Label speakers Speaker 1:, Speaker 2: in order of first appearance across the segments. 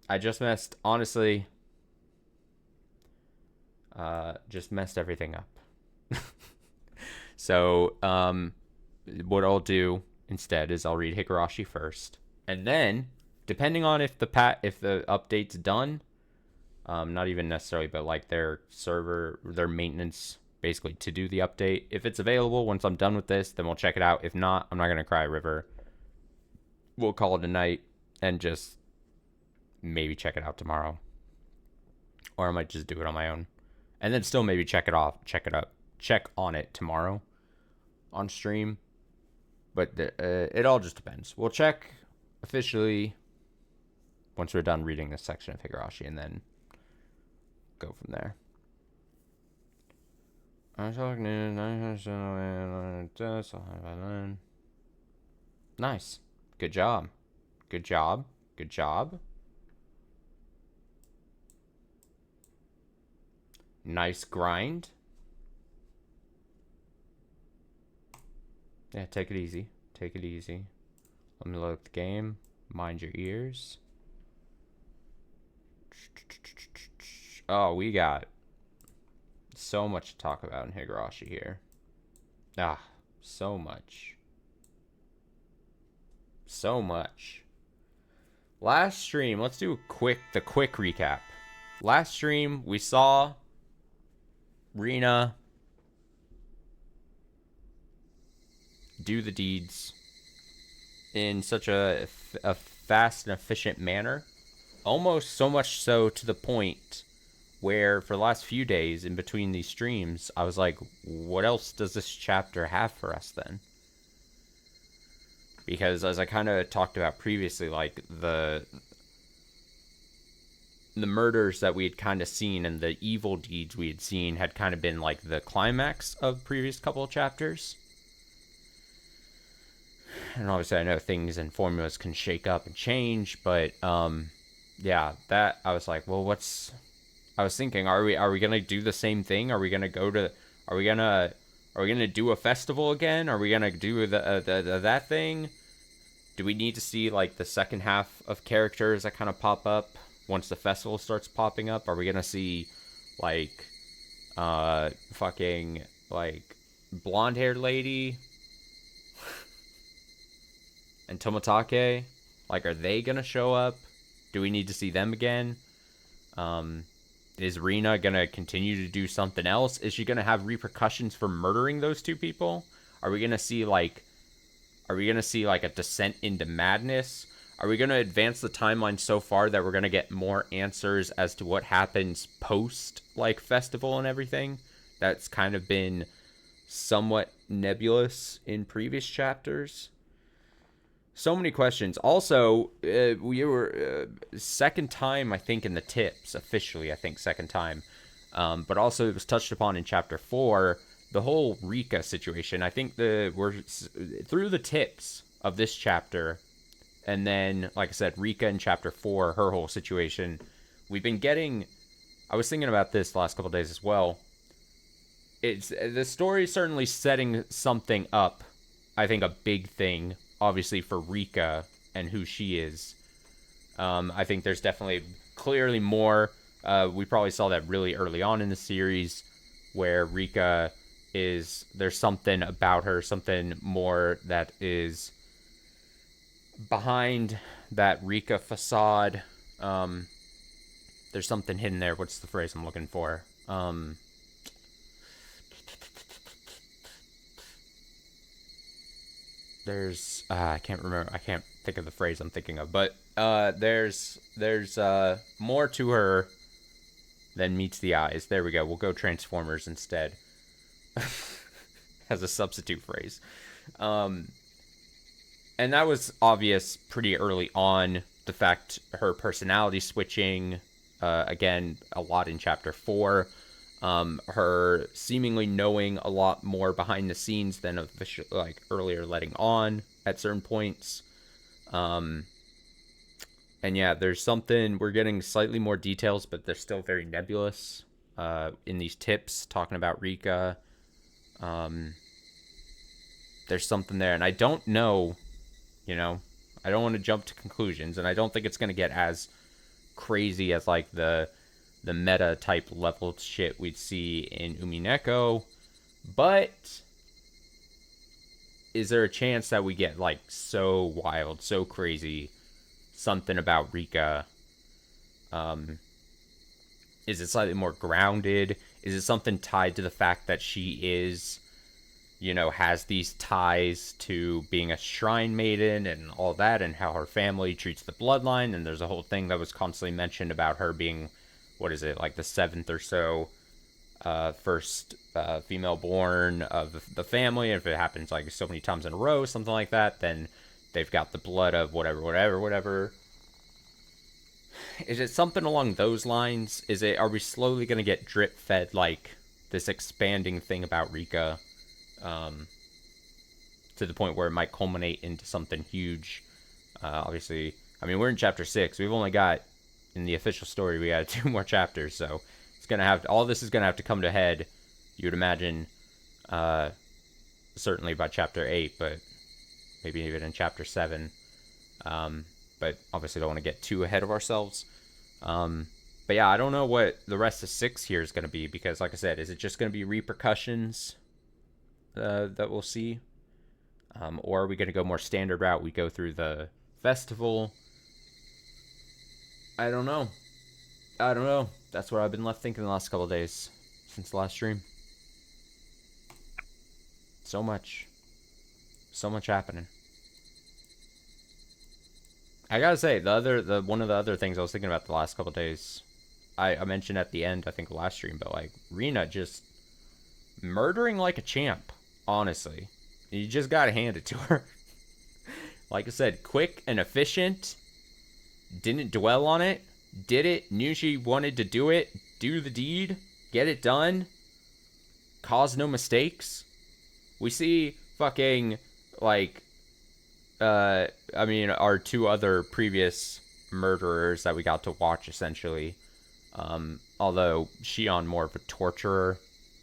Speaker 1: I just messed, honestly, just messed everything up. So, what I'll do instead is I'll read Higurashi first, and then, depending on if the update's done, not even necessarily, but like their server, their maintenance, basically to do the update. If it's available once I'm done with this, then we'll check it out. If not, I'm not gonna cry a river. We'll call it a night and just maybe check it out tomorrow, or I might just do it on my own, and then still maybe check on it tomorrow on stream. But it all just depends. We'll check officially once we're done reading this section of Higurashi, and then go from there. Nice. Good job. Good job. Good job. Nice grind. Yeah, take it easy. Take it easy. Let me load up the game. Mind your ears. Oh, we got so much to talk about in Higurashi here. Ah, so much. So much. Last stream, let's do the quick recap. Last stream, we saw Rina do the deeds in such a fast and efficient manner. Almost so much so to the point where for the last few days in between these streams, I was like, what else does this chapter have for us then? Because as I kind of talked about previously, like the murders that we had kind of seen and the evil deeds we had seen had kind of been like the climax of previous couple of chapters. And obviously I know things and formulas can shake up and change, but yeah, that I was like, well, I was thinking, are we gonna do the same thing? Are we gonna do a festival again? Are we gonna do the that thing? Do we need to see like the second half of characters that kind of pop up once the festival starts popping up? Are we gonna see like fucking like blonde haired lady and Toмотake? Like, are they gonna show up? Do we need to see them again? Is Rina gonna continue to do something else? Is she gonna have repercussions for murdering those two people? Are we gonna see like a descent into madness? Are we gonna advance the timeline so far that we're gonna get more answers as to what happens post like festival and everything? That's kind of been somewhat nebulous in previous chapters. So many questions. Also, we were second time, I think, in the tips, officially, I think, second time. But also, it was touched upon in Chapter 4, the whole Rika situation. I think we're through the tips of this chapter, and then, like I said, Rika in Chapter 4, her whole situation. We've been getting... I was thinking about this the last couple of days as well. The story is certainly setting something up. I think a big thing, obviously, for Rika and who she is. I think there's definitely clearly more. We probably saw that really early on in the series where Rika there's something about her, something more that is behind that Rika facade. There's something hidden there. What's the phrase I'm looking for? There's I can't remember. I can't think of the phrase I'm thinking of. But there's more to her than meets the eyes. There we go. We'll go Transformers instead as a substitute phrase. And that was obvious pretty early on. The fact her personality switching, again, a lot in Chapter 4. Her seemingly knowing a lot more behind the scenes than like earlier letting on at certain points. And yeah, there's something, we're getting slightly more details, but they're still very nebulous in these tips talking about Rika. There's something there, and I don't know, I don't want to jump to conclusions, and I don't think it's going to get as crazy as like the meta type level shit we'd see in Umineko, but is there a chance that we get like so wild, so crazy, something about Rika? Is it slightly more grounded? Is it something tied to the fact that she is, has these ties to being a shrine maiden and all that, and how her family treats the bloodline? And there's a whole thing that was constantly mentioned about her being, what is it, like the seventh or so first female born of the family. And if it happens like so many times in a row, something like that, then they've got the blood of whatever. Is it something along those lines? Are we slowly going to get drip fed like this expanding thing about Rika, to the point where it might culminate into something huge? Obviously, I mean, we're in chapter 6. We've only got, in the official story, we got 2 more chapters, so it's gonna have all this is gonna have to come to head, you would imagine, certainly by chapter 8, but maybe even in chapter 7. But obviously don't want to get too ahead of ourselves. But yeah, I don't know what the rest of 6 here is going to be, because like I said, is it just going to be repercussions that we'll see? Or are we going to go more standard route? We go through the festival. I don't know. That's what I've been left thinking the last couple of days since the last stream. So much happening. I gotta say, one of the other things I was thinking about the last couple of days, I mentioned at the end, I think, last stream, but like Rina just murdering like a champ. Honestly, you just gotta hand it to her. Like I said, quick and efficient. Didn't dwell on it. Did it. Knew she wanted to do it. Do the deed. Get it done. Cause no mistakes. We see fucking like. I mean, our 2 other previous murderers that we got to watch, essentially. Although Shion more of a torturer,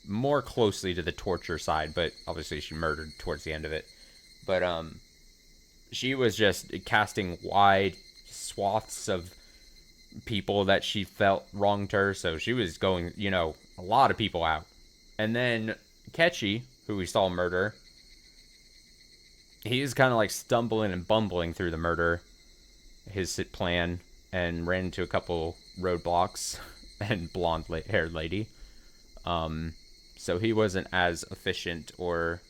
Speaker 1: more closely to the torture side, but obviously she murdered towards the end of it. But she was just casting wide swaths of people that she felt wronged her, so she was going, a lot of people out. And then Kechi, who we saw murder, he's kind of like stumbling and bumbling through the murder, his plan, and ran into a couple roadblocks and blonde-haired lady. So he wasn't as efficient, or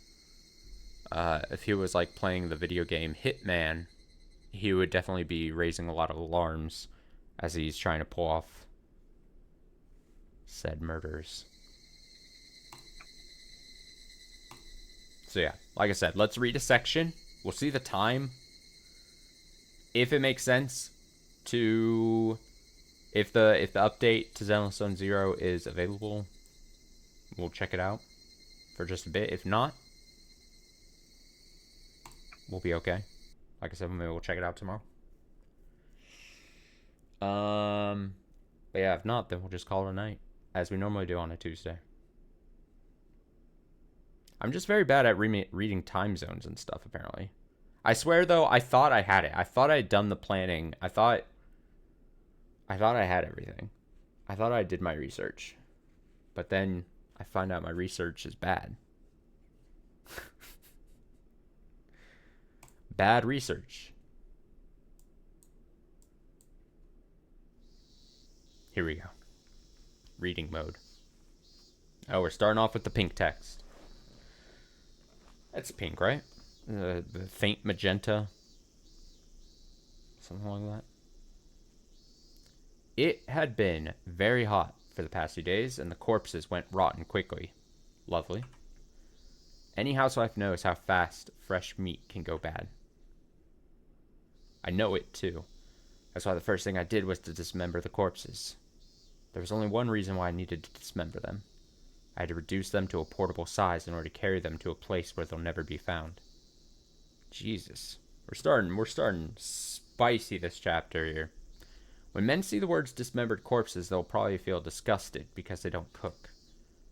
Speaker 1: if he was like playing the video game Hitman, he would definitely be raising a lot of alarms as he's trying to pull off said murders. So yeah, like I said, let's read a section. We'll see the time. If it makes sense to, if the update to Zenless Zone 0 is available, we'll check it out for just a bit. If not, we'll be okay. Like I said, maybe we'll check it out tomorrow. But yeah, if not, then we'll just call it a night, as we normally do on a Tuesday. I'm just very bad at reading time zones and stuff, apparently. I swear, though, I thought I had it. I thought I had done the planning. I thought I had everything. I thought I did my research. But then I find out my research is bad. Bad research. Here we go. Reading mode. Oh, we're starting off with the pink text. That's pink, right? The faint magenta. Something like that. It had been very hot for the past few days, and the corpses went rotten quickly. Lovely. Any housewife knows how fast fresh meat can go bad. I know it, too. That's why the first thing I did was to dismember the corpses. There was only one reason why I needed to dismember them. I had to reduce them to a portable size in order to carry them to a place where they'll never be found. Jesus. We're starting spicy this chapter here. When men see the words dismembered corpses, they'll probably feel disgusted because they don't cook.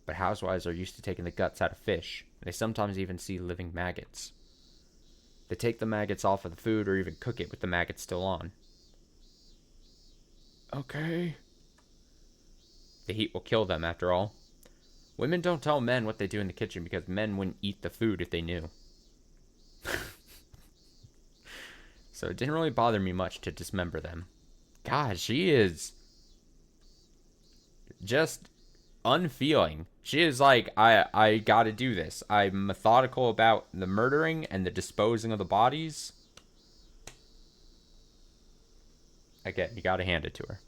Speaker 1: But housewives are used to taking the guts out of fish, and they sometimes even see living maggots. They take the maggots off of the food or even cook it with the maggots still on. Okay. The heat will kill them, after all. Women don't tell men what they do in the kitchen because men wouldn't eat the food if they knew. So it didn't really bother me much to dismember them. God, she is just unfeeling. She is like, I gotta do this. I'm methodical about the murdering and the disposing of the bodies. Again, you gotta hand it to her.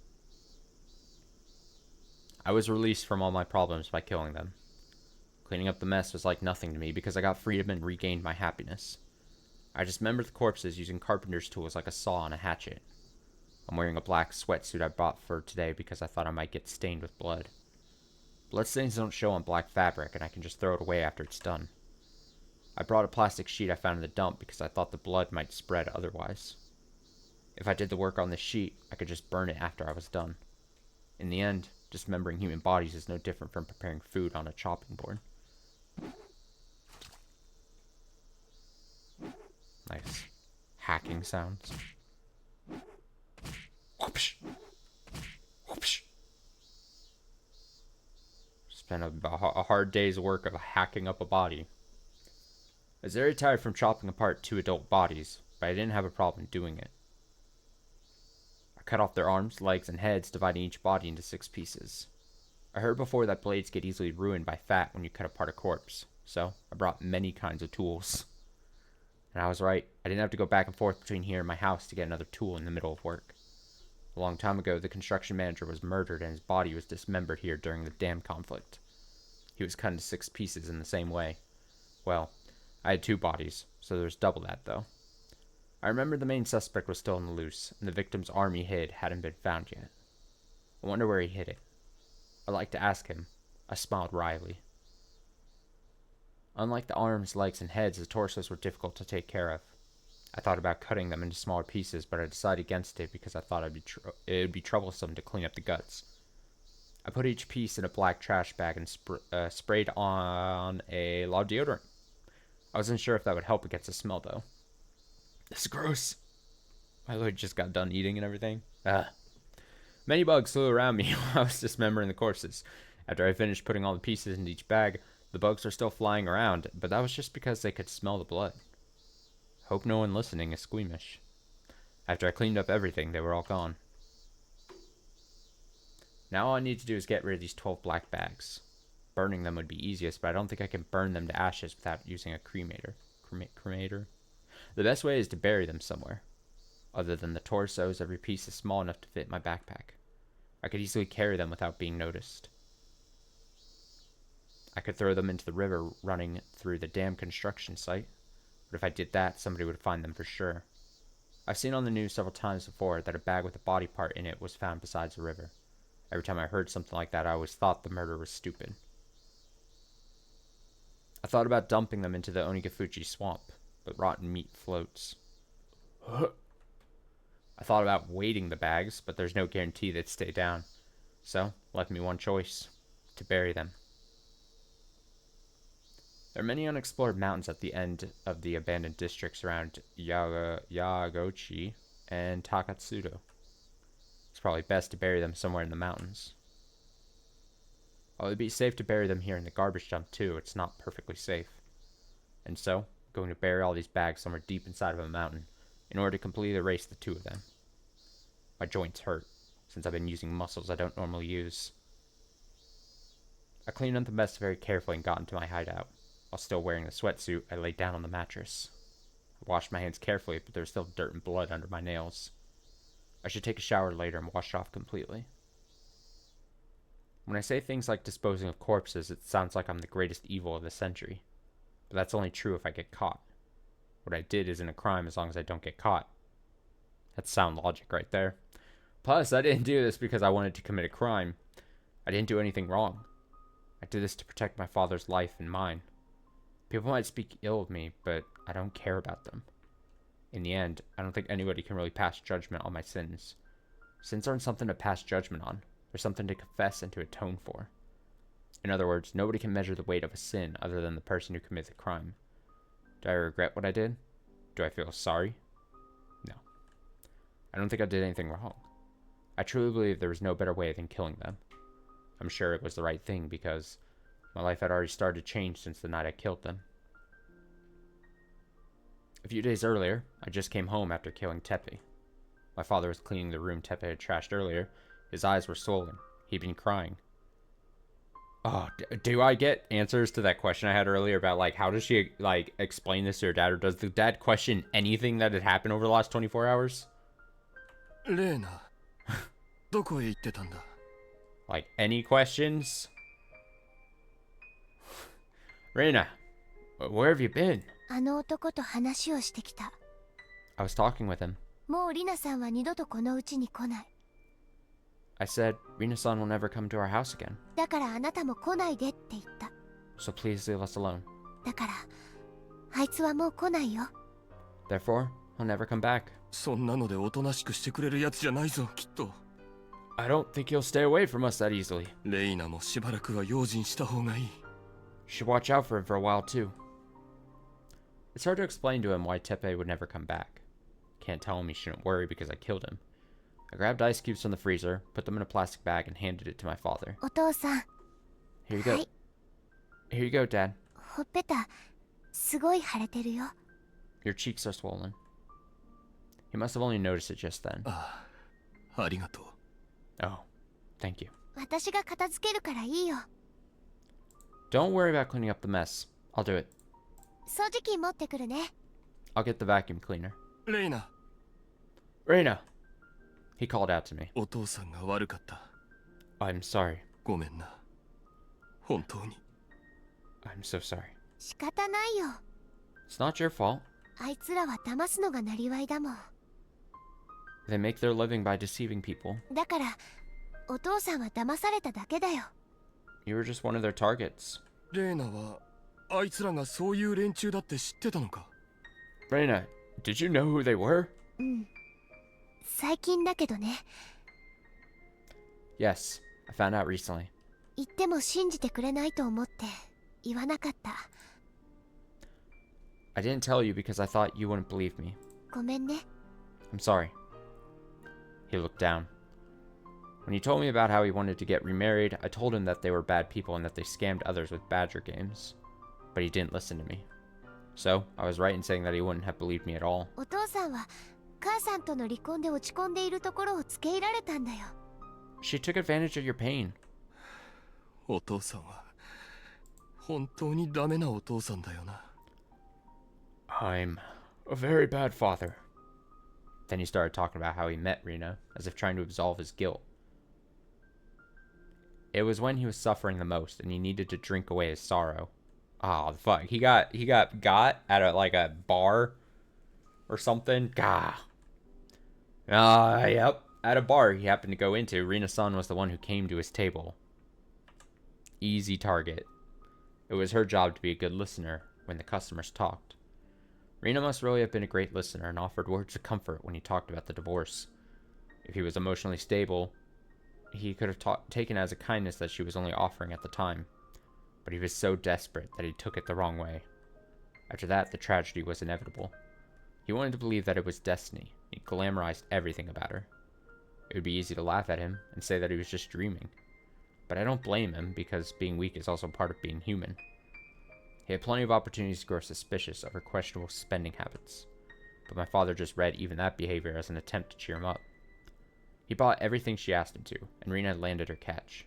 Speaker 1: I was released from all my problems by killing them. Cleaning up the mess was like nothing to me because I got freedom and regained my happiness. I dismembered the corpses using carpenter's tools like a saw and a hatchet. I'm wearing a black sweatsuit I bought for today because I thought I might get stained with blood. Bloodstains don't show on black fabric, and I can just throw it away after it's done. I brought a plastic sheet I found in the dump because I thought the blood might spread otherwise. If I did the work on this sheet, I could just burn it after I was done. In the end, dismembering human bodies is no different from preparing food on a chopping board. Nice hacking sounds. Whoopsh. Whoopsh. Spent a hard day's work of hacking up a body. I was very tired from chopping apart 2 adult bodies, but I didn't have a problem doing it. I cut off their arms, legs, and heads, dividing each body into 6 pieces. I heard before that blades get easily ruined by fat when you cut apart a corpse, so I brought many kinds of tools. And I was right. I didn't have to go back and forth between here and my house to get another tool in the middle of work. A long time ago, the construction manager was murdered and his body was dismembered here during the dam conflict. He was cut into 6 pieces in the same way. Well, I had 2 bodies, so there was double that, though. I remember the main suspect was still on the loose, and the victim's arm he hid hadn't been found yet. I wonder where he hid it. I'd like to ask him. I smiled wryly. Unlike the arms, legs, and heads, the torsos were difficult to take care of. I thought about cutting them into smaller pieces, but I decided against it because I thought it would be troublesome to clean up the guts. I put each piece in a black trash bag and sprayed on a lot of deodorant. I wasn't sure if that would help against the smell, though. This is gross. My lord just got done eating and everything. Many bugs flew around me while I was dismembering the corpses. After I finished putting all the pieces into each bag, the bugs were still flying around, but that was just because they could smell the blood. Hope no one listening is squeamish. After I cleaned up everything, they were all gone. Now all I need to do is get rid of these 12 black bags. Burning them would be easiest, but I don't think I can burn them to ashes without using a cremator. Cremator? The best way is to bury them somewhere. Other than the torsos, every piece is small enough to fit in my backpack. I could easily carry them without being noticed. I could throw them into the river running through the dam construction site, but if I did that, somebody would find them for sure. I've seen on the news several times before that a bag with a body part in it was found beside the river. Every time I heard something like that, I always thought the murder was stupid. I thought about dumping them into the Onigafuji swamp, but rotten meat floats. I thought about weighting the bags, but there's no guarantee they'd stay down. So, left me one choice: to bury them. There are many unexplored mountains at the end of the abandoned districts around Yagochi and Takatsudo. It's probably best to bury them somewhere in the mountains. While it would be safe to bury them here in the garbage dump too, it's not perfectly safe. And so, I'm going to bury all these bags somewhere deep inside of a mountain in order to completely erase the 2 of them. My joints hurt, since I've been using muscles I don't normally use. I cleaned up the mess very carefully and got into my hideout. While still wearing the sweatsuit, I laid down on the mattress. I washed my hands carefully, but there was still dirt and blood under my nails. I should take a shower later and wash it off completely. When I say things like disposing of corpses, it sounds like I'm the greatest evil of the century. But that's only true if I get caught. What I did isn't a crime as long as I don't get caught. That's sound logic right there. Plus, I didn't do this because I wanted to commit a crime. I didn't do anything wrong. I did this to protect my father's life and mine. People might speak ill of me, but I don't care about them. In the end, I don't think anybody can really pass judgment on my sins. Sins aren't something to pass judgment on. They're something to confess and to atone for. In other words, nobody can measure the weight of a sin other than the person who commits the crime. Do I regret what I did? Do I feel sorry? No. I don't think I did anything wrong. I truly believe there was no better way than killing them. I'm sure it was the right thing because my life had already started to change since the night I killed them. A few days earlier, I just came home after killing Tepe. My father was cleaning the room Tepe had trashed earlier. His eyes were swollen. He'd been crying. Oh, do I get answers to that question I had earlier about, like, how does she, like, explain this to her dad? Or does the dad question anything that had happened over the last 24 hours?
Speaker 2: Reina, どこへ行ってたんだ?
Speaker 1: Like, any questions? Reina, where have you been?
Speaker 3: あの男と話をしてきた。
Speaker 1: I was talking with him.
Speaker 3: もうリナさんは二度とこの家に来ない。
Speaker 1: I said, Rina-san will never come to our house again.
Speaker 3: だからあなたも来ないでって言った。
Speaker 1: So please leave us alone.
Speaker 3: だから、あいつはもう来ないよ。
Speaker 1: Therefore, he'll never come back.
Speaker 2: そんなのでおとなしくしてくれるやつじゃないぞ、きっと。
Speaker 1: I don't think he'll stay away from us that easily.
Speaker 2: レイナもしばらくは用心した方がいい。
Speaker 1: Should watch out for him for a while too. It's hard to explain to him why Tepe would never come back. Can't tell him he shouldn't worry because I killed him. I grabbed ice cubes from the freezer, put them in a plastic bag, and handed it to my father.
Speaker 3: お父さん。
Speaker 1: Here you go.
Speaker 3: はい。
Speaker 1: Here you go, Dad.
Speaker 3: ほっぺた、すごい腫れてるよ。
Speaker 1: Your cheeks are swollen. He must have only noticed it just then.
Speaker 2: ああ、ありがとう。
Speaker 1: Oh, thank you.
Speaker 3: 私が片付けるからいいよ。
Speaker 1: Don't worry about cleaning up the mess. I'll do it.
Speaker 3: 掃除機持ってくるね。
Speaker 1: I'll get the vacuum cleaner.
Speaker 2: レイナ。
Speaker 1: Reina! He called out to me.
Speaker 2: お父さんが悪かった。
Speaker 1: I'm sorry.
Speaker 2: ごめんな。本当に。
Speaker 1: I'm so sorry.
Speaker 3: 仕方ないよ。
Speaker 1: It's not your fault.
Speaker 3: あいつらは騙すのがなりわいだもん。
Speaker 1: They make their living by deceiving people.
Speaker 3: だから、お父さんは騙されただけだよ。
Speaker 1: You were just one of their targets.
Speaker 2: レイナは、あいつらがそういう連中だって知ってたのか?
Speaker 1: Reina, did you know who they were?
Speaker 3: うん。最近だけどね。
Speaker 1: Yes, I found out recently.
Speaker 3: 言っても信じてくれないと思って言わなかった。
Speaker 1: I didn't tell you because I thought you wouldn't believe me.
Speaker 3: ごめんね。
Speaker 1: I'm sorry. He looked down. When he told me about how he wanted to get remarried, I told him that they were bad people and that they scammed others with badger games. But he didn't listen to me. So, I was right in saying that he wouldn't have believed me at all.
Speaker 3: お父さんは母さんとの離婚で落ち込んでいるところを付け入られたんだよ。
Speaker 1: She took advantage of your pain.
Speaker 2: お父さんは本当にダメなお父さんだよな。
Speaker 1: I'm a very bad father. Then he started talking about how he met Rina, as if trying to absolve his guilt. It was when he was suffering the most, and he needed to drink away his sorrow. Oh, fuck. He got at a bar or something. Gah. Yep. At a bar he happened to go into, Rina-san was the one who came to his table. Easy target. It was her job to be a good listener when the customers talked. Rina must really have been a great listener and offered words of comfort when he talked about the divorce. If he was emotionally stable, he could have taken it as a kindness that she was only offering at the time. But he was so desperate that he took it the wrong way. After that, the tragedy was inevitable. He wanted to believe that it was destiny. He glamorized everything about her. It would be easy to laugh at him and say that he was just dreaming. But I don't blame him, because being weak is also part of being human. He had plenty of opportunities to grow suspicious of her questionable spending habits. But my father just read even that behavior as an attempt to cheer him up. He bought everything she asked him to, and Rina had landed her catch.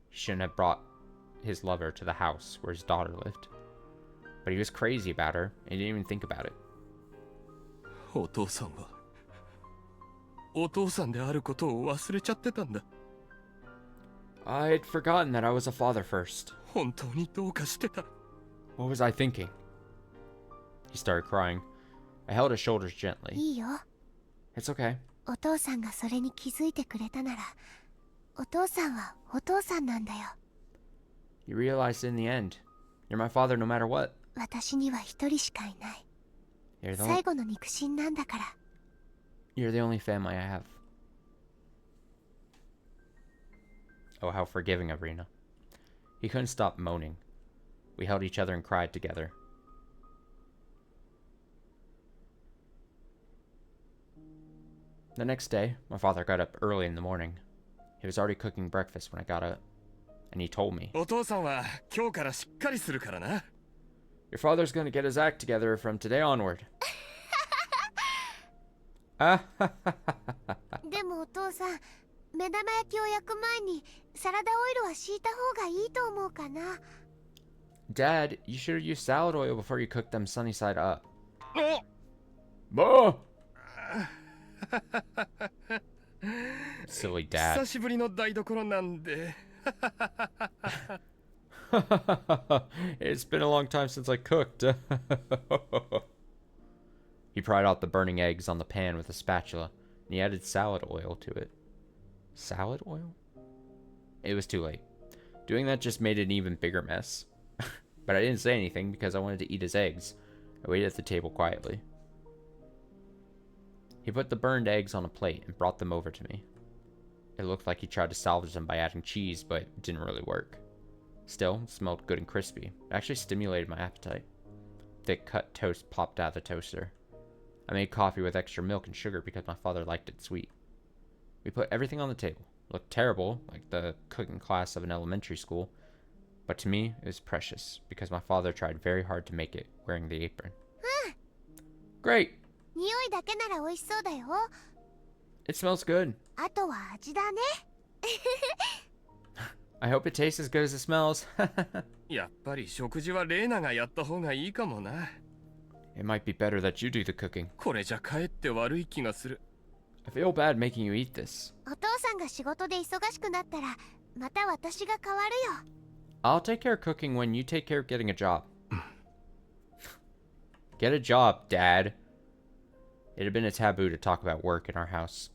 Speaker 1: He shouldn't have brought his lover to the house where his daughter lived. But he was crazy about her, and he didn't even think about it.
Speaker 2: お父さんはお父さんであることを忘れちゃってたんだ。
Speaker 1: I'd forgotten that I was a father first.
Speaker 2: 本当にどうかしてた。
Speaker 1: What was I thinking? He started crying. I held his shoulders gently.
Speaker 3: いいよ。
Speaker 1: It's okay.
Speaker 3: お父さんがそれに気づいてくれたなら、お父さんはお父さんなんだよ。
Speaker 1: You realized in the end, you're my father no matter what.
Speaker 3: 私には一人しかいない。最後の肉親なんだから。
Speaker 1: You're the only family I have. Oh, how forgiving of Rina. He couldn't stop moaning. We held each other and cried together. The next day, my father got up early in the morning. He was already cooking breakfast when I got up, and he told me,
Speaker 2: お父さんは今日からしっかりするからな。
Speaker 1: Your father's gonna get his act together from today onward. あはははは。
Speaker 3: でもお父さん、目玉焼きを焼く前にサラダオイルは敷いた方がいいと思うかな。
Speaker 1: Dad, you should have used salad oil before you cooked them sunny side up.
Speaker 2: お
Speaker 1: Bah! Silly dad.
Speaker 2: 久しぶりの台所なんで。
Speaker 1: It's been a long time since I cooked. He pried out the burning eggs on the pan with a spatula, and he added salad oil to it. Salad oil? It was too late. Doing that just made it an even bigger mess. But I didn't say anything because I wanted to eat his eggs. I waited at the table quietly. He put the burned eggs on a plate and brought them over to me. It looked like he tried to salvage them by adding cheese, but it didn't really work. Still, it smelled good and crispy. It actually stimulated my appetite. Thick cut toast popped out of the toaster. I made coffee with extra milk and sugar because my father liked it sweet. We put everything on the table. It looked terrible, like the cooking class of an elementary school, but to me, it was precious because my father tried very hard to make it wearing the apron. Great!
Speaker 3: 匂いだけなら美味しそうだよ。
Speaker 1: It smells good.
Speaker 3: あとは味だね。
Speaker 1: I hope it tastes as good as it smells.
Speaker 2: やっぱり食事はレーナがやった方がいいかもな。
Speaker 1: It might be better that you do the cooking.
Speaker 2: これじゃかえって悪い気がする。
Speaker 1: I feel bad making you eat this.
Speaker 3: お父さんが仕事で忙しくなったらまた私が代わるよ。
Speaker 1: I'll take care of cooking when you take care of getting a job. Get a job, Dad. It had been a taboo to talk about work in our house.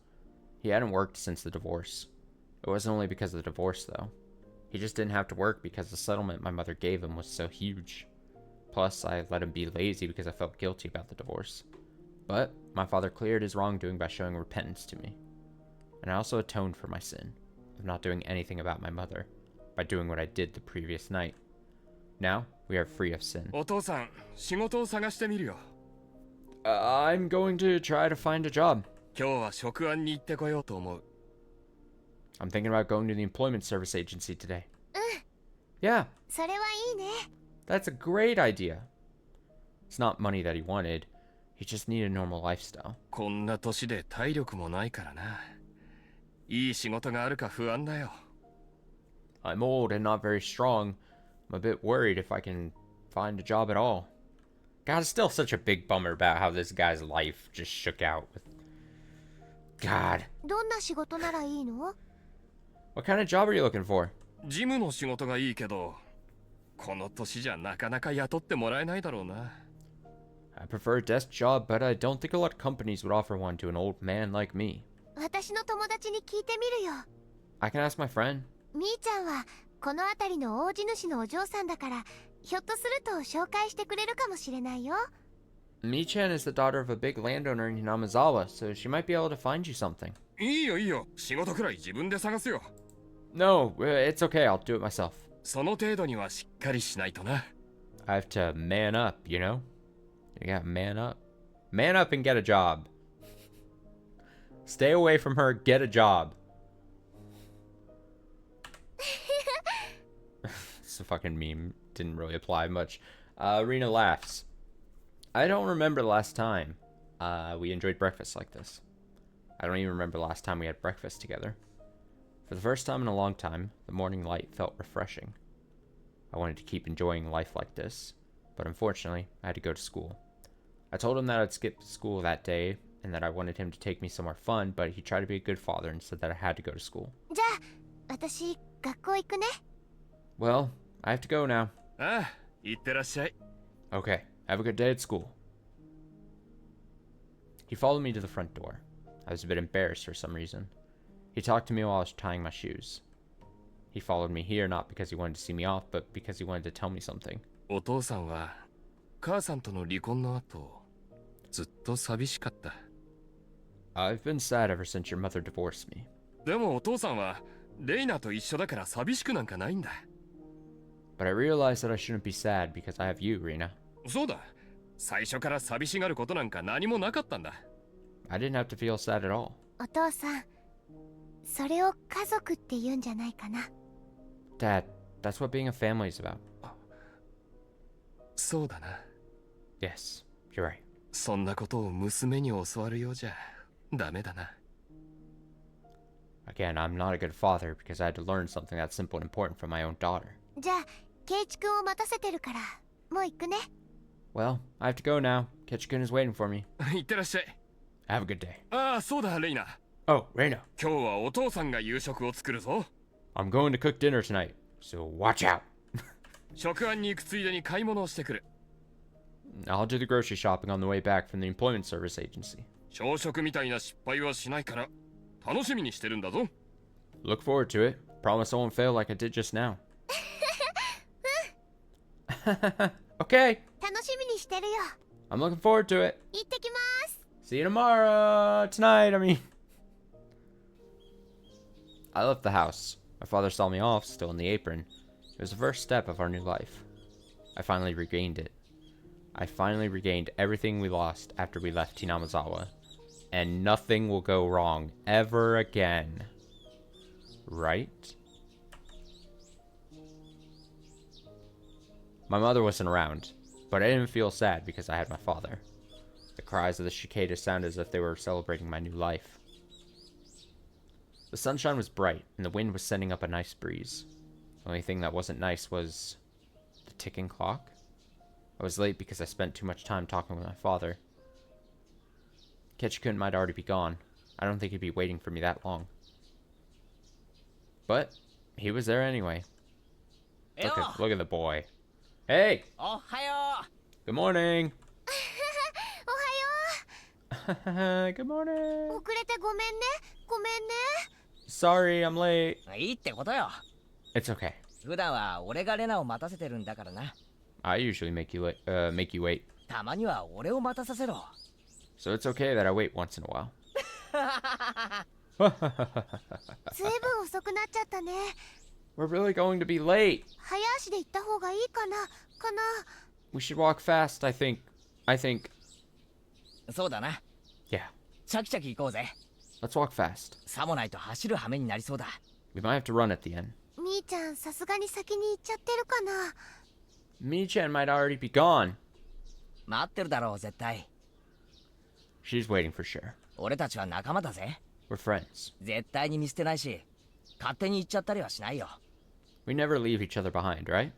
Speaker 1: He hadn't worked since the divorce. It wasn't only because of the divorce, though. He just didn't have to work because the settlement my mother gave him was so huge. Plus, I let him be lazy because I felt guilty about the divorce. But my father cleared his wrongdoing by showing repentance to me. And I also atoned for my sin of not doing anything about my mother by doing what I did the previous night. Now, we are free of sin.
Speaker 2: お父さん、仕事を探してみるよ。
Speaker 1: I'm going to try to find a job.
Speaker 2: 今日は職案に行ってこようと思う。
Speaker 1: I'm thinking about going to the employment service agency today.
Speaker 3: うん、
Speaker 1: Yeah,
Speaker 3: それはいいね。
Speaker 1: that's a great idea. It's not money that he wanted. He just needed a normal lifestyle.
Speaker 2: こんな年で体力もないからな。いい仕事があるか不安だよ。
Speaker 1: I'm old and not very strong. I'm a bit worried if I can find a job at all. God, it's still such a big bummer about how this guy's life just shook out with... God.
Speaker 3: どんな仕事ならいいの？
Speaker 1: What kind of job are you looking for?
Speaker 2: 事務の仕事がいいけど、この年じゃなかなか雇ってもらえないだろうな。
Speaker 1: I prefer a desk job, but I don't think a lot of companies would offer one to an old man like me.
Speaker 3: 私の友達に聞いてみるよ。
Speaker 1: I can ask my friend.
Speaker 3: みーちゃんはこの辺りの大地主のお嬢さんだから、ひょっとすると紹介してくれるかもしれないよ。
Speaker 1: Mi-chan is the daughter of a big landowner in Hinamizawa, so she might be able to find you something.
Speaker 2: いいよいいよ、仕事くらい自分で探すよ。
Speaker 1: No, it's okay, I'll do it myself.
Speaker 2: その程度にはしっかりしないとな。
Speaker 1: I have to man up, you know? You gotta man up. Man up and get a job. Stay away from her, get a job. It's a fucking meme. Didn't really apply much. Rena laughs. I don't remember the last time we enjoyed breakfast like this. I don't even remember the last time we had breakfast together. For the first time in a long time, the morning light felt refreshing. I wanted to keep enjoying life like this, but unfortunately, I had to go to school. I told him that I'd skip school that day and that I wanted him to take me somewhere fun, but he tried to be a good father and said that I had to go to school.
Speaker 3: じゃあ、私学校行くね。
Speaker 1: Well, I have to go now.
Speaker 2: ああ、行ってらっしゃい。
Speaker 1: Okay, have a good day at school. He followed me to the front door. I was a bit embarrassed for some reason. He talked to me while I was tying my shoes. He followed me here not because he wanted to see me off, but because he wanted to tell me something.
Speaker 2: お父さんは母さんとの離婚の後、ずっと寂しかった。
Speaker 1: I've been sad ever since your mother divorced me.
Speaker 2: でもお父さんはレイナと一緒だから寂しくなんかないんだ。
Speaker 1: But I realized that I shouldn't be sad because I have you, Rena.
Speaker 2: そうだ。最初から寂しがることなんか何もなかったんだ。
Speaker 1: I didn't have to feel sad at all.
Speaker 3: お父さん、それを家族って言うんじゃないかな。
Speaker 1: Dad, that's what being a family is about.
Speaker 2: そうだな。
Speaker 1: Yes, you're right.
Speaker 2: そんなことを娘に教わるようじゃダメだな。
Speaker 1: Again, I'm not a good father because I had to learn something that's simple and important from my own daughter.
Speaker 3: じゃあケイチ君を待たせてるからもう行くね。
Speaker 1: Well, I have to go now. Ketchukun is waiting for me.
Speaker 2: いってらっしゃい。
Speaker 1: Have a good day.
Speaker 2: ああ、そうだ、レイナ。
Speaker 1: Oh, Reina,
Speaker 2: 今日はお父さんが夕食を作るぞ。
Speaker 1: I'm going to cook dinner tonight, so watch out.
Speaker 2: 食案に行くついでに買い物をしてくる。
Speaker 1: I'll do the grocery shopping on the way back from the employment service agency.
Speaker 2: 朝食みたいな失敗はしないから楽しみにしてるんだぞ。
Speaker 1: Look forward to it. Promise I won't fail like I did just now. Okay,
Speaker 3: 楽しみにしてるよ。
Speaker 1: I'm looking forward to it.
Speaker 3: 行ってきます。
Speaker 1: See you tomorrow. Tonight, I mean. I left the house. My father saw me off, still in the apron. It was the first step of our new life. I finally regained it. I finally regained everything we lost after we left Tinamazawa. And nothing will go wrong ever again. Right? My mother wasn't around, but I didn't feel sad because I had my father. The cries of the cicadas sounded as if they were celebrating my new life. The sunshine was bright, and the wind was sending up a nice breeze. The only thing that wasn't nice was the ticking clock. I was late because I spent too much time talking with my father. Ketchukun might already be gone. I don't think he'd be waiting for me that long. But he was there anyway. Look at the boy. Hey!
Speaker 4: Ohayo!
Speaker 1: Good morning!
Speaker 3: おはよ
Speaker 1: Good morning!
Speaker 3: う。遅れてごめんね。ごめんね。
Speaker 1: Sorry, I'm late.
Speaker 4: いいってことよ。
Speaker 1: It's okay.
Speaker 4: 普段は俺がレナを待たせてるんだからな。
Speaker 1: I usually make you wait.
Speaker 4: たまには俺を待たさせろ。
Speaker 1: So it's okay that I wait once in a while.
Speaker 3: ずいぶん遅くなっちゃったね。
Speaker 1: We're really going to be late.
Speaker 3: 早足で行った方がいいかな。
Speaker 1: We should walk fast, I think.
Speaker 4: そうだな。
Speaker 1: Yeah.
Speaker 4: チャキチャキ行こうぜ。
Speaker 1: Let's walk fast.
Speaker 4: さもないと走る羽目になりそうだ。
Speaker 1: We might have to run at the end.
Speaker 3: 兄ちゃんさすがに先に行っちゃってるかな。
Speaker 1: Mi-chan might already be gone.
Speaker 4: 待ってるだろう絶対。
Speaker 1: She's waiting for sure.
Speaker 4: 俺たちは仲間だぜ。
Speaker 1: We're friends.
Speaker 4: 絶対に見捨てないし、勝手に行っちゃったりはしないよ。
Speaker 1: We never leave each other behind, right?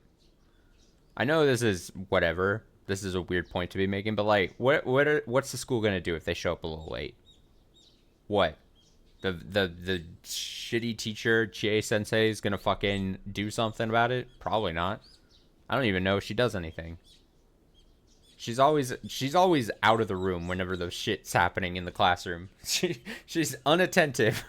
Speaker 1: I know this is whatever. This is a weird point to be making, but like, what's the school gonna do if they show up a little late? What? The shitty teacher Chie Sensei is gonna fucking do something about it? Probably not. I don't even know if she does anything. She's always out of the room whenever the shit's happening in the classroom. She's unattentive.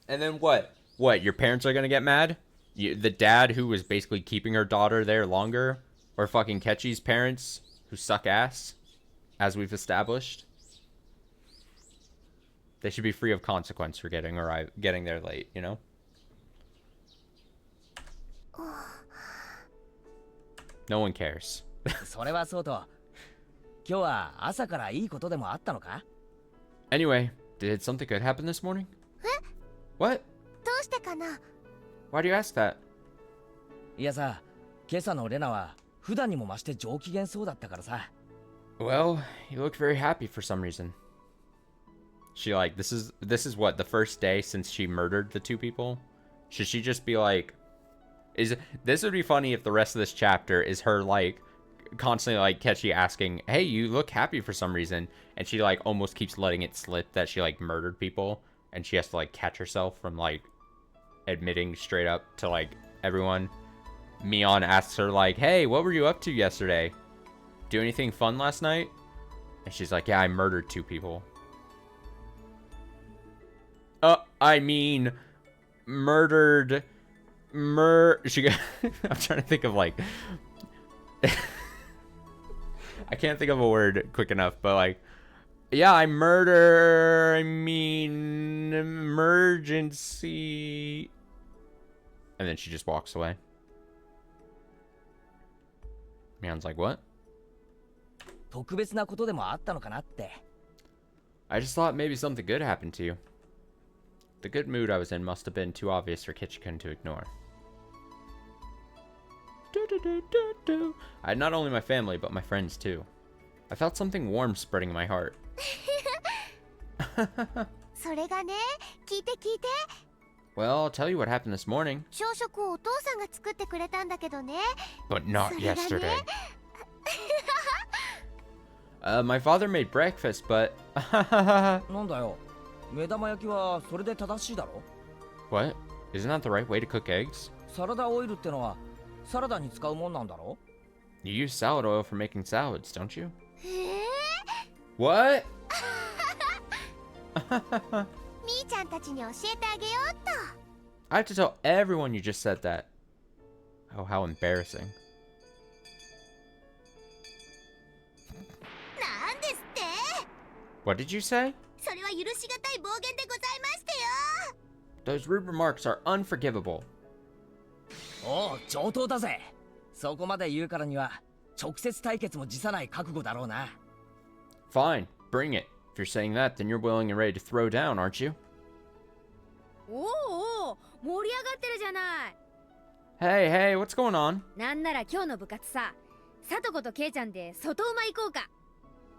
Speaker 1: And then what? What? Your parents are gonna get mad? The dad who was basically keeping her daughter there longer, or fucking Ketchi's parents who suck ass, as we've established. They should be free of consequence for getting there late, you know? No one cares.
Speaker 4: それはそうと、今日は朝からいいことでもあったのか？
Speaker 1: Anyway, did something good happen this morning? What?
Speaker 3: どうしてかな。
Speaker 1: Why do you ask that?
Speaker 4: いやさ、今朝のレナは普段にも増して上機嫌そうだったからさ。
Speaker 1: Well, you look very happy for some reason. She like, this is what, the first day since she murdered the two people? Should she just be like, this would be funny if the rest of this chapter is her like constantly like Ketchi asking, hey, you look happy for some reason, and she like almost keeps letting it slip that she like murdered people, and she has to like catch herself from like admitting straight up to like everyone. Mion asks her like, hey, what were you up to yesterday? Do anything fun last night? And she's like, yeah, I murdered two people. I mean, murdered. I'm trying to think of like. I can't think of a word quick enough, but like, yeah, I mean, emergency. And then she just walks away. Mion's like, what?
Speaker 4: 特別なことでもあったのかなって。
Speaker 1: I just thought maybe something good happened to you. The good mood I was in must have been too obvious for Kichikun to ignore. I had not only my family, but my friends too. I felt something warm spreading in my heart.
Speaker 3: それがね、聞いて聞いて。
Speaker 1: Well, I'll tell you what happened this morning.
Speaker 3: 朝食をお父さんが作ってくれたんだけどね。
Speaker 1: But not
Speaker 3: それがね。
Speaker 1: yesterday. My father made breakfast, but...
Speaker 4: なんだよ、目玉焼きはそれで正しいだろ。
Speaker 1: What? Isn't that the right way to cook eggs?
Speaker 4: サラダオイルってのはサラダに使うもんなんだろ。
Speaker 1: You use salad oil for making salads, don't you?
Speaker 3: え
Speaker 1: What?
Speaker 3: ー、みーちゃんたちに教えてあげようっと。
Speaker 1: I have to tell everyone you just said that. Oh, how embarrassing.
Speaker 3: なんですって。
Speaker 1: What did you say?
Speaker 3: それは許しがたい暴言でございましてよ。
Speaker 1: Those rude remarks are unforgivable.
Speaker 4: おお、上等だぜ。そこまで言うからには直接対決も辞さない覚悟だろうな。
Speaker 1: Fine, bring it. If you're saying that, then you're willing and ready to throw down, aren't you?
Speaker 5: おうおう、盛り上がってるじゃない。
Speaker 1: Hey, hey, what's going on?
Speaker 5: なんなら今日の部活さ、さとことけいちゃんで外馬行こうか。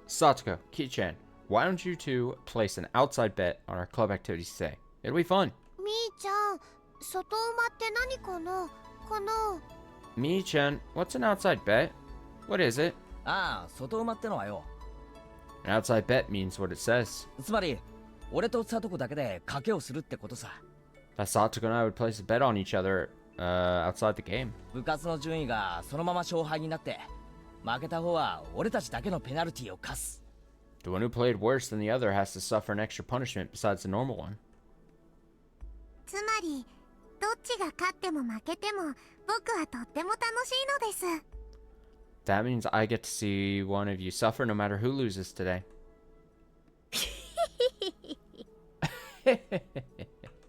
Speaker 1: Satoko, Ki-chan, why don't you two place an outside bet on our club activities today? It'll be fun.
Speaker 3: みーちゃん、外馬って何かな。かな。
Speaker 1: Mi-chan, what's an outside bet? What is it?
Speaker 4: ああ、外馬ってのはよ。
Speaker 1: An outside bet means what it says.
Speaker 4: つまり俺とサトコだけで賭けをするってことさ。
Speaker 1: That Satoko and I would place a bet on each other, outside the game.
Speaker 4: 部活の順位がそのまま勝敗になって負けた方は俺たちだけのペナルティを課す。
Speaker 1: The one who played worse than the other has to suffer an extra punishment besides the normal one.
Speaker 3: つまり、どっちが勝っても負けても、僕はとっても楽しいのです。
Speaker 1: That means I get to see one of you suffer no matter who loses today.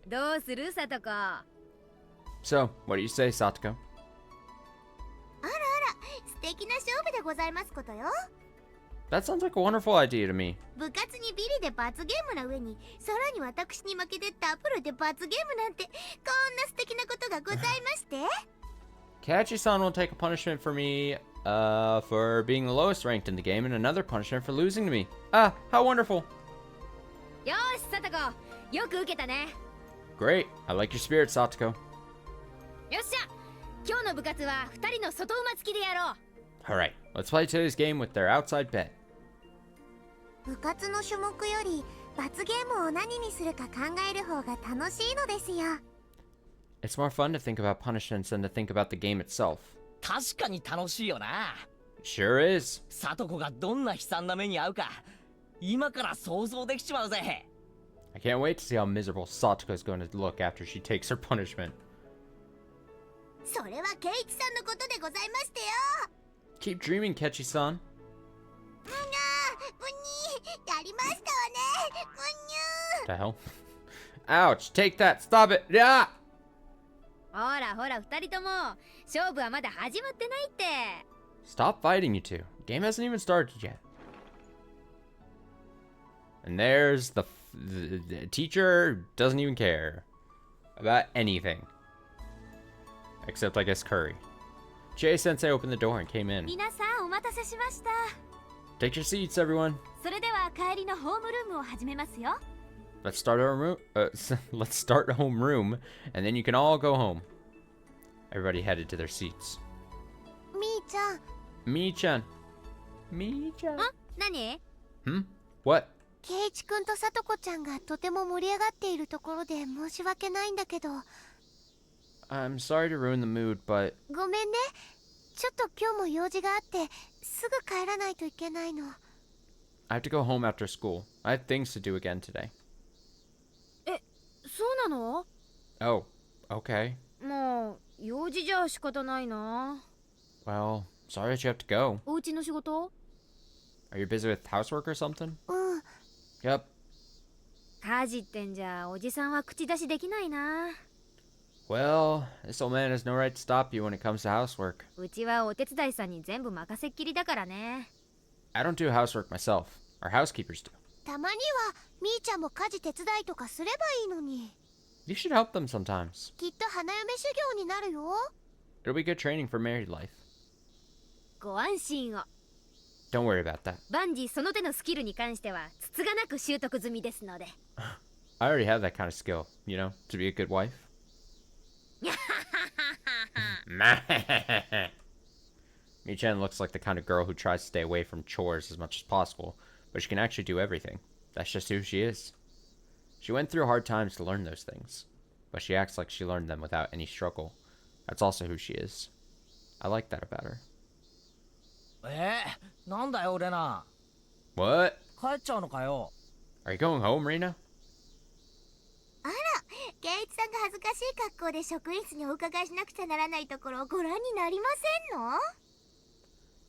Speaker 5: どうするさとこ。
Speaker 1: So, what do you say, Satoko?
Speaker 3: 素敵な勝負でございますことよ。
Speaker 1: That sounds like a wonderful idea to me.
Speaker 3: 部活にビリで罰ゲームな上に、さらに私に負けてダブルで罰ゲームなんて、こんな素敵なことがございまして。
Speaker 1: Kachi-san will take a punishment for me, for being the lowest ranked in the game, and another punishment for losing to me. Ah, how wonderful!
Speaker 5: よーしさとこ、よく受けたね。
Speaker 1: Great, I like your spirit, Satoko.
Speaker 5: よっしゃ、今日の部活は2人の外馬付きでやろう。
Speaker 1: Alright, let's play today's game with their outside bet.
Speaker 3: 部活の種目より、罰ゲームを何にするか考える方が楽しいのですよ。
Speaker 1: It's more fun to think about punishments than to think about the game itself.
Speaker 4: 確かに楽しいよな。
Speaker 1: Sure is.
Speaker 4: サトコがどんな悲惨な目に遭うか今から想像できちまうぜ。
Speaker 1: I can't wait to see how miserable Satoko is going to look after she takes her punishment.
Speaker 3: それはケイチさんのことでございましてよ。
Speaker 1: Keep dreaming, Kechi-san.
Speaker 3: むにゃー、むにー、やりましたわね。むにゅ
Speaker 1: The hell? Ouch! Take that! Stop it! Yeah!
Speaker 5: ほらほら2人とも勝負はまだ始まってないって。
Speaker 1: Stop fighting, you two. Game hasn't even started yet. And there's the teacher who doesn't even care about anything. Except, I guess, Curry. Jay-sensei opened the door and came in.
Speaker 5: 皆さんお待たせしました。
Speaker 1: Take your seats, everyone.
Speaker 5: それでは帰りのホームルームを始めますよ。
Speaker 1: Let's start our room. Let's start homeroom, and then you can all go home. Everybody headed to their seats.
Speaker 3: ー。みーちゃん、
Speaker 1: Mi-chan. Mi-chan.
Speaker 5: ん？何？
Speaker 1: Hmm? What?
Speaker 3: ケイチくんとさとこちゃんがとても盛り上がっているところで申し訳ないんだけど。
Speaker 1: I'm sorry to ruin the mood, but
Speaker 3: ごめんね。ちょっと今日も用事があって、すぐ帰らないといけないの。
Speaker 1: I have to go home after school. I have things to do again today.
Speaker 5: そうなの？
Speaker 1: Oh, okay.
Speaker 5: もう用事じゃ仕方ないな。
Speaker 1: Well, sorry that you have to go.
Speaker 5: お家の仕事？
Speaker 1: Are you busy with housework or something?
Speaker 3: うん。
Speaker 1: Yep.
Speaker 5: 家事ってんじゃおじさんは口出しできないな。
Speaker 1: Well, this old man has no right to stop you when it comes to housework.
Speaker 5: うちはお手伝いさんに全部任せっきりだからね。
Speaker 1: I don't do housework myself. Our housekeepers do.
Speaker 3: たまにはみーちゃんも家事手伝いとかすればいいのに。
Speaker 1: You should help them sometimes.
Speaker 3: きっと花嫁修行になるよ。
Speaker 1: It'll be good training for married life.
Speaker 5: ご安心を。
Speaker 1: Don't worry about that.
Speaker 5: 万事その手のスキルに関してはつつがなく習得済みですので。
Speaker 1: I already have that kind of skill, you know, to be a good wife. Mi-chan looks like the kind of girl who tries to stay away from chores as much as possible, but she can actually do everything. That's just who she is. She went through hard times to learn those things, but she acts like she learned them without any struggle. That's also who she is. I like that about her.
Speaker 4: なんだよレナ。
Speaker 1: What?
Speaker 4: 帰っちゃうのかよ。
Speaker 1: Are you going home, Rena?
Speaker 3: 圭一さんが恥ずかしい格好で職員室にお伺いしなくちゃならないところをご覧になりませんの？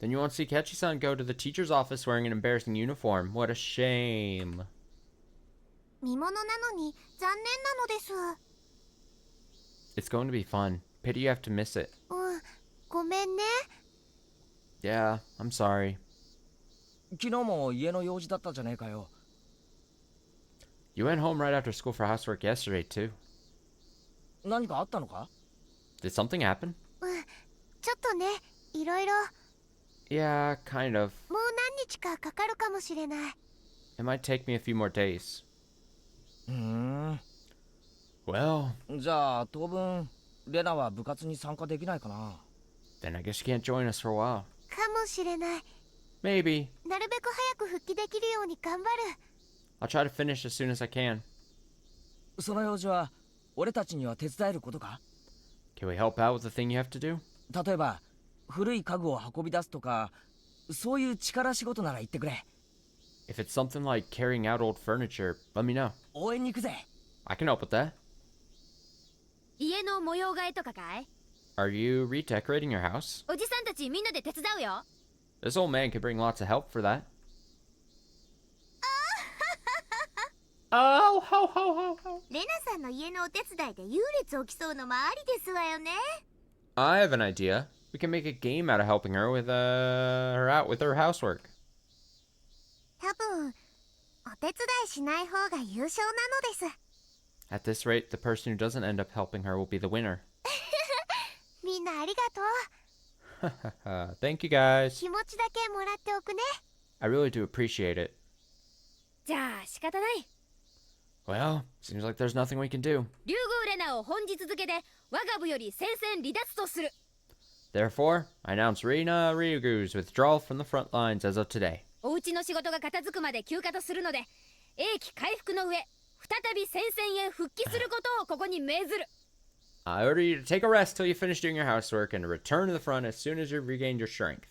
Speaker 1: Then you won't see Kechi-san go to the teacher's office wearing an embarrassing uniform. What a shame.
Speaker 3: 見物なのに残念なのです。
Speaker 1: It's going to be fun. Pity you have to miss it.
Speaker 3: ごめんね。
Speaker 1: Yeah, I'm sorry.
Speaker 4: 昨日も家の用事だったじゃねえかよ。
Speaker 1: You went home right after school for housework yesterday, too.
Speaker 4: 何かあったのか？
Speaker 1: Did something happen?
Speaker 3: ちょっとね、いろいろ。
Speaker 1: Yeah, kind of.
Speaker 3: もう何日かかかるかもしれない。
Speaker 1: It might take me a few more days. Well,
Speaker 4: じゃあ当分レナは部活に参加できないかな。
Speaker 1: then I guess you can't join us for a while.
Speaker 3: かもしれない。
Speaker 1: Maybe.
Speaker 3: なるべく早く復帰できるように頑張る。
Speaker 1: I'll try to finish as soon as I can.
Speaker 4: その用事は俺たちには手伝えることか？
Speaker 1: Can we help out with the thing you have to do?
Speaker 4: 例えば古い家具を運び出すとか、そういう力仕事なら言ってくれ。
Speaker 1: If it's something like carrying out old furniture, let me know.
Speaker 4: 応援に行くぜ。
Speaker 1: I can help with that.
Speaker 5: 家の模様替えとかかい？
Speaker 1: Are you redecorating your house?
Speaker 5: おじさんたちみんなで手伝うよ。
Speaker 1: This old man could bring lots of help for that. Oh, ho, ho, ho, ho.
Speaker 3: レナさんの家のお手伝いで優劣起きそうのもありですわよね。
Speaker 1: I have an idea. We can make a game out of helping her with her out with her housework.
Speaker 3: 多分お手伝いしない方が優勝なのです。
Speaker 1: At this rate, the person who doesn't end up helping her will be the winner.
Speaker 3: みんなありがとう。
Speaker 1: Thank you guys.
Speaker 3: 気持ちだけもらっておくね。
Speaker 1: I really do appreciate it.
Speaker 5: じゃあ仕方ない。
Speaker 1: Well, seems like there's nothing we can do.
Speaker 5: 竜宮レナを本日付で我が部より戦線離脱とする。
Speaker 1: Therefore, I announce Rina Ryugu's withdrawal from the front lines as of today.
Speaker 5: お家の仕事が片付くまで休暇とするので、英気回復の上、再び戦線へ復帰することをここに命ずる。
Speaker 1: I order you to take a rest till you finish doing your housework and to return to the front as soon as you've regained your strength.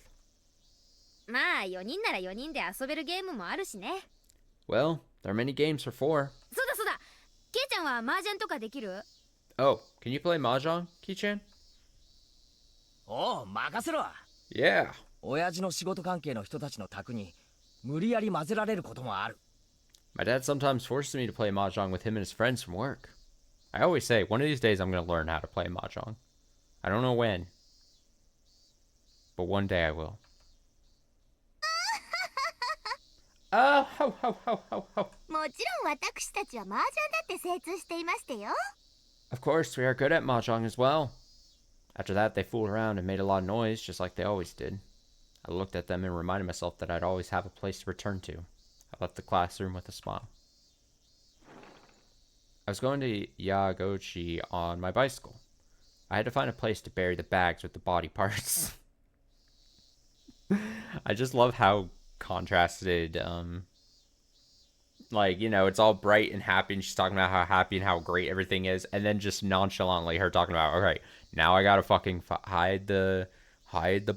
Speaker 5: まあ4人なら4人で遊べるゲームもあるしね。
Speaker 1: Well, there are many games for four.
Speaker 5: そうだそうだ、ケイちゃんは麻雀とかできる？
Speaker 1: Oh, can you play Mahjong, Ki-chan?
Speaker 4: おう任せろ。
Speaker 1: Yeah.
Speaker 4: 親父の仕事関係の人たちの卓に無理やり混ぜられることもある。
Speaker 1: My dad sometimes forces me to play Mahjong with him and his friends from work. I always say, one of these days I'm going to learn how to play Mahjong. I don't know when. But one day I will. Oh, ho, ho, ho, ho, ho.
Speaker 3: もちろん私たちは麻雀だって精通していましたよ。
Speaker 1: Of course, we are good at Mahjong as well. After that, they fooled around and made a lot of noise, just like they always did. I looked at them and reminded myself that I'd always have a place to return to. I left the classroom with a smile. I was going to Yagochi on my bicycle. I had to find a place to bury the bags with the body parts. I just love how contrasted, like, you know, it's all bright and happy, and she's talking about how happy and how great everything is, and then just nonchalantly her talking about, okay, now I gotta fucking hide the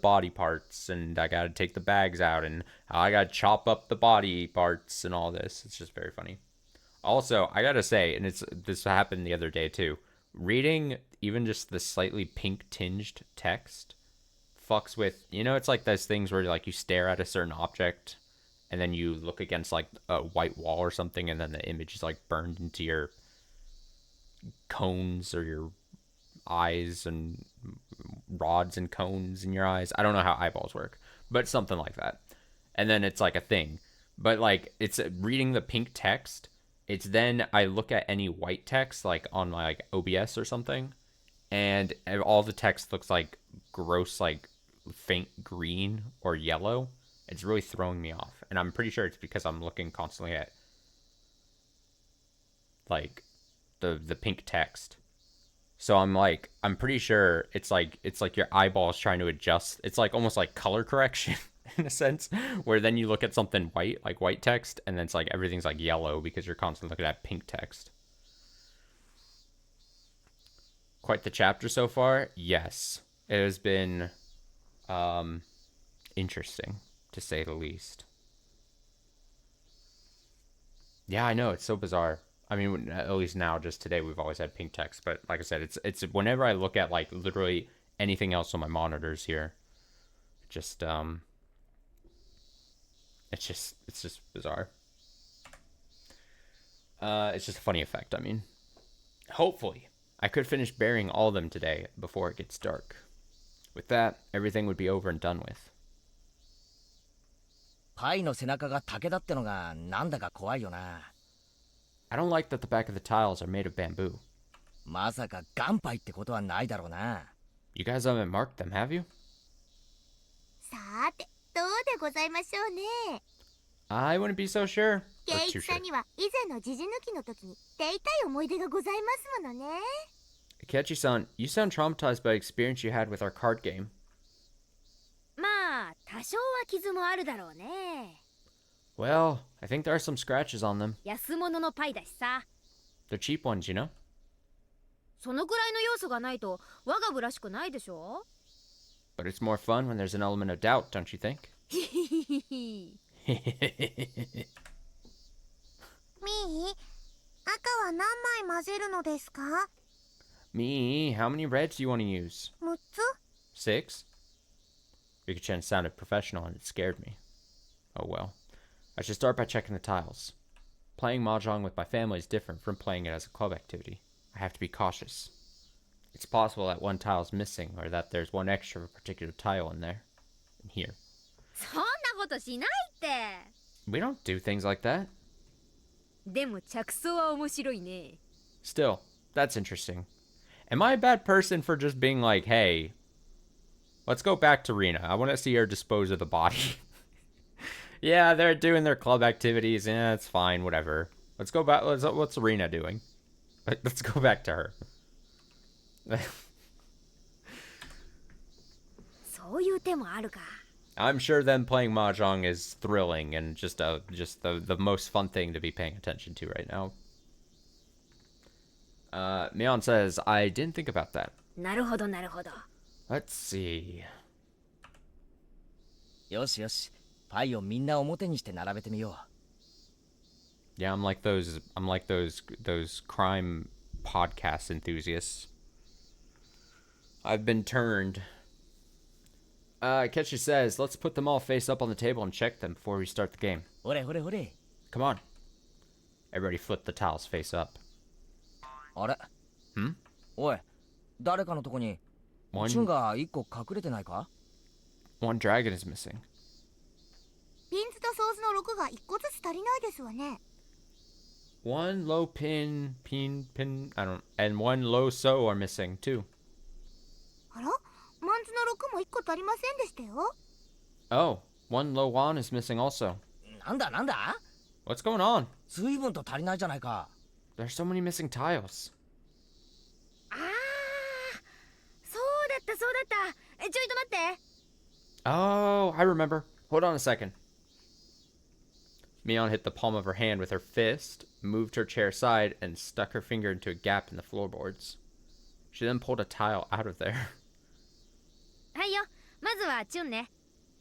Speaker 1: body parts, and I gotta take the bags out, and I gotta chop up the body parts and all this. It's just very funny. Also, I gotta say, and this happened the other day too, reading even just the slightly pink tinged text fucks with, you know, it's like those things where like you stare at a certain object and then you look against like a white wall or something, and then the image is like burned into your cones or your eyes and rods and cones in your eyes. I don't know how eyeballs work, but something like that. And then it's like a thing. But like it's reading the pink text. It's then I look at any white text like on my like OBS or something, and all the text looks like gross, like faint green or yellow. It's really throwing me off, and I'm pretty sure it's because I'm looking constantly at like the pink text. So I'm pretty sure it's like your eyeballs trying to adjust. It's like almost like color correction in a sense, where then you look at something white, like white text, and then it's like everything's like yellow because you're constantly looking at pink text. Quite the chapter so far. Yes, it has been interesting to say the least. Yeah, I know, it's so bizarre. I mean, at least now, just today, we've always had pink text. But like I said, it's whenever I look at like literally anything else on my monitors here, just it's just bizarre. It's just a funny effect. I mean, hopefully, I could finish burying all of them today before it gets dark. With that, everything would be over and done with.
Speaker 4: パイの背中が竹だってのがなんだか怖いよな。
Speaker 1: I don't like that the back of the tiles are made of bamboo.
Speaker 4: まさか岩パイってことはないだろうな。
Speaker 1: You guys haven't marked them, have you?
Speaker 3: さーて、どうでございましょうね。
Speaker 1: I wouldn't be so sure.
Speaker 3: 圭
Speaker 1: Or
Speaker 3: 一
Speaker 1: too
Speaker 3: さ
Speaker 1: sure.
Speaker 3: んには以前の時事抜きの時に手痛い思い出がございますものね。
Speaker 1: Akechi-san, you sound traumatized by the experience you had with our card game.
Speaker 5: まあ多少は傷もあるだろうね。
Speaker 1: Well, I think there are some scratches on them.
Speaker 5: 安物のパイだしさ。
Speaker 1: They're cheap ones, you know?
Speaker 5: そのくらいの要素がないと我が部らしくないでしょ。
Speaker 1: But it's more fun when there's an element of doubt, don't you think?
Speaker 5: ひひひひ。
Speaker 3: みー、赤は何枚混ぜるのですか？
Speaker 1: Me, how many reds do you want to use?
Speaker 3: 6つ？
Speaker 1: 6? Rika-chan sounded professional and it scared me. Oh well. I should start by checking the tiles. Playing mahjong with my family is different from playing it as a club activity. I have to be cautious. It's possible that one tile is missing or that there's one extra of a particular tile in there. In here.
Speaker 5: そんなことしないって。
Speaker 1: We don't do things like that.
Speaker 5: でも着想は面白いね。
Speaker 1: Still, that's interesting. Am I a bad person for just being like, hey, let's go back to Rena. I want to see her dispose of the body. Yeah, they're doing their club activities. Yeah, it's fine, whatever. Let's go back. What's Rena doing? Let's go back to her.
Speaker 5: そういう手もあるか。
Speaker 1: I'm sure them playing mahjong is thrilling and just the most fun thing to be paying attention to right now. Mion says, I didn't think about that.
Speaker 5: なるほどなるほど。
Speaker 1: Let's see.
Speaker 4: よしよし、パイをみんな表にして並べてみよ
Speaker 1: Yeah, I'm like those crime podcast enthusiasts. I've been turned. Ketchy says, let's put them all face up on the table and check them before we start the game.
Speaker 4: う。ほれほれほれ。
Speaker 1: Come on. Everybody flip the tiles face up.
Speaker 4: あれ？
Speaker 1: Hmm?
Speaker 4: おい、誰かのとこにチュンが一個隠れてないか？
Speaker 1: One dragon is missing.
Speaker 3: ピンズとソースの6が1個ずつ足りないですわね。
Speaker 1: One low and one low so are missing too.
Speaker 3: あら？マンズの6も1個足りませんでしたよ。
Speaker 1: Oh, one low wan is missing also.
Speaker 4: なんだなんだ？
Speaker 1: What's going on?
Speaker 4: 随分と足りないじゃないか。
Speaker 1: There's so many missing tiles.
Speaker 5: ああ、そうだったそうだった。ちょいと待って。
Speaker 1: Oh, I remember. Hold on a second. Mion hit the palm of her hand with her fist, moved her chair aside, and stuck her finger into a gap in the floorboards. She then pulled a tile out of there.
Speaker 5: はいよ、まずはチュンね。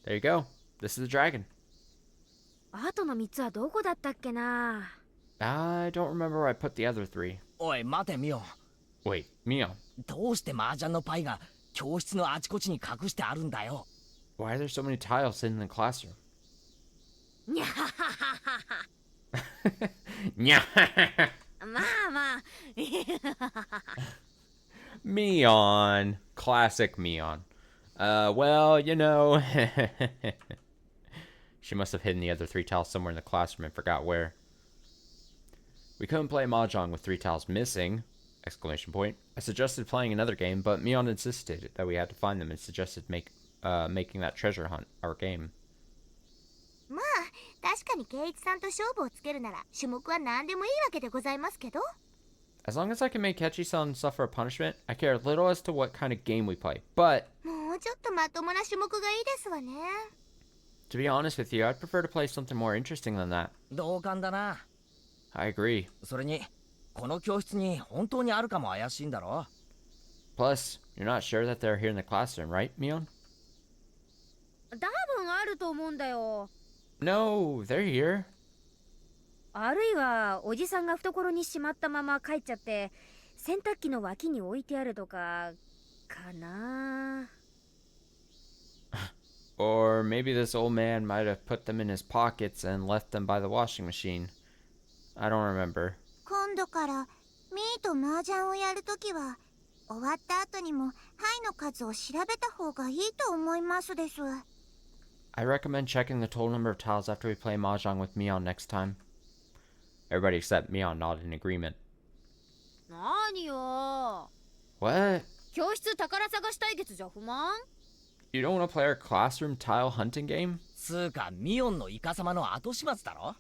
Speaker 1: There you go. This is the dragon.
Speaker 5: あとの3つはどこだったっけな。
Speaker 1: I don't remember where I put the other three.
Speaker 4: おい待てミオン。
Speaker 1: Wait, Mion.
Speaker 4: どうして麻雀のパイが教室のあちこちに隠してあるんだよ。
Speaker 1: Why are there so many tiles sitting in the classroom?
Speaker 5: にゃはははは。
Speaker 1: Nya.
Speaker 5: まあまあ。
Speaker 1: Mion. Classic Mion. Well, you know. She must have hidden the other 3 tiles somewhere in the classroom and forgot where. We couldn't play Mahjong with 3 tiles missing! Exclamation point. I suggested playing another game, but Mion insisted that we had to find them and suggested making that treasure hunt our game.
Speaker 3: まあ確かに圭一さんと勝負をつけるなら種目は何でもいいわけでございますけど。
Speaker 1: As long as I can make Kechi-san suffer a punishment, I care little as to what kind of game we play. But,
Speaker 3: もうちょっとまともな種目がいいですわね。
Speaker 1: to be honest with you, I'd prefer to play something more interesting than that.
Speaker 4: 同感だな。
Speaker 1: I agree.
Speaker 4: それにこの教室に本当にあるかも怪しいんだろ。
Speaker 1: Plus, you're not sure that they're here in the classroom, right, Mion?
Speaker 5: 多分あると思うんだよ。
Speaker 1: No, they're here.
Speaker 5: あるいはおじさんが懐にしまったまま帰っちゃって洗濯機の脇に置いてあるとかかな。
Speaker 1: Or maybe this old man might have put them in his pockets and left them by the washing machine. I don't remember.
Speaker 3: 今度からミーと麻雀をやるときは終わった後にも牌の数を調べた方がいいと思いますです。
Speaker 1: I recommend checking the total number of tiles after we play Mahjong with Mion next time. Everybody except Mion nodded in agreement.
Speaker 5: 何よ。
Speaker 1: What?
Speaker 5: 教室宝探し対決じゃ不満？
Speaker 1: You don't want to play our classroom tile hunting game?
Speaker 4: つうかミオンのイカ様の後始末だろ。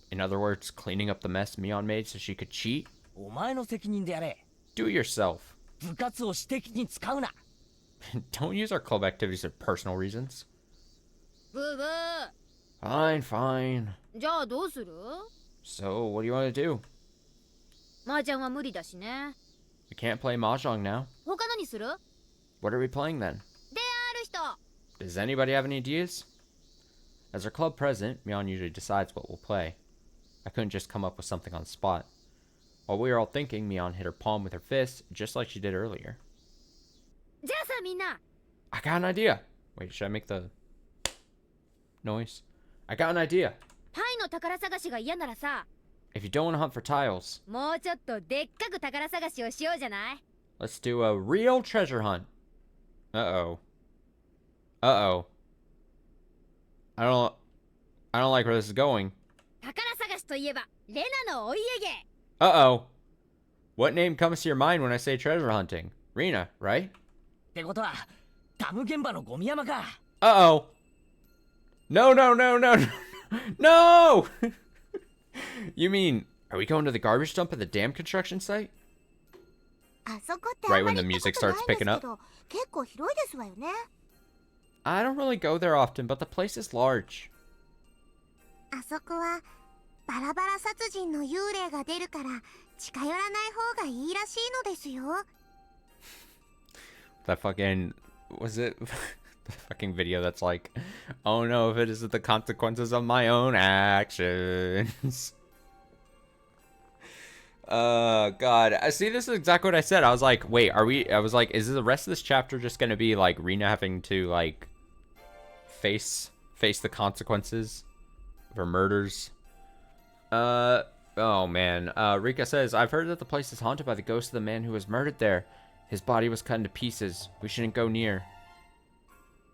Speaker 1: In other words, cleaning up the mess Mion made so she could cheat?
Speaker 4: お前の責任でやれ。
Speaker 1: Do it yourself.
Speaker 4: 部活を私的に使うな。
Speaker 1: Don't use our club activities for personal reasons.
Speaker 5: ブーブー。
Speaker 1: Fine, fine.
Speaker 5: じゃあどうする？
Speaker 1: So, what do you want to do?
Speaker 5: 麻雀は無理だしね。
Speaker 1: We can't play Mahjong now.
Speaker 5: 他のにする？
Speaker 1: What are we playing then?
Speaker 5: である人。
Speaker 1: Does anybody have any ideas? As our club president, Mion usually decides what we'll play. I couldn't just come up with something on the spot. While we were all thinking, Mion hit her palm with her fist, just like she did earlier.
Speaker 5: じゃあさみんな。
Speaker 1: I got an idea! Wait, should I make the noise? I got an idea!
Speaker 5: パイの宝探しが嫌ならさ、
Speaker 1: If you don't want to hunt for tiles,
Speaker 5: もうちょっとでっかく宝探しをしようじゃない？
Speaker 1: let's do a real treasure hunt. Uh-oh. Uh-oh. I don't like where this is going.
Speaker 5: 宝探しといえばレナのお家芸。
Speaker 1: Uh-oh. What name comes to your mind when I say treasure hunting? Rena, right?
Speaker 4: ってことはダム現場のゴミ山か。
Speaker 1: Uh-oh. No, no, no, no, no. No! You mean, are we going to the garbage dump at the dam construction site?
Speaker 3: あそこってあ
Speaker 1: Right
Speaker 3: んま
Speaker 1: when
Speaker 3: り
Speaker 1: the
Speaker 3: 行った
Speaker 1: music
Speaker 3: ことないん
Speaker 1: starts
Speaker 3: ですけ
Speaker 1: picking up.
Speaker 3: ど、結構広いですわよね。
Speaker 1: I don't really go there often, but the place is large.
Speaker 3: あそこはバラバラ殺人の幽霊が出るから近寄らない方がいいらしいのですよ。
Speaker 1: That fucking... Was it... the fucking video that's like, oh no, if it isn't the consequences of my own actions. God. I see, this is exactly what I said. I was like, wait, I was like, is the rest of this chapter just gonna be like Rena having to like face the consequences of her murders? Oh man. Rika says, I've heard that the place is haunted by the ghost of the man who was murdered there. His body was cut into pieces. We shouldn't go near.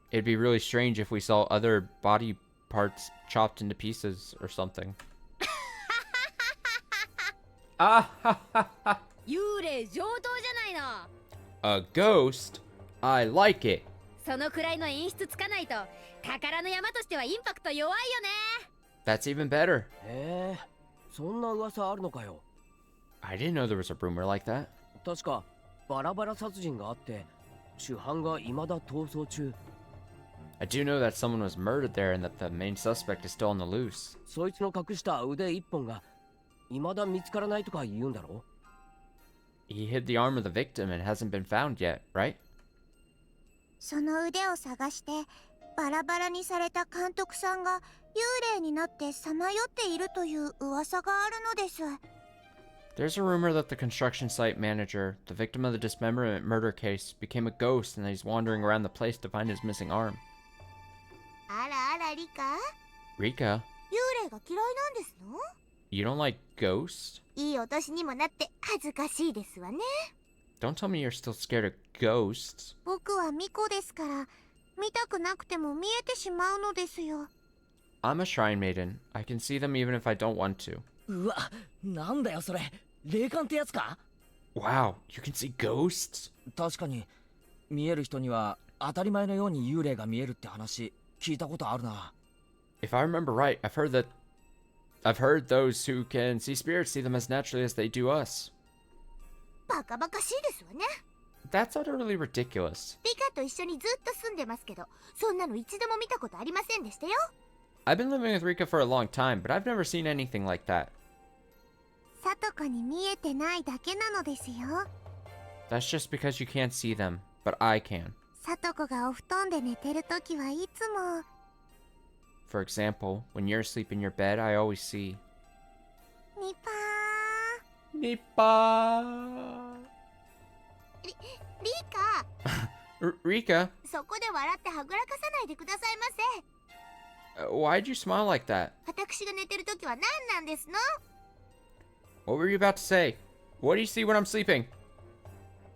Speaker 1: It'd be really strange if we saw other body parts chopped into pieces or something. Ah ha ha ha.
Speaker 5: 幽霊上等じゃないの。
Speaker 1: A ghost? I like it.
Speaker 5: そのくらいの演出つかないと宝の山としてはインパクト弱いよね。
Speaker 1: That's even better.
Speaker 4: へえ、そんな噂あるのかよ。
Speaker 1: I didn't know there was a rumor like that.
Speaker 4: 確かバラバラ殺人があって主犯が未だ逃走中。
Speaker 1: I do know that someone was murdered there and that the main suspect is still on the loose.
Speaker 4: そいつの隠した腕一本が未だ見つからないとか言うんだろ。
Speaker 1: He hid the arm of the victim and hasn't been found yet, right?
Speaker 3: その腕を探してバラバラにされた監督さんが幽霊になってさまよっているという噂があるのです。
Speaker 1: There's a rumor that the construction site manager, the victim of the dismemberment murder case, became a ghost and that he's wandering around the place to find his missing arm.
Speaker 3: あらあらリカ、
Speaker 1: Rika,
Speaker 3: 幽霊が嫌いなんですの？
Speaker 1: you don't like ghosts?
Speaker 3: いいお年にもなって恥ずかしいですわね。
Speaker 1: Don't tell me you're still scared of ghosts.
Speaker 3: 僕は巫女ですから見たくなくても見えてしまうのですよ。
Speaker 1: I'm a shrine maiden. I can see them even if I don't want to.
Speaker 4: うわ、なんだよそれ。霊感ってやつか？
Speaker 1: Wow, you can see ghosts?
Speaker 4: 確かに、見える人には当たり前のように幽霊が見えるって話、聞いたことあるな。
Speaker 1: If I remember right, I've heard those who can see spirits see them as naturally as they do us.
Speaker 3: バカバカしいですわね。
Speaker 1: That's utterly ridiculous.
Speaker 3: リカと一緒にずっと住んでますけど、そんなの一度も見たことありませんでしたよ。
Speaker 1: I've been living with Rika for a long time, but I've never seen anything like that.
Speaker 3: さとこに見えてないだけなのですよ。
Speaker 1: That's just because you can't see them, but I can.
Speaker 3: さとこがお布団で寝てるときはいつも
Speaker 1: For example, when you're asleep in your bed, I always see...
Speaker 3: ニパ
Speaker 1: Nipa!
Speaker 3: ー。リカ、
Speaker 1: Rika,
Speaker 3: そこで笑ってはぐらかさないでくださいませ。
Speaker 1: why'd you smile like that?
Speaker 3: 私が寝てるときは何なんですの？
Speaker 1: What were you about to say? What do you see when I'm sleeping?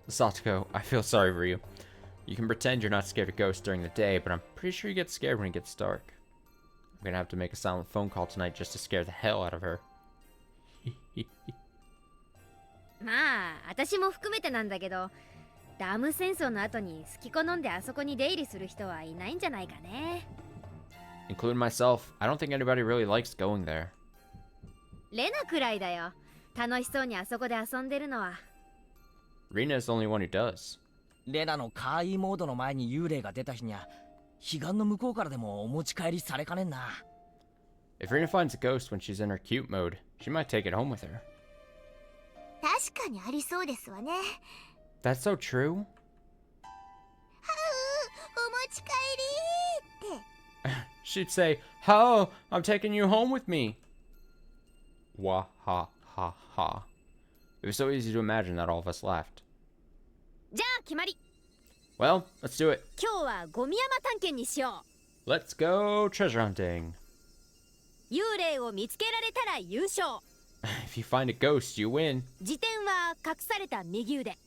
Speaker 1: Satoko, I feel sorry for you. You can pretend you're not scared of ghosts during the day, but I'm pretty sure you get scared when it gets dark. I'm gonna have to make a silent phone call tonight just to scare the hell out of her.
Speaker 5: まあ私も含めてなんだけど、ダム戦争の後に好き好んであそこに出入りする人はいないんじゃないかね。
Speaker 1: Including myself, I don't think anybody really likes going there.
Speaker 5: レナくらいだよ。楽しそうにあそこで遊んでるのは。
Speaker 1: Rina is the only one who does.
Speaker 4: レナのカーイモードの前に幽霊が出た日にゃ、彼岸の向こうからでもお持ち帰りされかねんな。
Speaker 1: If Rina finds a ghost when she's in her cute mode, she might take it home with her.
Speaker 3: 確かにありそうですわね。
Speaker 1: That's so true?
Speaker 3: はう、お持ち帰りって。
Speaker 1: She'd say, "Ho, I'm taking you home with me." Wah ha ha ha. It was so easy to imagine that all of us laughed.
Speaker 5: じゃあ決まり。
Speaker 1: Well, let's do it.
Speaker 5: 今日はゴミ山探検にしよ
Speaker 1: Let's go treasure hunting.
Speaker 5: う。幽霊を見つけられたら優勝。
Speaker 1: If you find a ghost, you win.
Speaker 5: 辞典は隠された右腕。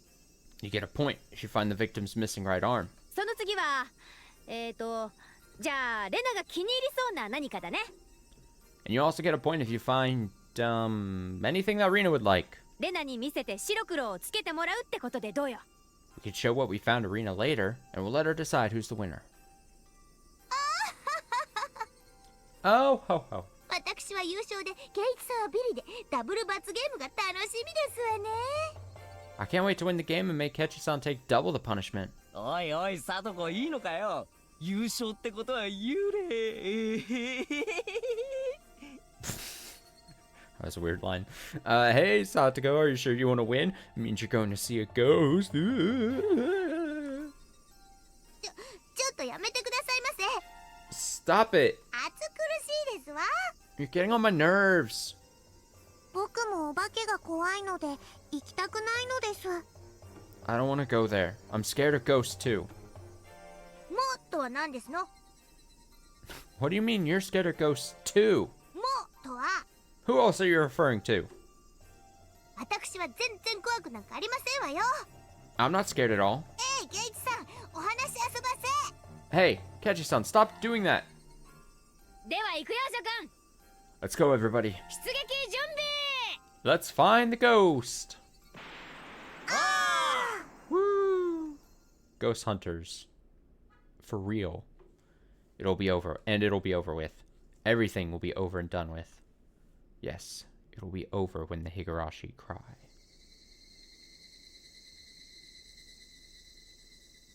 Speaker 1: You get a point if you find the victim's missing right arm.
Speaker 5: その次はじゃあレナが気に入りそうな何かだね。
Speaker 1: And you also get a point if you find, anything that Rina would like.
Speaker 5: レナに見せて白黒をつけてもらうってことでどうよ。
Speaker 1: We could show what we found to Rina later, and we'll let her decide who's the winner. Oh, ho, ho.
Speaker 3: 私は優勝で、ケイチさんはビリで、ダブル罰ゲームが楽しみですわね。
Speaker 1: I can't wait to win the game and make Kechi-san take double the punishment.
Speaker 4: おいおい、サトコいいのかよ。優勝ってことは幽霊。
Speaker 1: That was a weird line. Hey, Satoko, are you sure you want to win? It means you're going to see a ghost.
Speaker 3: ちょっとやめてくださいませ。
Speaker 1: Stop it.
Speaker 3: 暑苦しいですわ。
Speaker 1: You're getting on my nerves.
Speaker 3: 僕もお化けが怖いので行きたくないのです。
Speaker 1: I don't want to go there. I'm scared of ghosts too.
Speaker 3: もっとは何ですの？
Speaker 1: What do you mean you're scared of ghosts too?
Speaker 3: もっとは
Speaker 1: Who else are you referring to?
Speaker 3: 私は全然怖くなんかありませんわよ。
Speaker 1: I'm not scared at all.
Speaker 3: ケイチさん、お話遊ばせ。
Speaker 1: Hey, Kechi-san, stop doing that.
Speaker 5: では行くよジョ君。
Speaker 1: Let's go, everybody.
Speaker 5: 出撃準備。
Speaker 1: Let's find the ghost. Woo! Ghost hunters. For real. It'll be over, and it'll be over with. Everything will be over and done with. Yes, it'll be over when the Higurashi cry.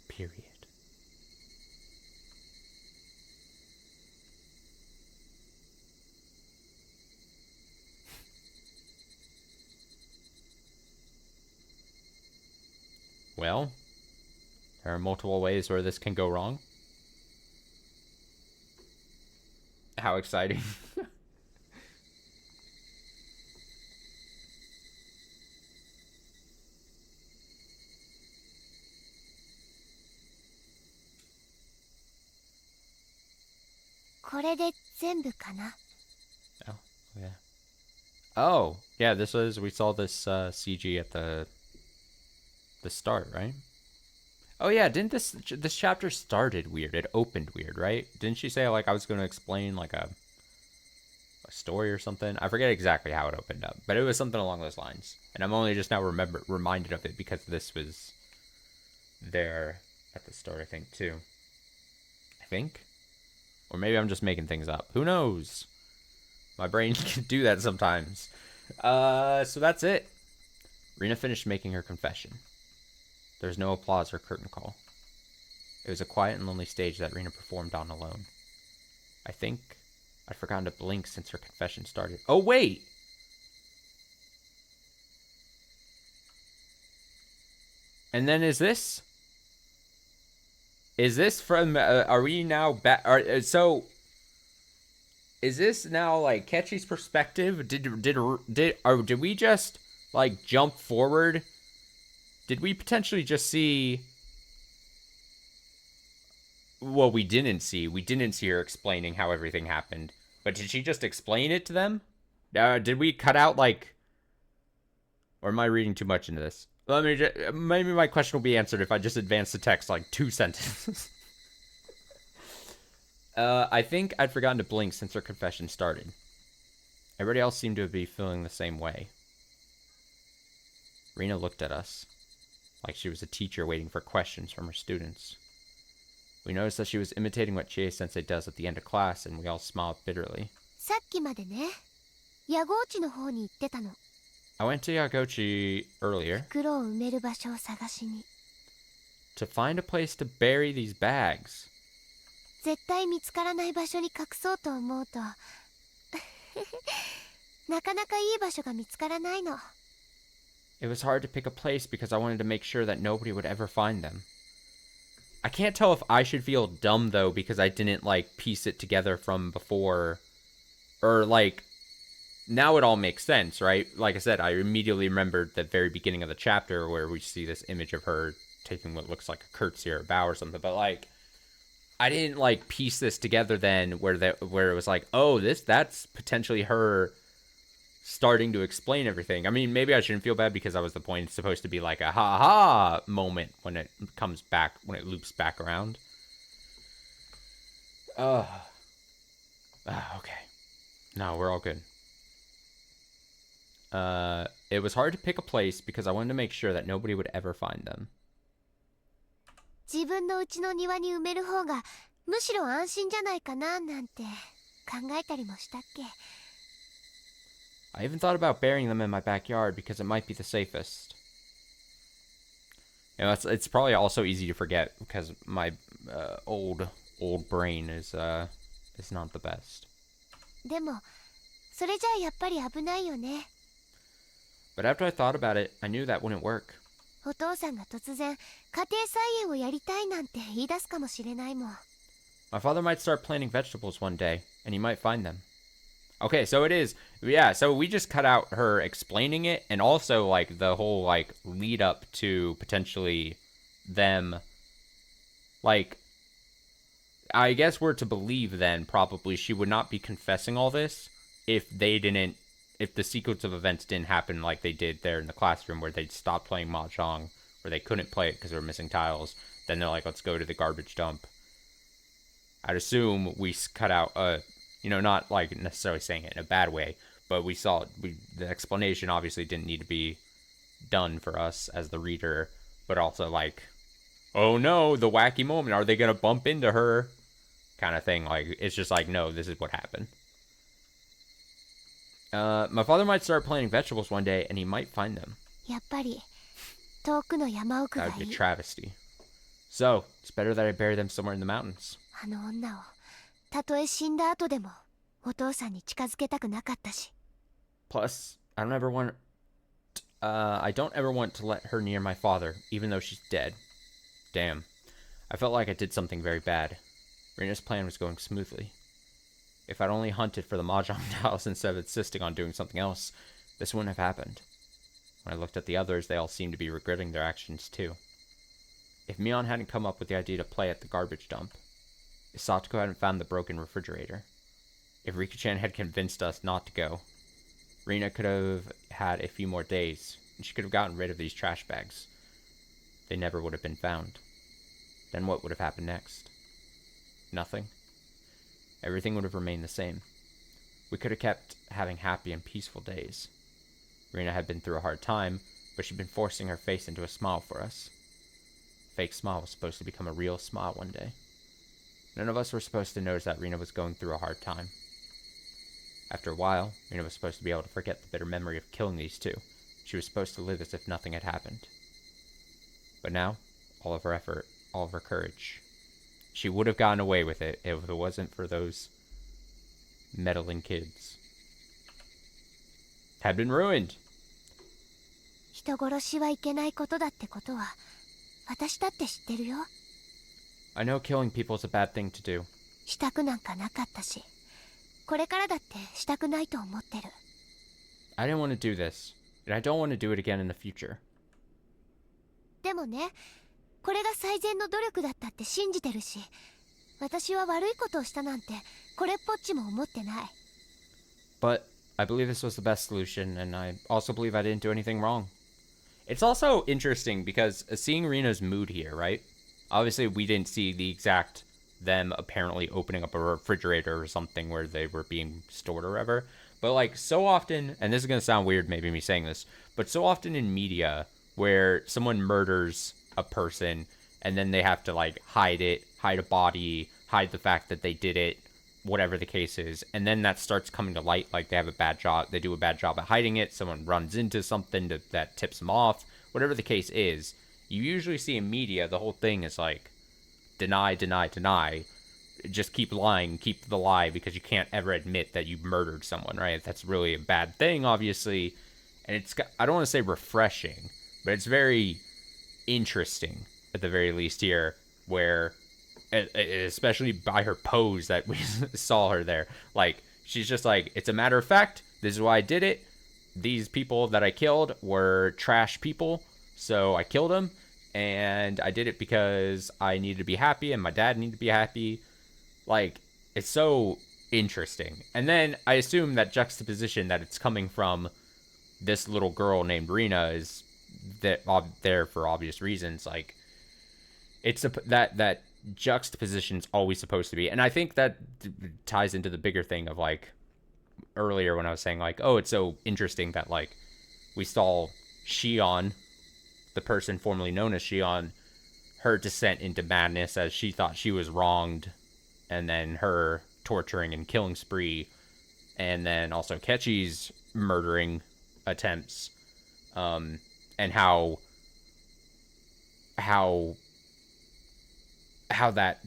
Speaker 1: Period. Well, there are multiple ways where this can go wrong. How exciting.
Speaker 3: これで全部かな。
Speaker 1: Oh, yeah. Oh, yeah, this was, we saw this CG at the start, right? Oh yeah, didn't this chapter started weird? It opened weird, right? Didn't she say like I was going to explain like a story or something. I forget exactly how it opened up, but it was something along those lines. And I'm only just now reminded of it because this was there at the start, I think, too. I think? Or maybe I'm just making things up. Who knows? My brain can do that sometimes. So that's it. Rina finished making her confession. There was no applause or curtain call. It was a quiet and lonely stage that Rina performed on alone. I think I'd forgotten to blink since her confession started. Oh, wait! And then is this from, are we now back, so, is this now, like, Ketchy's perspective? Did we just, like, jump forward? Did we potentially just see... Well, we didn't see her explaining how everything happened. But did she just explain it to them? Did we cut out, like... Or am I reading too much into this? Maybe my question will be answered if I just advance the text, like, 2 sentences. I think I'd forgotten to blink since her confession started. Everybody else seemed to be feeling the same way. Rina looked at us, like she was a teacher waiting for questions from her students. We noticed that she was imitating what Chie-sensei does at the end of class, and we all smiled bitterly.
Speaker 3: さっきまでね、野号地の方に行ってたの。
Speaker 1: I went to Yagochi earlier
Speaker 3: 袋を埋める場所を探しに。
Speaker 1: to find a place to bury these bags.
Speaker 3: 絶対見つからない場所に隠そうと思うとなかなかいい場所が見つからないの。
Speaker 1: It was hard to pick a place because I wanted to make sure that nobody would ever find them. I can't tell if I should feel dumb, though, because I didn't, like, piece it together from before. Or, like, now it all makes sense, right? Like I said, I immediately remembered the very beginning of the chapter where we see this image of her taking what looks like a curtsy or a bow or something. But, like, I didn't, like, piece this together then where it was like, oh, that's potentially her starting to explain everything. I mean, maybe I shouldn't feel bad because that was the point. It's supposed to be like a ha-ha moment when it comes back, when it loops back around. Okay. No, we're all good. It was hard to pick a place because I wanted to make sure that nobody would ever find them.
Speaker 3: 自分の家の庭に埋める方がむしろ安心じゃないかななんて考えたりもしたっけ。
Speaker 1: I even thought about burying them in my backyard because it might be the safest. You know, it's probably also easy to forget because my old brain is not the best.
Speaker 3: でもそれじゃあやっぱり危ないよね。
Speaker 1: But after I thought about it, I knew that wouldn't work.
Speaker 3: お父さんが突然家庭菜園をやりたいなんて言い出すかもしれないもん。
Speaker 1: My father might start planting vegetables one day, and he might find them. Okay, so it is, yeah, so we just cut out her explaining it, and also, like, the whole, like, lead up to potentially them, like, I guess we're to believe then, probably, she would not be confessing all this if the sequence of events didn't happen like they did there in the classroom, where they stopped playing Mahjong, where they couldn't play it because they were missing tiles. Then they're like, let's go to the garbage dump. I'd assume we cut out, you know, not like necessarily saying it in a bad way, but the explanation obviously didn't need to be done for us as the reader, but also like, oh no, the wacky moment, are they going to bump into her? Kind of thing. Like, it's just like, no, this is what happened. My father might start planting vegetables one day, and he might find them.
Speaker 3: やっぱり遠くの山奥が
Speaker 1: That would
Speaker 3: い
Speaker 1: be
Speaker 3: い。
Speaker 1: a travesty. So, it's better that I bury them somewhere in the mountains.
Speaker 3: あの女をたとえ死んだ後でもお父さんに近づけたくなかったし。
Speaker 1: Plus, I don't ever want to let her near my father, even though she's dead. Damn. I felt like I did something very bad. Rina's plan was going smoothly. If I'd only hunted for the Mahjong tiles instead of insisting on doing something else, this wouldn't have happened. When I looked at the others, they all seemed to be regretting their actions too. If Mion hadn't come up with the idea to play at the garbage dump, if Satoko hadn't found the broken refrigerator, if Rika-chan had convinced us not to go, Rina could have had a few more days, and she could have gotten rid of these trash bags. They never would have been found. Then what would have happened next? Nothing. Everything would have remained the same. We could have kept having happy and peaceful days. Rina had been through a hard time, but she'd been forcing her face into a smile for us. A fake smile was supposed to become a real smile one day. None of us were supposed to notice that Rina was going through a hard time. After a while, Rina was supposed to be able to forget the bitter memory of killing these two. She was supposed to live as if nothing had happened. But now, all of her effort, all of her courage, she would have gotten away with it if it wasn't for those meddling kids. Had been ruined.
Speaker 3: 人殺しはいけないことだってことは私だって知ってるよ。
Speaker 1: I know killing people is a bad thing to do.
Speaker 3: したくなんかなかったし、これからだってしたくないと思ってる。
Speaker 1: I didn't want to do this, and I don't want to do it again in the future.
Speaker 3: でもね、これが最善の努力だったって信じてるし、私は悪いことをしたなんてこれっぽっちも思ってない。
Speaker 1: But I believe this was the best solution, and I also believe I didn't do anything wrong. It's also interesting because seeing Rina's mood here, right? Obviously, we didn't see the exact them apparently opening up a refrigerator or something where they were being stored or whatever. But like so often, and this is going to sound weird, maybe me saying this, but so often in media where someone murders a person and then they have to like hide it, hide a body, hide the fact that they did it, whatever the case is, and then that starts coming to light, like they have a bad job, they do a bad job at hiding it, someone runs into something that tips them off, whatever the case is, you usually see in media the whole thing is like deny, deny, deny, just keep lying, keep the lie, because you can't ever admit that you murdered someone, right? That's really a bad thing, obviously, and it's, I don't want to say refreshing, but it's very interesting at the very least here, where especially by her pose that we saw her there, like she's just like, it's a matter of fact, this is why I did it, these people that I killed were trash people, so I killed them, and I did it because I needed to be happy and my dad needed to be happy. Like, it's so interesting. And then I assume that juxtaposition that it's coming from this little girl named Rina is that there for obvious reasons. Like, it's that juxtaposition's always supposed to be, and I think that ties into the bigger thing of like earlier when I was saying like, oh, it's so interesting that like we saw Shion, the person formerly known as Shion, her descent into madness as she thought she was wronged, and then her torturing and killing spree, and then also Kechi's murdering attempts, and how that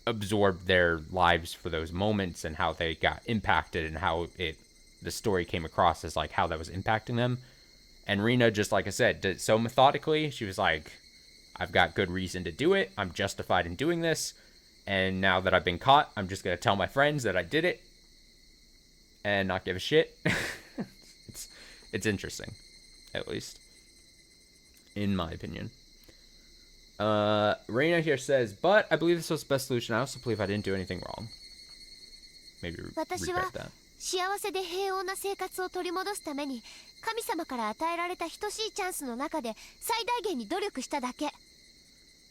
Speaker 1: absorbed their lives for those moments, and how they got impacted, and how the story came across as like how that was impacting them. And Rina, just like I said, did it so methodically. She was like, I've got good reason to do it, I'm justified in doing this, and now that I've been caught, I'm just gonna tell my friends that I did it and not give a shit. It's interesting, at least in my opinion. Reina here says, but I believe this was the best solution. I also believe I didn't do anything wrong. Maybe repeat that.
Speaker 3: 幸せで平穏な生活を取り戻すために神様から与えられた等しいチャンスの中で最大限に努力しただけ。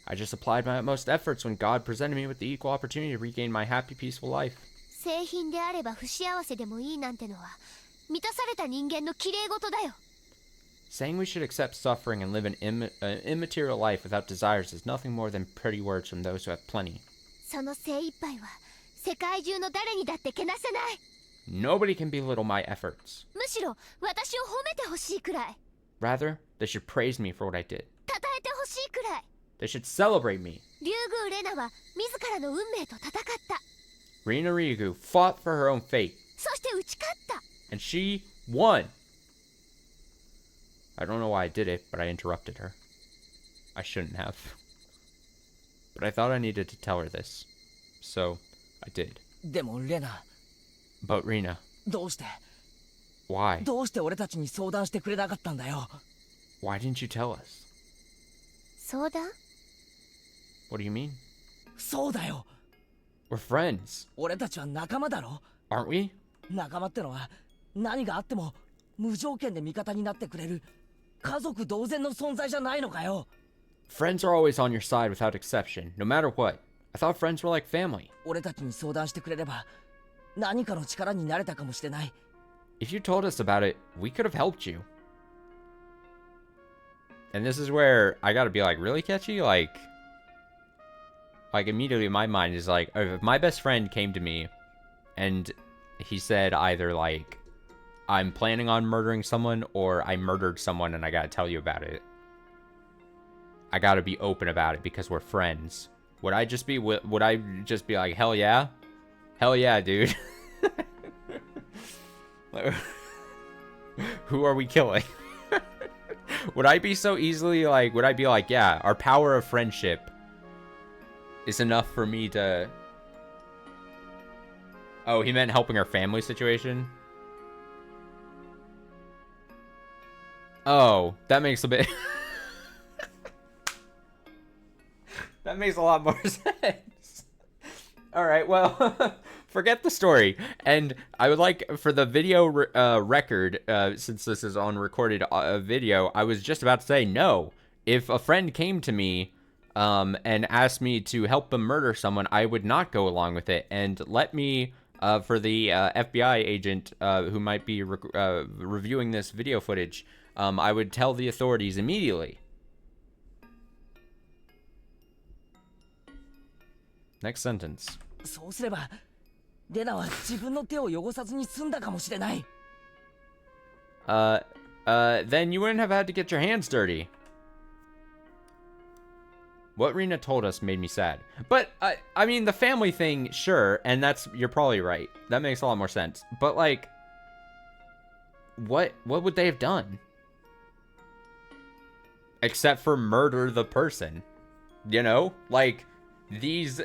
Speaker 1: I just applied my utmost efforts when God presented me with the equal opportunity to regain my happy, peaceful life.
Speaker 3: 製品であれば不幸せでもいいなんてのは満たされた人間の綺麗事だよ。
Speaker 1: Saying we should accept suffering and live an immaterial life without desires is nothing more than pretty words from those who have plenty.
Speaker 3: その精一杯は世界中の誰にだってけなせない。
Speaker 1: Nobody can belittle my efforts.
Speaker 3: むしろ私を褒めてほしいくらい。
Speaker 1: Rather, they should praise me for what I did.
Speaker 3: 称えてほしいくらい。
Speaker 1: They should celebrate me.
Speaker 3: 竜宮レナは自らの運命と戦った。
Speaker 1: Rina Ryugu fought for her own fate.
Speaker 3: そして打ち勝った。
Speaker 1: And she won. I don't know why I did it, but I interrupted her. I shouldn't have. But I thought I needed to tell her this. So, I did.
Speaker 4: でもレナ、
Speaker 1: But Rina,
Speaker 4: どうして
Speaker 1: why?
Speaker 4: どうして俺たちに相談してくれなかったんだよ。
Speaker 1: Why didn't you tell us?
Speaker 3: 相談？
Speaker 1: What do you mean?
Speaker 4: そうだよ。
Speaker 1: We're friends,
Speaker 4: 俺たちは仲間だろ。
Speaker 1: aren't we?
Speaker 4: 仲間ってのは何があっても無条件で味方になってくれる家族同然の存在じゃないのかよ。
Speaker 1: Friends are always on your side without exception, no matter what. I thought friends were like family.
Speaker 4: 俺たちに相談してくれれば何かの力になれたかもしれない。
Speaker 1: If you told us about it, we could have helped you. And this is where I gotta be like, really, Ketchy? Like immediately my mind is like, if my best friend came to me and he said either like, I'm planning on murdering someone or I murdered someone and I gotta tell you about it. I gotta be open about it because we're friends. Would I just be like, hell yeah? Hell yeah, dude. Who are we killing? Would I be so easily like, would I be like, yeah, our power of friendship is enough for me to... Oh, he meant helping our family situation? Oh, that makes a bit... That makes a lot more sense. Alright, well, forget the story. And I would like, for the video record, since this is on recorded video, I was just about to say, no. If a friend came to me and asked me to help them murder someone, I would not go along with it. And let me, for the FBI agent who might be reviewing this video footage, I would tell the authorities immediately. Next sentence.
Speaker 4: そうすればレナは自分の手を汚さずに済んだかもしれない。
Speaker 1: Then you wouldn't have had to get your hands dirty. What Rena told us made me sad. But, I mean, the family thing, sure, and you're probably right. That makes a lot more sense. But, like, what would they have done? Except for murder the person. You know? Like, these,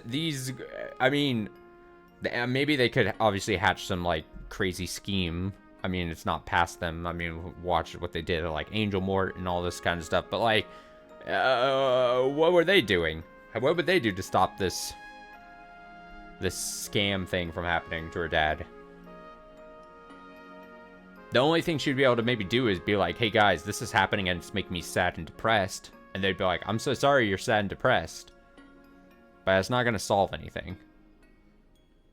Speaker 1: I mean, maybe they could obviously hatch some, like, crazy scheme. I mean, it's not past them. I mean, watch what they did, like, Angel Mort and all this kind of stuff. But, like, what were they doing? What would they do to stop this scam thing from happening to her dad? The only thing she'd be able to maybe do is be like, hey guys, this is happening and it's making me sad and depressed. And they'd be like, I'm so sorry you're sad and depressed. But it's not going to solve anything.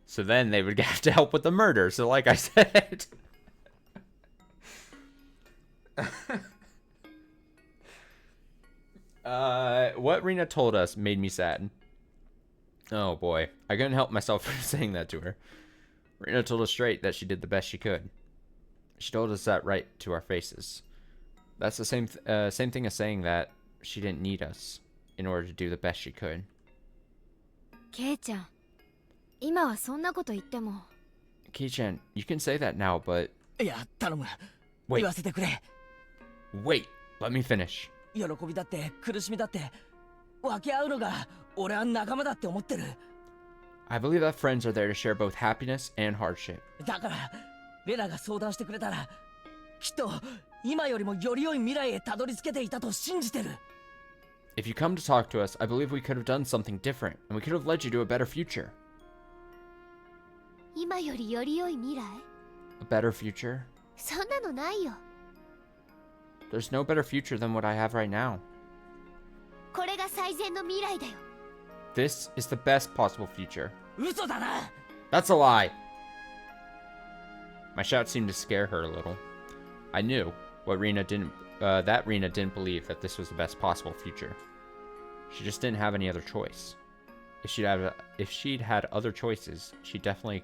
Speaker 1: So then they would have to help with the murder. So like I said... what Rena told us made me sad. Oh boy. I couldn't help myself from saying that to her. Rena told us straight that she did the best she could. She told us that right to our faces. That's the same thing as saying that she didn't need us in order to do the best she could.
Speaker 5: ケイちゃん、今はそんなこと言っても。
Speaker 1: Kei-chan, you can say that now, but...
Speaker 4: いや、頼む。
Speaker 1: Wait.
Speaker 4: 言わせてくれ。
Speaker 1: Wait, let me finish.
Speaker 4: 喜びだって苦しみだって分け合うのが俺は仲間だって思ってる。
Speaker 1: I believe that friends are there to share both happiness and hardship.
Speaker 4: だからレナが相談してくれたらきっと今よりもより良い未来へたどり着けていたと信じてる。
Speaker 1: If you come to talk to us, I believe we could have done something different, and we could have led you to a better future.
Speaker 3: 今よりより良い未来？
Speaker 1: A better future?
Speaker 3: そんなのないよ。
Speaker 1: There's no better future than what I have right now.
Speaker 3: これが最善の未来だよ。
Speaker 1: This is the best possible future.
Speaker 4: 嘘だな。
Speaker 1: That's a lie! My shout seemed to scare her a little. I knew that Rena didn't believe that this was the best possible future. She just didn't have any other choice. If she'd had other choices, she definitely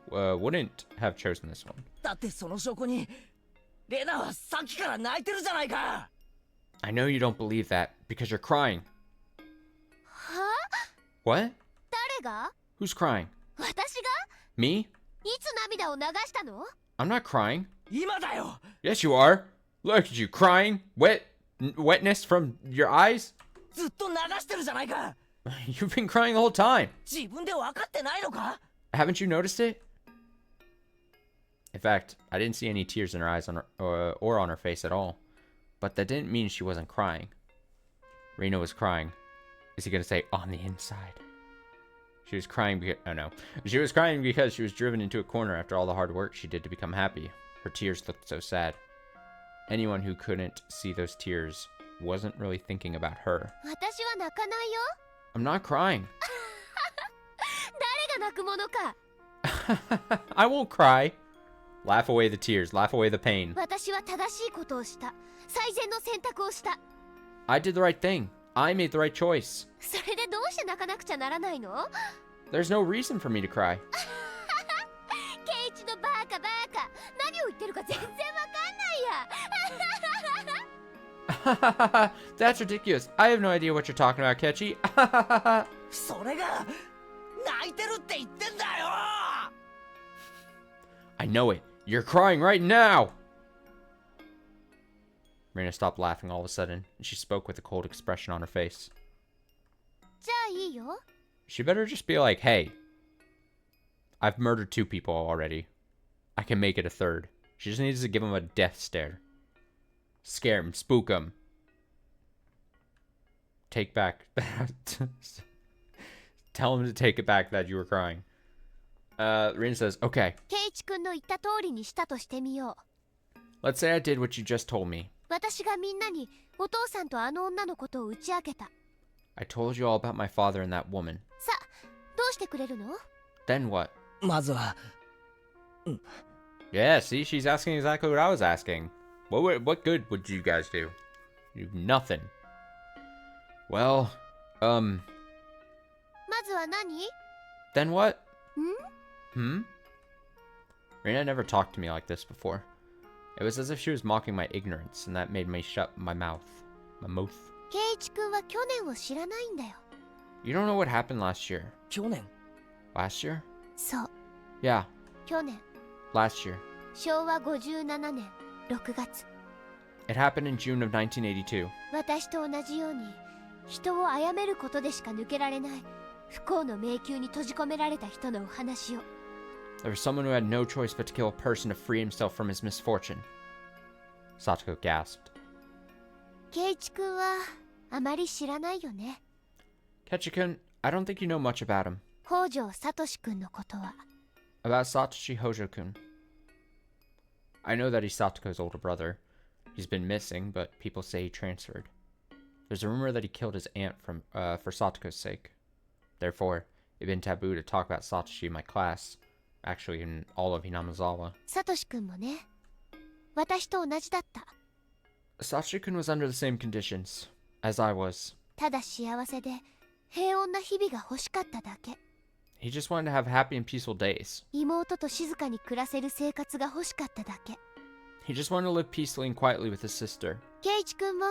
Speaker 1: wouldn't have chosen this one.
Speaker 4: だってその証拠にレナはさっきから泣いてるじゃないか。
Speaker 1: I know you don't believe that because you're crying.
Speaker 3: は？
Speaker 1: What?
Speaker 3: 誰が？
Speaker 1: Who's crying?
Speaker 3: 私が？
Speaker 1: Me?
Speaker 3: いつ涙を流したの？
Speaker 1: I'm not crying.
Speaker 4: 今だよ。
Speaker 1: Yes, you are. Look at you crying. Wetness from your eyes?
Speaker 4: ずっと流してるじゃないか。
Speaker 1: You've been crying the whole time.
Speaker 4: 自分で分かってないのか？
Speaker 1: Haven't you noticed it? In fact, I didn't see any tears in her eyes or on her face at all. But that didn't mean she wasn't crying. Rena was crying. Is he going to say on the inside? She was crying because... Oh no. She was crying because she was driven into a corner after all the hard work she did to become happy. Her tears looked so sad. Anyone who couldn't see those tears wasn't really thinking about her.
Speaker 3: 私は泣かないよ。
Speaker 1: I'm not crying.
Speaker 3: 誰が泣くものか。
Speaker 1: I won't cry. Laugh away the tears. Laugh away the pain.
Speaker 5: 私は正しいことをした。最善の選択をした。
Speaker 1: I did the right thing. I made the right choice.
Speaker 5: それでどうして泣かなくちゃならないの？
Speaker 1: There's no reason for me to cry.
Speaker 5: ケイイチのバカバカ。何を言ってるか全然わかんないや。
Speaker 1: That's ridiculous. I have no idea what you're talking about, Kechi.
Speaker 4: それが泣いてるって言ってんだよ。
Speaker 1: I know it. You're crying right now. Marina stopped laughing all of a sudden, and she spoke with a cold expression on her face.
Speaker 5: じゃあいいよ。
Speaker 1: She better just be like, hey, I've murdered 2 people already. I can make it a 3rd. She just needs to give him a death stare. Scare him, spook him. Take back. Tell him to take it back that you were crying. Rina says, okay.
Speaker 5: ケイイチ君の言った通りにしたとしてみよう。
Speaker 1: Let's say I did what you just told me.
Speaker 5: 私がみんなにお父さんとあの女のことを打ち明けた。
Speaker 1: I told you all about my father and that woman.
Speaker 5: さあ、どうしてくれるの？
Speaker 1: Then what?
Speaker 4: まずは
Speaker 1: Yeah, see, she's asking exactly what I was asking. What good would you guys do? You do nothing. Well,
Speaker 5: まずは何？
Speaker 1: then what? Hmm? Rina never talked to me like this before. It was as if she was mocking my ignorance, and that made me shut my mouth. My mouth.
Speaker 5: ケイイチ君は去年を知らないんだよ。
Speaker 1: You don't know what happened last year.
Speaker 4: 去年
Speaker 1: Last year?
Speaker 5: そう、
Speaker 1: Yeah,
Speaker 5: 去年。
Speaker 1: last year.
Speaker 5: 昭和57年6月。
Speaker 1: It happened in June of 1982.
Speaker 5: 私と同じように人を殺めることでしか抜けられない不幸の迷宮に閉じ込められた人のお話を。
Speaker 1: There was someone who had no choice but to kill a person to free himself from his misfortune. Satoko gasped.
Speaker 5: ケイイチ君はあまり知らないよね。
Speaker 1: Ketchikun, I don't think you know much about him.
Speaker 5: 北条聡君のことは。
Speaker 1: About Satoshi Hojo-kun. I know that he's Satoko's older brother. He's been missing, but people say he transferred. There's a rumor that he killed his aunt for Satoko's sake. Therefore, it's been taboo to talk about Satoshi in my class. Actually, in all of Hinamizawa.
Speaker 5: 聡君もね、私と同じだった。
Speaker 1: Satoshi-kun was under the same conditions as I was.
Speaker 5: ただ幸せで平穏な日々が欲しかっただけ。
Speaker 1: He just wanted to have happy and peaceful days.
Speaker 5: 妹と静かに暮らせる生活が欲しかっただけ。
Speaker 1: He just wanted to live peacefully and quietly with his sister.
Speaker 5: ケイイチ君も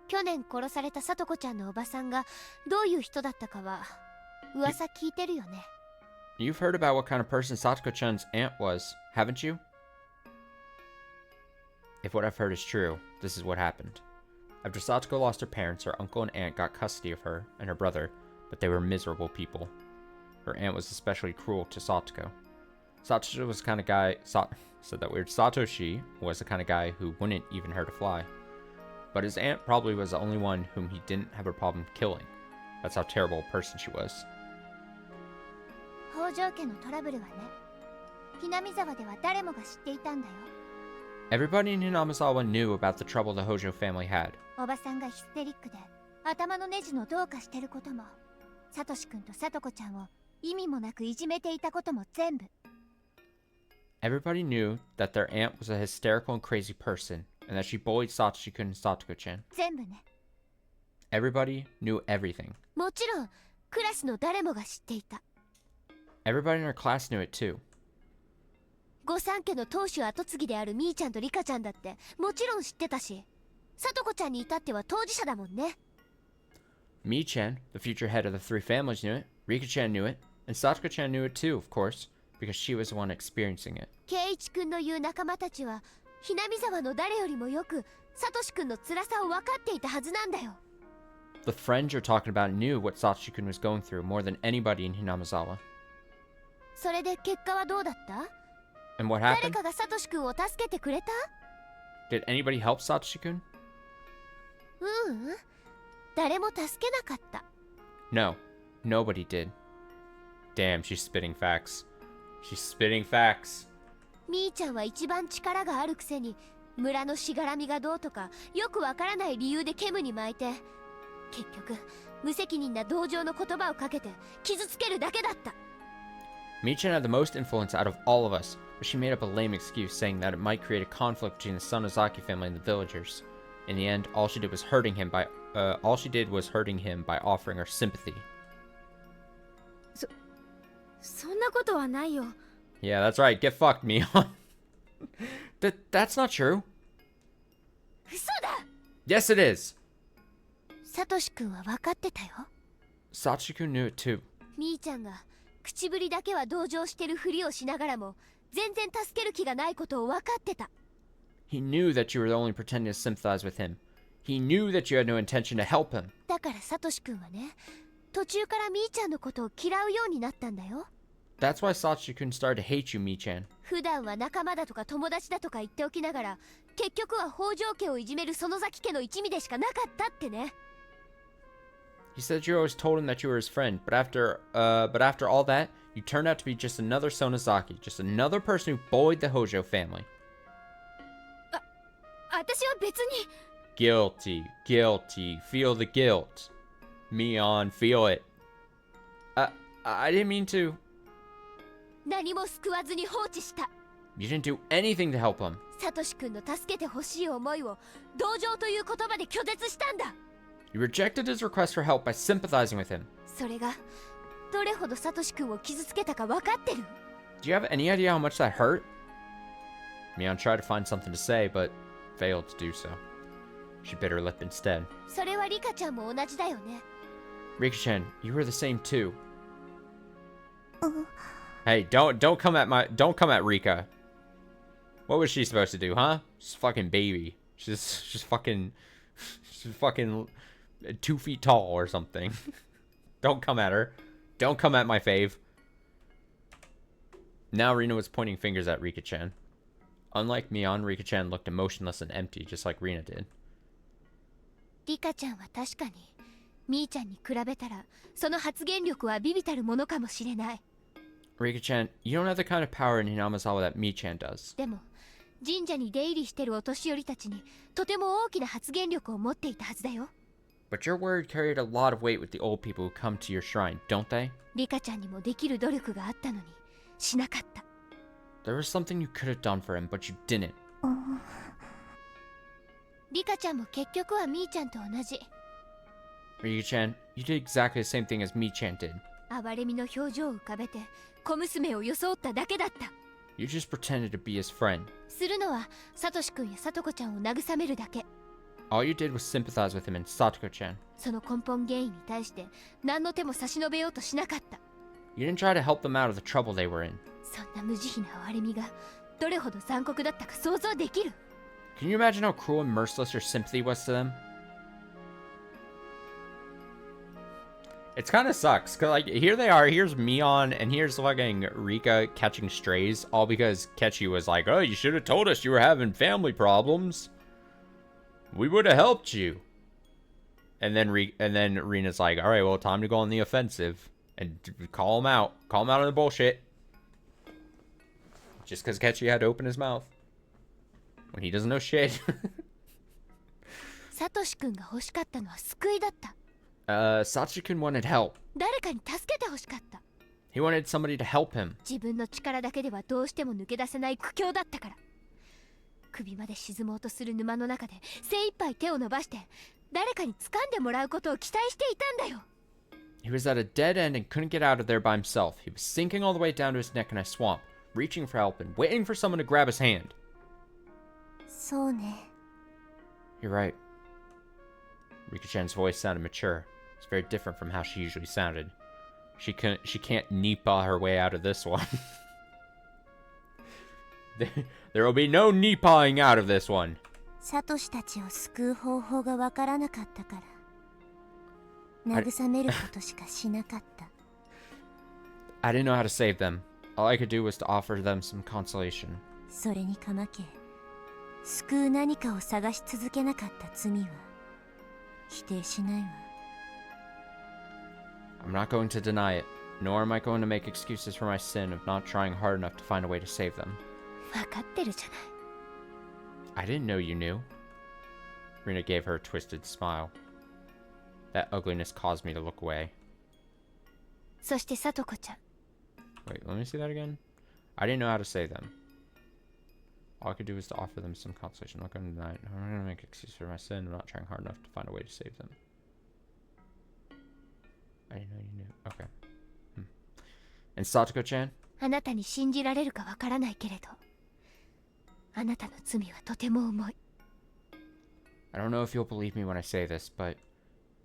Speaker 5: 去年殺された聡子ちゃんのおばさんがどういう人だったかは噂聞いてるよね。
Speaker 1: You've heard about what kind of person Satoko-chan's aunt was, haven't you? If what I've heard is true, this is what happened. After Satoko lost her parents, her uncle and aunt got custody of her and her brother, but they were miserable people. Her aunt was especially cruel to Satoko. Satoshi was the kind of guy... said that weird. Satoshi was the kind of guy who wouldn't even hurt a fly. But his aunt probably was the only one whom he didn't have a problem killing. That's how terrible a person she was.
Speaker 5: 北条家のトラブルはね、ひなみ沢では誰もが知っていたんだよ。
Speaker 1: Everybody in Hinamizawa knew about the trouble the Hojo family had.
Speaker 5: おばさんがヒステリックで頭のネジのどうかしてることも、サトシ君とサトコちゃんを意味もなくいじめていたことも全部。
Speaker 1: Everybody knew that their aunt was a hysterical and crazy person, and that she bullied Satoshi-kun and Satoko-chan.
Speaker 5: 全部ね。
Speaker 1: Everybody knew everything.
Speaker 5: もちろんクラスの誰もが知っていた。
Speaker 1: Everybody in her class knew it too.
Speaker 5: 御三家の当主跡継ぎであるみーちゃんとリカちゃんだってもちろん知ってたし、サトコちゃんに至っては当事者だもんね。
Speaker 1: Mi-chan, the future head of the 3 families, knew it. Rika-chan knew it. And Satoko-chan knew it too, of course, because she was the one experiencing it.
Speaker 5: ケイイチ君の言う仲間たちはひなみ沢の誰よりもよくサトシ君の辛さを分かっていたはずなんだよ。
Speaker 1: The friends you're talking about knew what Satoshi-kun was going through more than anybody in Hinamizawa.
Speaker 5: それで結果はどうだった？
Speaker 1: And what
Speaker 5: 誰
Speaker 1: happened?
Speaker 5: かがサトシ君を助けてくれた？
Speaker 1: Did anybody help Satoshi-kun?
Speaker 5: ううん、誰も助けなかった。
Speaker 1: No, nobody did. Damn, she's spitting facts. She's spitting facts.
Speaker 5: みーちゃんは一番力があるくせに村のしがらみがどうとかよくわからない理由で煙に巻いて、結局無責任な同情の言葉をかけて傷つけるだけだった。
Speaker 1: Michan had the most influence out of all of us, but she made up a lame excuse saying that it might create a conflict between the Sonozaki family and the villagers. In the end, all she did was hurting him by offering her sympathy.
Speaker 5: そんなことはないよ。
Speaker 1: Yeah, that's right. Get fucked, Mion. That's not true.
Speaker 3: 嘘だ。
Speaker 1: Yes, it is.
Speaker 3: サトシ君は分かってたよ。
Speaker 1: Sachiko knew it too.
Speaker 3: みーちゃんが口ぶりだけは同情してるふりをしながらも全然助ける気がないことを分かってた。
Speaker 1: He knew that you were only pretending to sympathize with him. He knew that you had no intention to help him.
Speaker 3: だからサトシ君はね、途中からみーちゃんのことを嫌うようになったんだよ。
Speaker 1: That's why Sachiko started to hate you, Michan.
Speaker 3: 普段は仲間だとか友達だとか言っておきながら、結局は北条家をいじめる園崎家の一味でしかなかったってね。
Speaker 1: He said you always told him that you were his friend, but after all that, you turned out to be just another Sonozaki, just another person who bullied the Hojo family.
Speaker 3: 私は別に。
Speaker 1: Guilty, guilty, feel the guilt. Mion, feel it. I didn't mean to.
Speaker 3: 何も救わずに放置した。
Speaker 1: You didn't do anything to help him.
Speaker 3: サトシ君の助けてほしい思いを同情という言葉で拒絶したんだ。
Speaker 1: You rejected his request for help by sympathizing with him.
Speaker 3: それがどれほどサトシ君を傷つけたか分かってる？
Speaker 1: Do you have any idea how much that hurt? Mion tried to find something to say, but failed to do so. She bit her lip instead.
Speaker 3: それはリカちゃんも同じだよね。
Speaker 1: Rika-chan, you were the same too. Hey, don't come at Rika. What was she supposed to do, huh? She's a fucking baby. She's fucking 2 feet tall or something. Don't come at her. Don't come at my fave. Now Rina was pointing fingers at Rika-chan. Unlike Mion, Rika-chan looked emotionless and empty, just like Rina did.
Speaker 3: リカちゃんは確かにみーちゃんに比べたらその発言力は微々たるものかもしれない。
Speaker 1: Rika-chan, you don't have the kind of power in Hinamazawa that Mii-chan does.
Speaker 3: でも神社に出入りしてるお年寄りたちにとても大きな発言力を持っていたはずだよ。
Speaker 1: But your word carried a lot of weight with the old people who come to your shrine, don't they?
Speaker 3: リカちゃんにもできる努力があったのにしなかった。
Speaker 1: There was something you could have done for him, but you didn't.
Speaker 3: リカちゃんも結局はみーちゃんと同じ。
Speaker 1: Rika-chan, you did exactly the same thing as Mii-chan did.
Speaker 3: 哀れみの表情を浮かべて小娘を装っただけだった。
Speaker 1: You just pretended to be his friend.
Speaker 3: するのはサトシ君やサトコちゃんを慰めるだけ。
Speaker 1: All you did was sympathize with him and Satoko-chan.
Speaker 3: その根本原因に対して何の手も差し伸べようとしなかった。
Speaker 1: You didn't try to help them out of the trouble they were in.
Speaker 3: そんな無慈悲な哀れみがどれほど残酷だったか想像できる？
Speaker 1: Can you imagine how cruel and merciless your sympathy was to them? It's kind of sucks, cause like here they are, here's Mion, and here's fucking Rika catching strays, all because Kechi was like, oh, you should have told us you were having family problems. We would have helped you. And then Rina's like, all right, well, time to go on the offensive and call him out on the bullshit. Just because Kechi had to open his mouth when he doesn't know shit.
Speaker 3: サトシ君が欲しかったのは救いだった。
Speaker 1: Sachi-kun wanted help.
Speaker 3: 誰かに助けて欲しかった。
Speaker 1: He wanted somebody to help him.
Speaker 3: 自分の力だけではどうしても抜け出せない苦境だったから。首まで沈もうとする沼の中で精一杯手を伸ばして誰かに掴んでもらうことを期待していたんだよ。
Speaker 1: He was at a dead end and couldn't get out of there by himself. He was sinking all the way down to his neck in a swamp, reaching for help and waiting for someone to grab his hand.
Speaker 3: そうね。
Speaker 1: You're right. Rika-chan's voice sounded mature. It's very different from how she usually sounded. She can't Nipa her way out of this one. There will be no Nipaing out of this one.
Speaker 3: サトシたちを救う方法がわからなかったから慰めることしかしなかった。
Speaker 1: I didn't know how to save them. All I could do was to offer them some consolation.
Speaker 3: それにかまけ救う何かを探し続けなかった罪は否定しないわ。
Speaker 1: I'm not going to deny it, nor am I going to make excuses for my sin of not trying hard enough to find a way to save them.
Speaker 3: 分かってるじゃない。
Speaker 1: I didn't know you knew. Rina gave her a twisted smile. That ugliness caused me to look away.
Speaker 3: そしてサトコちゃん、
Speaker 1: Wait, let me see that again. I didn't know how to say them. All I could do was to offer them some consolation. Look, I'm not going to make an excuse for my sin. I'm not trying hard enough to find a way to save them. I didn't know you knew. Okay. And Satoko-chan?
Speaker 3: あなたに信じられるかわからないけれど、あなたの罪はとても重い。
Speaker 1: I don't know if you'll believe me when I say this, but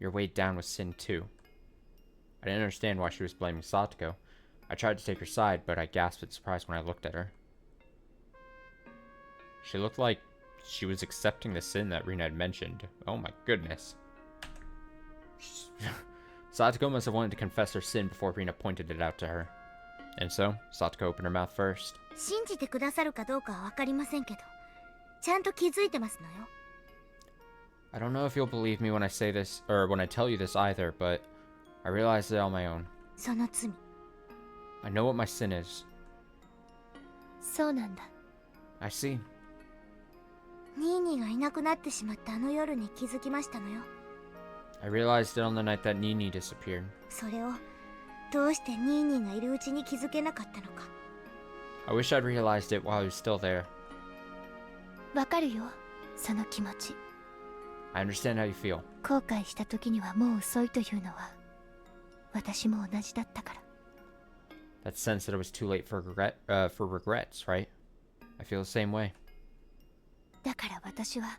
Speaker 1: you're weighed down with sin too. I didn't understand why she was blaming Satoko. I tried to take her side, but I gasped with surprise when I looked at her. She looked like she was accepting the sin that Rina had mentioned. Oh my goodness. Satoko must have wanted to confess her sin before Rina pointed it out to her. And so, Satoko opened her mouth first.
Speaker 5: 信じてくださるかどうかは分かりませんけど、ちゃんと気づいてますのよ。
Speaker 1: I don't know if you'll believe me when I say this, or when I tell you this either, but I realized it on my own.
Speaker 5: その罪。
Speaker 1: I know what my sin is.
Speaker 3: そうなんだ。
Speaker 1: I see.
Speaker 5: ニーニーがいなくなってしまったあの夜に気づきましたのよ。
Speaker 1: I realized it on the night that Nini disappeared.
Speaker 5: それをどうしてニーニーがいるうちに気づけなかったのか。
Speaker 1: I wish I'd realized it while he was still there.
Speaker 3: わかるよ、その気持ち。
Speaker 1: I understand how you feel.
Speaker 3: 後悔した時にはもう遅いというのは、私も同じだったから。
Speaker 1: That sense that it was too late for regrets, right? I feel the same way.
Speaker 3: だから私は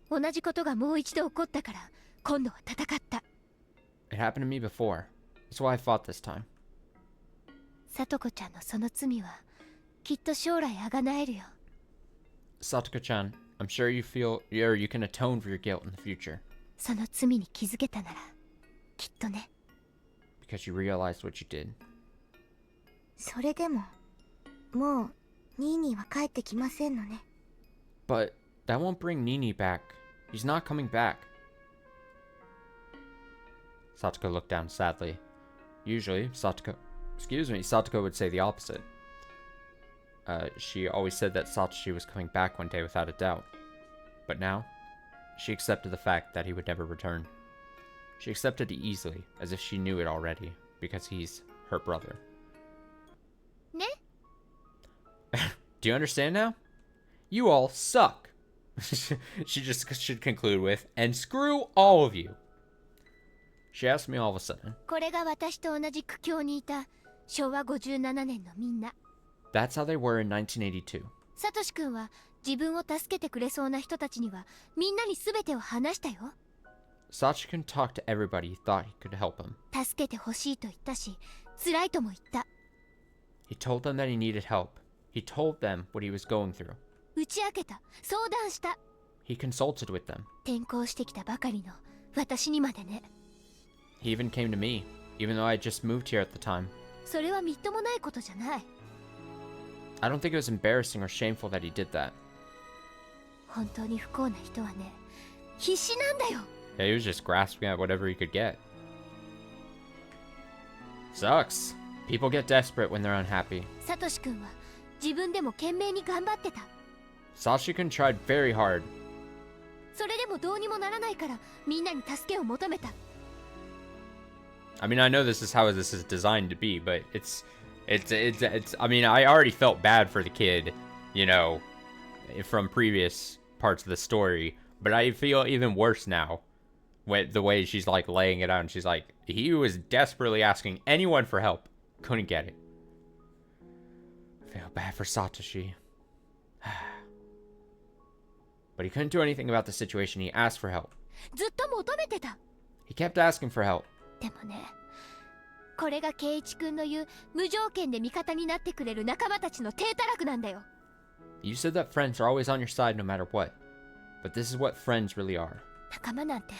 Speaker 3: 同じことがもう一度起こったから今度は戦った。
Speaker 1: It happened to me before. That's why I fought this time.
Speaker 3: さとこちゃんのその罪はきっと将来あがなえるよ。
Speaker 1: Satoko-chan, I'm sure you feel, or you can atone for your guilt in the future.
Speaker 3: その罪に気づけたならきっとね。
Speaker 1: Because you realized what you did.
Speaker 5: それでも、もうニーニーは帰ってきませんのね。
Speaker 1: But that won't bring Nini back. He's not coming back. Satoko looked down sadly. Usually, Satoko would say the opposite. She always said that Satoshi was coming back one day without a doubt. But now, she accepted the fact that he would never return. She accepted it easily, as if she knew it already, because he's her brother.
Speaker 3: ね。
Speaker 1: Do you understand now? You all suck. She just should conclude with, and screw all of you. She asked me all of a sudden.
Speaker 3: これが私と同じ苦境にいた昭和57年のみんな。
Speaker 1: That's how they were in 1982.
Speaker 3: サトシ君は自分を助けてくれそうな人たちにはみんなに全てを話したよ。
Speaker 1: Satoshi-kun talked to everybody he thought he could help him.
Speaker 3: 助けてほしいと言ったし、辛いとも言った。
Speaker 1: He told them that he needed help. He told them what he was going through.
Speaker 3: 打ち明けた、相談した。
Speaker 1: He consulted with them.
Speaker 3: 転校してきたばかりの私にまでね。
Speaker 1: He even came to me, even though I had just moved here at the time.
Speaker 3: それはみっともないことじゃない。
Speaker 1: I don't think it was embarrassing or shameful that he did that.
Speaker 3: 本当に不幸な人はね、必死なんだよ。
Speaker 1: Yeah, he was just grasping at whatever he could get. Sucks. People get desperate when they're unhappy.
Speaker 3: サトシ君は自分でも懸命に頑張ってた。
Speaker 1: Satoshi-kun tried very hard.
Speaker 3: それでもどうにもならないからみんなに助けを求めた。
Speaker 1: I mean, I know this is how this is designed to be, but it's I mean, I already felt bad for the kid, you know, from previous parts of the story, but I feel even worse now with the way she's like laying it out, and she's like, he was desperately asking anyone for help, couldn't get it. I feel bad for Satoshi. But he couldn't do anything about the situation. He asked for help.
Speaker 3: ずっと求めてた。
Speaker 1: He kept asking for help.
Speaker 3: でもね、これが圭一君の言う無条件で味方になってくれる仲間たちの体たらくなんだよ。
Speaker 1: You said that friends are always on your side no matter what. But this is what friends really are.
Speaker 3: 仲間なんて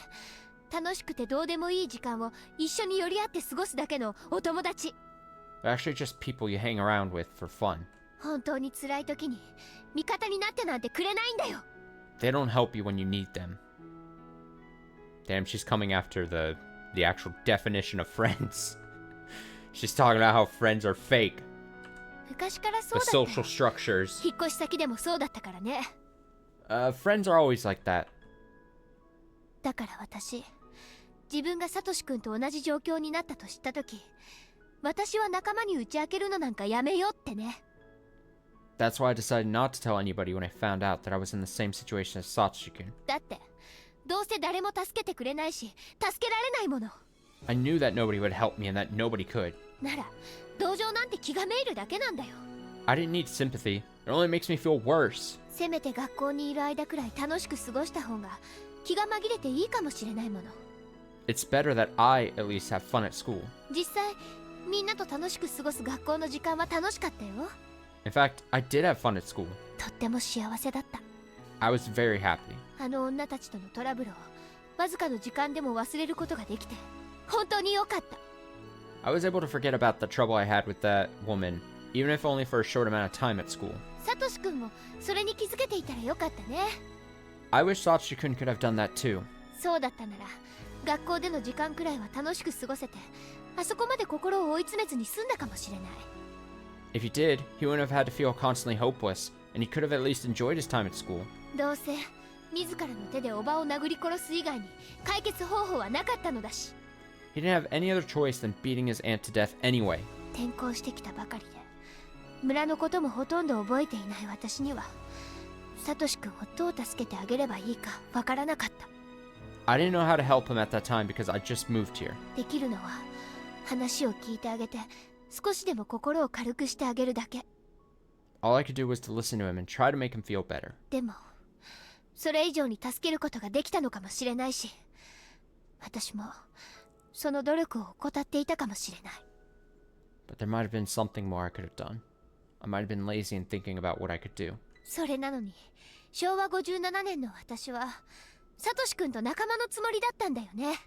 Speaker 3: 楽しくてどうでもいい時間を一緒に寄り合って過ごすだけのお友達。
Speaker 1: They're actually just people you hang around with for fun.
Speaker 3: 本当に辛い時に味方になってなんてくれないんだよ。
Speaker 1: They don't help you when you need them. Damn, she's coming after the actual definition of friends. She's talking about how friends are fake.
Speaker 3: 昔からそう
Speaker 1: The
Speaker 3: だった
Speaker 1: social
Speaker 3: よ。
Speaker 1: structures.
Speaker 3: 引っ越し先でもそうだったからね。
Speaker 1: Friends are always like that.
Speaker 3: だから私、自分がサトシ君と同じ状況になったと知った時、私は仲間に打ち明けるのなんかやめようってね。
Speaker 1: That's why I decided not to tell anybody when I found out that I was in the same situation as Satoshi-kun.
Speaker 3: だってどうせ誰も助けてくれないし助けられないもの。
Speaker 1: I knew that nobody would help me and that nobody could.
Speaker 3: なら同情なんて気がめいるだけなんだよ。
Speaker 1: I didn't need sympathy. It only makes me feel worse.
Speaker 3: せめて学校にいる間くらい楽しく過ごした方が気が紛れていいかもしれないもの。
Speaker 1: It's better that I at least have fun at school.
Speaker 3: 実際みんなと楽しく過ごす学校の時間は楽しかったよ。
Speaker 1: In fact, I did have fun at school.
Speaker 3: とっても幸せだった。
Speaker 1: I was very happy.
Speaker 3: あの女たちとのトラブルをわずかの時間でも忘れることができて本当に良かった。
Speaker 1: I was able to forget about the trouble I had with that woman, even if only for a short amount of time at school.
Speaker 3: サトシ君もそれに気づけていたらよかったね。
Speaker 1: I wish Satoshi-kun could have done that too.
Speaker 3: そうだったなら学校での時間くらいは楽しく過ごせてあそこまで心を追い詰めずに済んだかもしれない。
Speaker 1: If he did, he wouldn't have had to feel constantly hopeless, and he could have at least enjoyed his time at school.
Speaker 3: どうせ自らの手でおばを殴り殺す以外に解決方法はなかったのだし。
Speaker 1: He didn't have any other choice than beating his aunt to death anyway.
Speaker 3: 転校してきたばかりで村のこともほとんど覚えていない私にはサトシ君をどう助けてあげればいいかわからなかった。
Speaker 1: I didn't know how to help him at that time because I just moved here.
Speaker 3: できるのは話を聞いてあげて少しでも心を軽くしてあげるだけ。
Speaker 1: All I could do was to listen to him and try to make him feel better.
Speaker 3: でもそれ以上に助けることができたのかもしれないし私もその努力を怠っていたかもしれない。
Speaker 1: But there might have been something more I could have done. I might have been lazy in thinking about what I could do.
Speaker 3: それなのに昭和57年の私はサトシ君と仲間のつもりだったんだよね。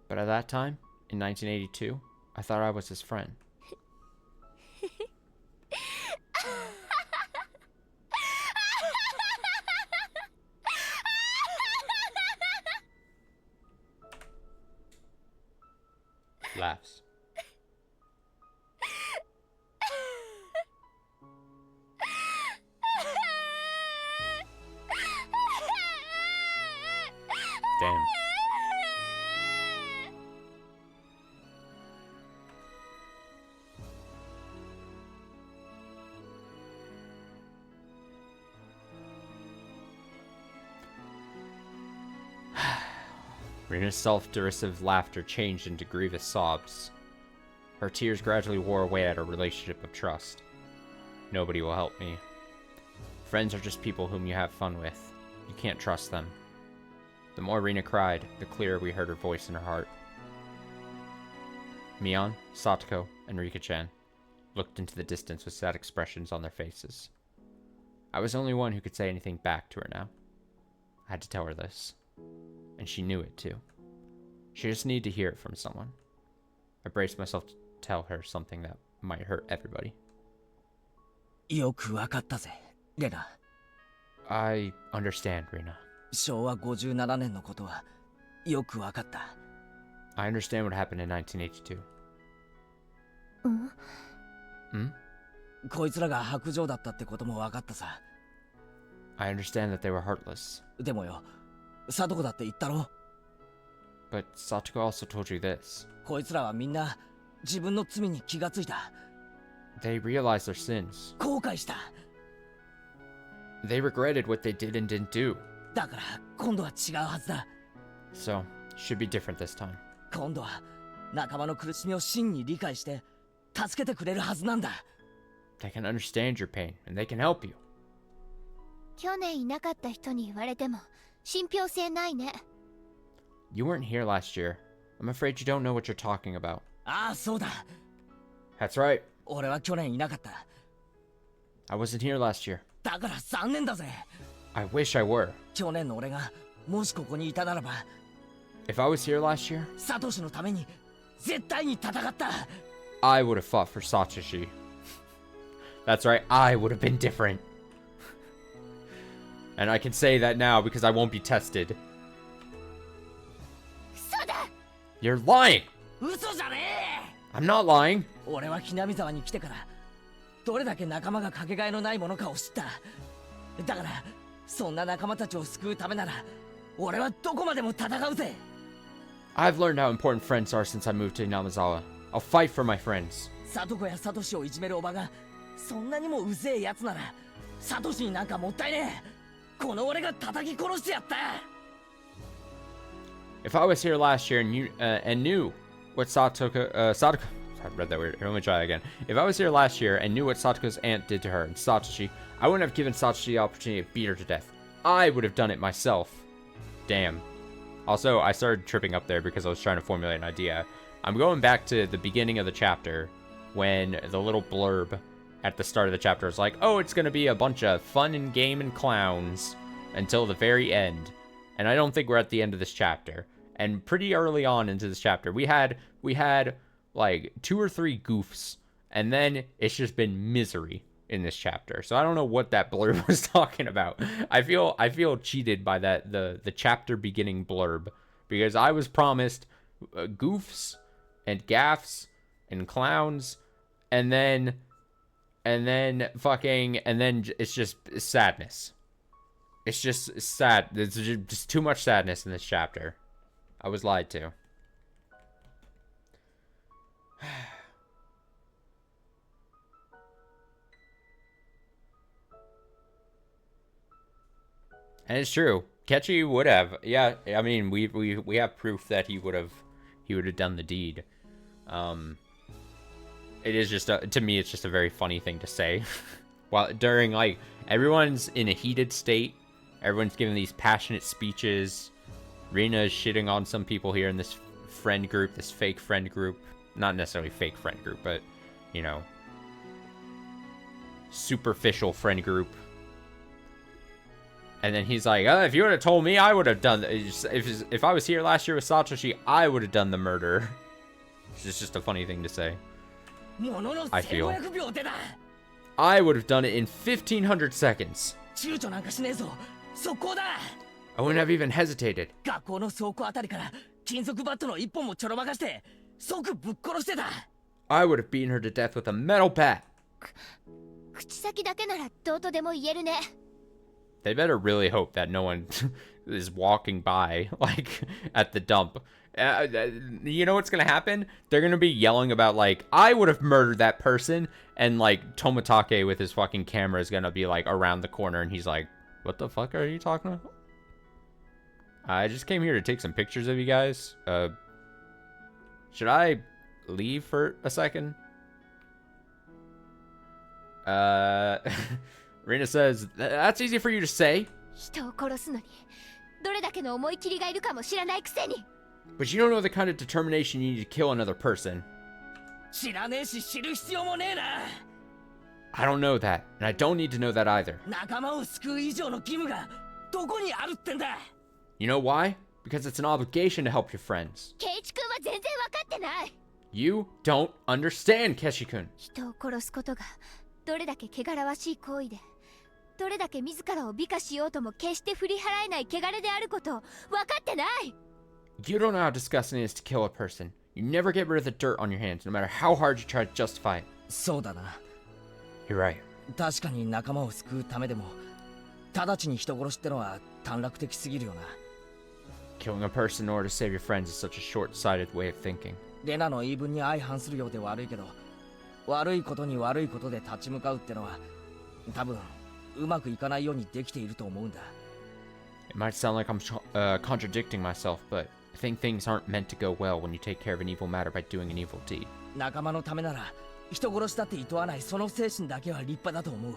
Speaker 1: But at that time, in 1982, I thought I was his friend. Laughs. Damn. Rina's self-derisive laughter changed into grievous sobs. Her tears gradually wore away at our relationship of trust. Nobody will help me. Friends are just people whom you have fun with. You can't trust them. The more Rina cried, the clearer we heard her voice in her heart. Mion, Satoko, and Rika-chan looked into the distance with sad expressions on their faces. I was the only one who could say anything back to her now. I had to tell her this. And she knew it too. She just needed to hear it from someone. I braced myself to tell her something that might hurt everybody.
Speaker 4: よくわかったぜ、レナ。
Speaker 1: I understand, Rina.
Speaker 4: 昭和57年のことはよくわかった。
Speaker 1: I understand what happened in 1982.
Speaker 4: こいつらが白状だったってこともわかったさ。
Speaker 1: I understand that they were heartless.
Speaker 4: でもよ、サトコだって言ったろ。
Speaker 1: But Satoko also told you this.
Speaker 4: こいつらはみんな自分の罪に気がついた。
Speaker 1: They realized their sins.
Speaker 4: 後悔した。
Speaker 1: They regretted what they did and didn't do.
Speaker 4: だから今度は違うはずだ。
Speaker 1: So, should be different this time.
Speaker 4: 今度は仲間の苦しみを真に理解して助けてくれるはずなんだ。
Speaker 1: They can understand your pain, and they can help you.
Speaker 3: 去年いなかった人に言われても信憑性ないね。
Speaker 1: You weren't here last year. I'm afraid you don't know what you're talking about.
Speaker 4: ああ、そうだ。
Speaker 1: That's right.
Speaker 4: 俺は去年いなかった。
Speaker 1: I wasn't here last year.
Speaker 4: だから残念だぜ。
Speaker 1: I wish I were.
Speaker 4: 去年の俺がもしここにいたならば、
Speaker 1: If I was here last year,
Speaker 4: サトシのために絶対に戦った。
Speaker 1: I would have fought for Satoshi. That's right, I would have been different. And I can say that now because I won't be tested.
Speaker 3: 嘘だ。
Speaker 1: You're lying!
Speaker 4: 嘘じゃねえ。
Speaker 1: I'm not lying.
Speaker 4: 俺はひなみ沢に来てからどれだけ仲間がかけがえのないものかを知った。だからそんな仲間たちを救うためなら俺はどこまでも戦うぜ。
Speaker 1: I've learned how important friends are since I moved to Inamazawa. I'll fight for my friends.
Speaker 4: サトコやサトシをいじめるおばがそんなにもうぜえやつならサトシになんかもったいねえ。この俺が叩き殺してやった。
Speaker 1: If I was here last year and knew what Satoko, I read that weird. Let me try again. If I was here last year and knew what Satoko's aunt did to her and Satoshi, I wouldn't have given Satoshi the opportunity to beat her to death. I would have done it myself. Damn. Also, I started tripping up there because I was trying to formulate an idea. I'm going back to the beginning of the chapter when the little blurb at the start of the chapter is like, oh, it's going to be a bunch of fun and game and clowns until the very end. And I don't think we're at the end of this chapter. And pretty early on into this chapter, we had like 2 or 3 goofs, and then it's just been misery in this chapter. So I don't know what that blurb was talking about. I feel cheated by that the chapter beginning blurb, because I was promised goofs and gaffs and clowns, and then it's just sadness. It's just sad. There's just too much sadness in this chapter. I was lied to. And it's true. Kechi would have. Yeah, I mean, we have proof that he would have done the deed. It is just to me, it's just a very funny thing to say. While during, like, everyone's in a heated state, everyone's giving these passionate speeches. Rina is shitting on some people here in this friend group, this fake friend group. Not necessarily fake friend group, but, you know, superficial friend group. And then he's like, if you would have told me, I would have done if I was here last year with Satoshi, I would have done the murder. It's just a funny thing to say. I feel. I would have done it in 1500 seconds. I wouldn't have even hesitated. I would have beaten her to death with a metal bat. They better really hope that no one is walking by, like, at the dump. You know what's gonna happen? They're gonna be yelling about, like, I would have murdered that person, and, like, Toмотake with his fucking camera is gonna be, like, around the corner, and he's like, what the fuck are you talking about? I just came here to take some pictures of you guys. Should I leave for a second? Rina says, that's easy for you to say. But you don't know the kind of determination you need to kill another person. I don't know that, and I don't need to know that either. You know why? Because it's an obligation to help your friends. You don't understand, Keshi-kun.
Speaker 3: どれだけ汚らわしい行為でどれだけ自らを美化しようとも決して振り払えない汚れであることを分かってない。
Speaker 1: You don't know how disgusting it is to kill a person. You never get rid of the dirt on your hands, no matter how hard you try to justify it.
Speaker 4: そうだな。
Speaker 1: You're right.
Speaker 4: 確かに仲間を救うためでも直ちに人殺しってのは短絡的すぎるよな。
Speaker 1: Killing a person in order to save your friends is such a short-sighted way of thinking.
Speaker 4: レナの言い分に相反するようで悪いけど悪いことに悪いことで立ち向かうってのは多分うまくいかないようにできていると思うんだ。
Speaker 1: It might sound like I'm contradicting myself, but I think things aren't meant to go well when you take care of an evil matter by doing an evil deed.
Speaker 4: 仲間のためなら人殺しだって厭わないその精神だけは立派だと思う。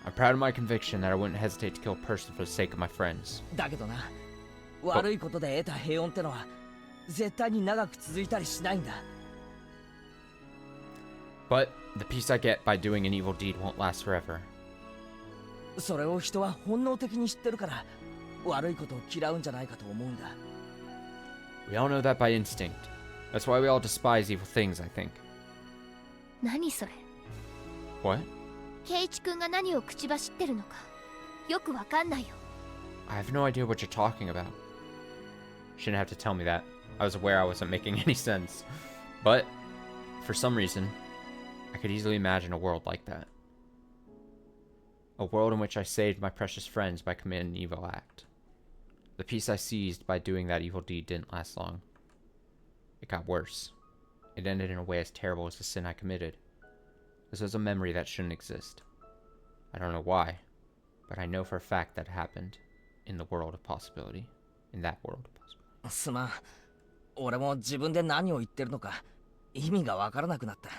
Speaker 1: I'm proud of my conviction that I wouldn't hesitate to kill a person for the sake of my friends.
Speaker 4: だけどな、悪いことで得た平穏ってのは絶対に長く続いたりしないんだ。
Speaker 1: But the peace I get by doing an evil deed won't last forever.
Speaker 4: それを人は本能的に知ってるから悪いことを嫌うんじゃないかと思うんだ。
Speaker 1: We all know that by instinct. That's why we all despise evil things, I think.
Speaker 3: 何それ？
Speaker 1: What?
Speaker 3: ケイチ君が何を口走ってるのかよくわかんないよ。
Speaker 1: I have no idea what you're talking about. Shouldn't have to tell me that. I was aware I wasn't making any sense. But, for some reason, I could easily imagine a world like that. A world in which I saved my precious friends by committing an evil act. The peace I seized by doing that evil deed didn't last long. It got worse. it ended in a way as terrible as the sin I committed. This was a memory that shouldn't exist. I don't know why, but I know for a fact that it happened in the world of possibility. In that world of possibility.
Speaker 4: すまん。俺も自分で何を言ってるのか意味がわからなくなった。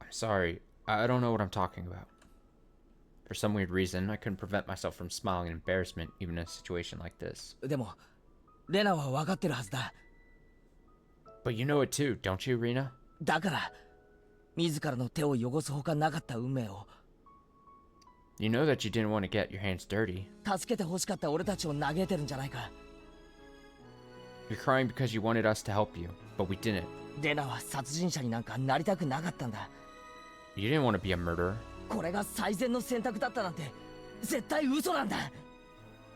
Speaker 1: I'm sorry, I don't know what I'm talking about. For some weird reason, I couldn't prevent myself from smiling in embarrassment even in a situation like this.
Speaker 4: でも、レナは分かってるはずだ。
Speaker 1: But you know it too, don't you, Rina?
Speaker 4: だから、自らの手を汚すほかなかった運命を。
Speaker 1: You know that you didn't want to get your hands dirty.
Speaker 4: 助けて欲しかった俺たちを嘆いてるんじゃないか。
Speaker 1: You're crying because you wanted us to help you, but we didn't.
Speaker 4: レナは殺人者になんかなりたくなかったんだ。
Speaker 1: You didn't want to be a murderer.
Speaker 4: これが最善の選択だったなんて絶対嘘なんだ。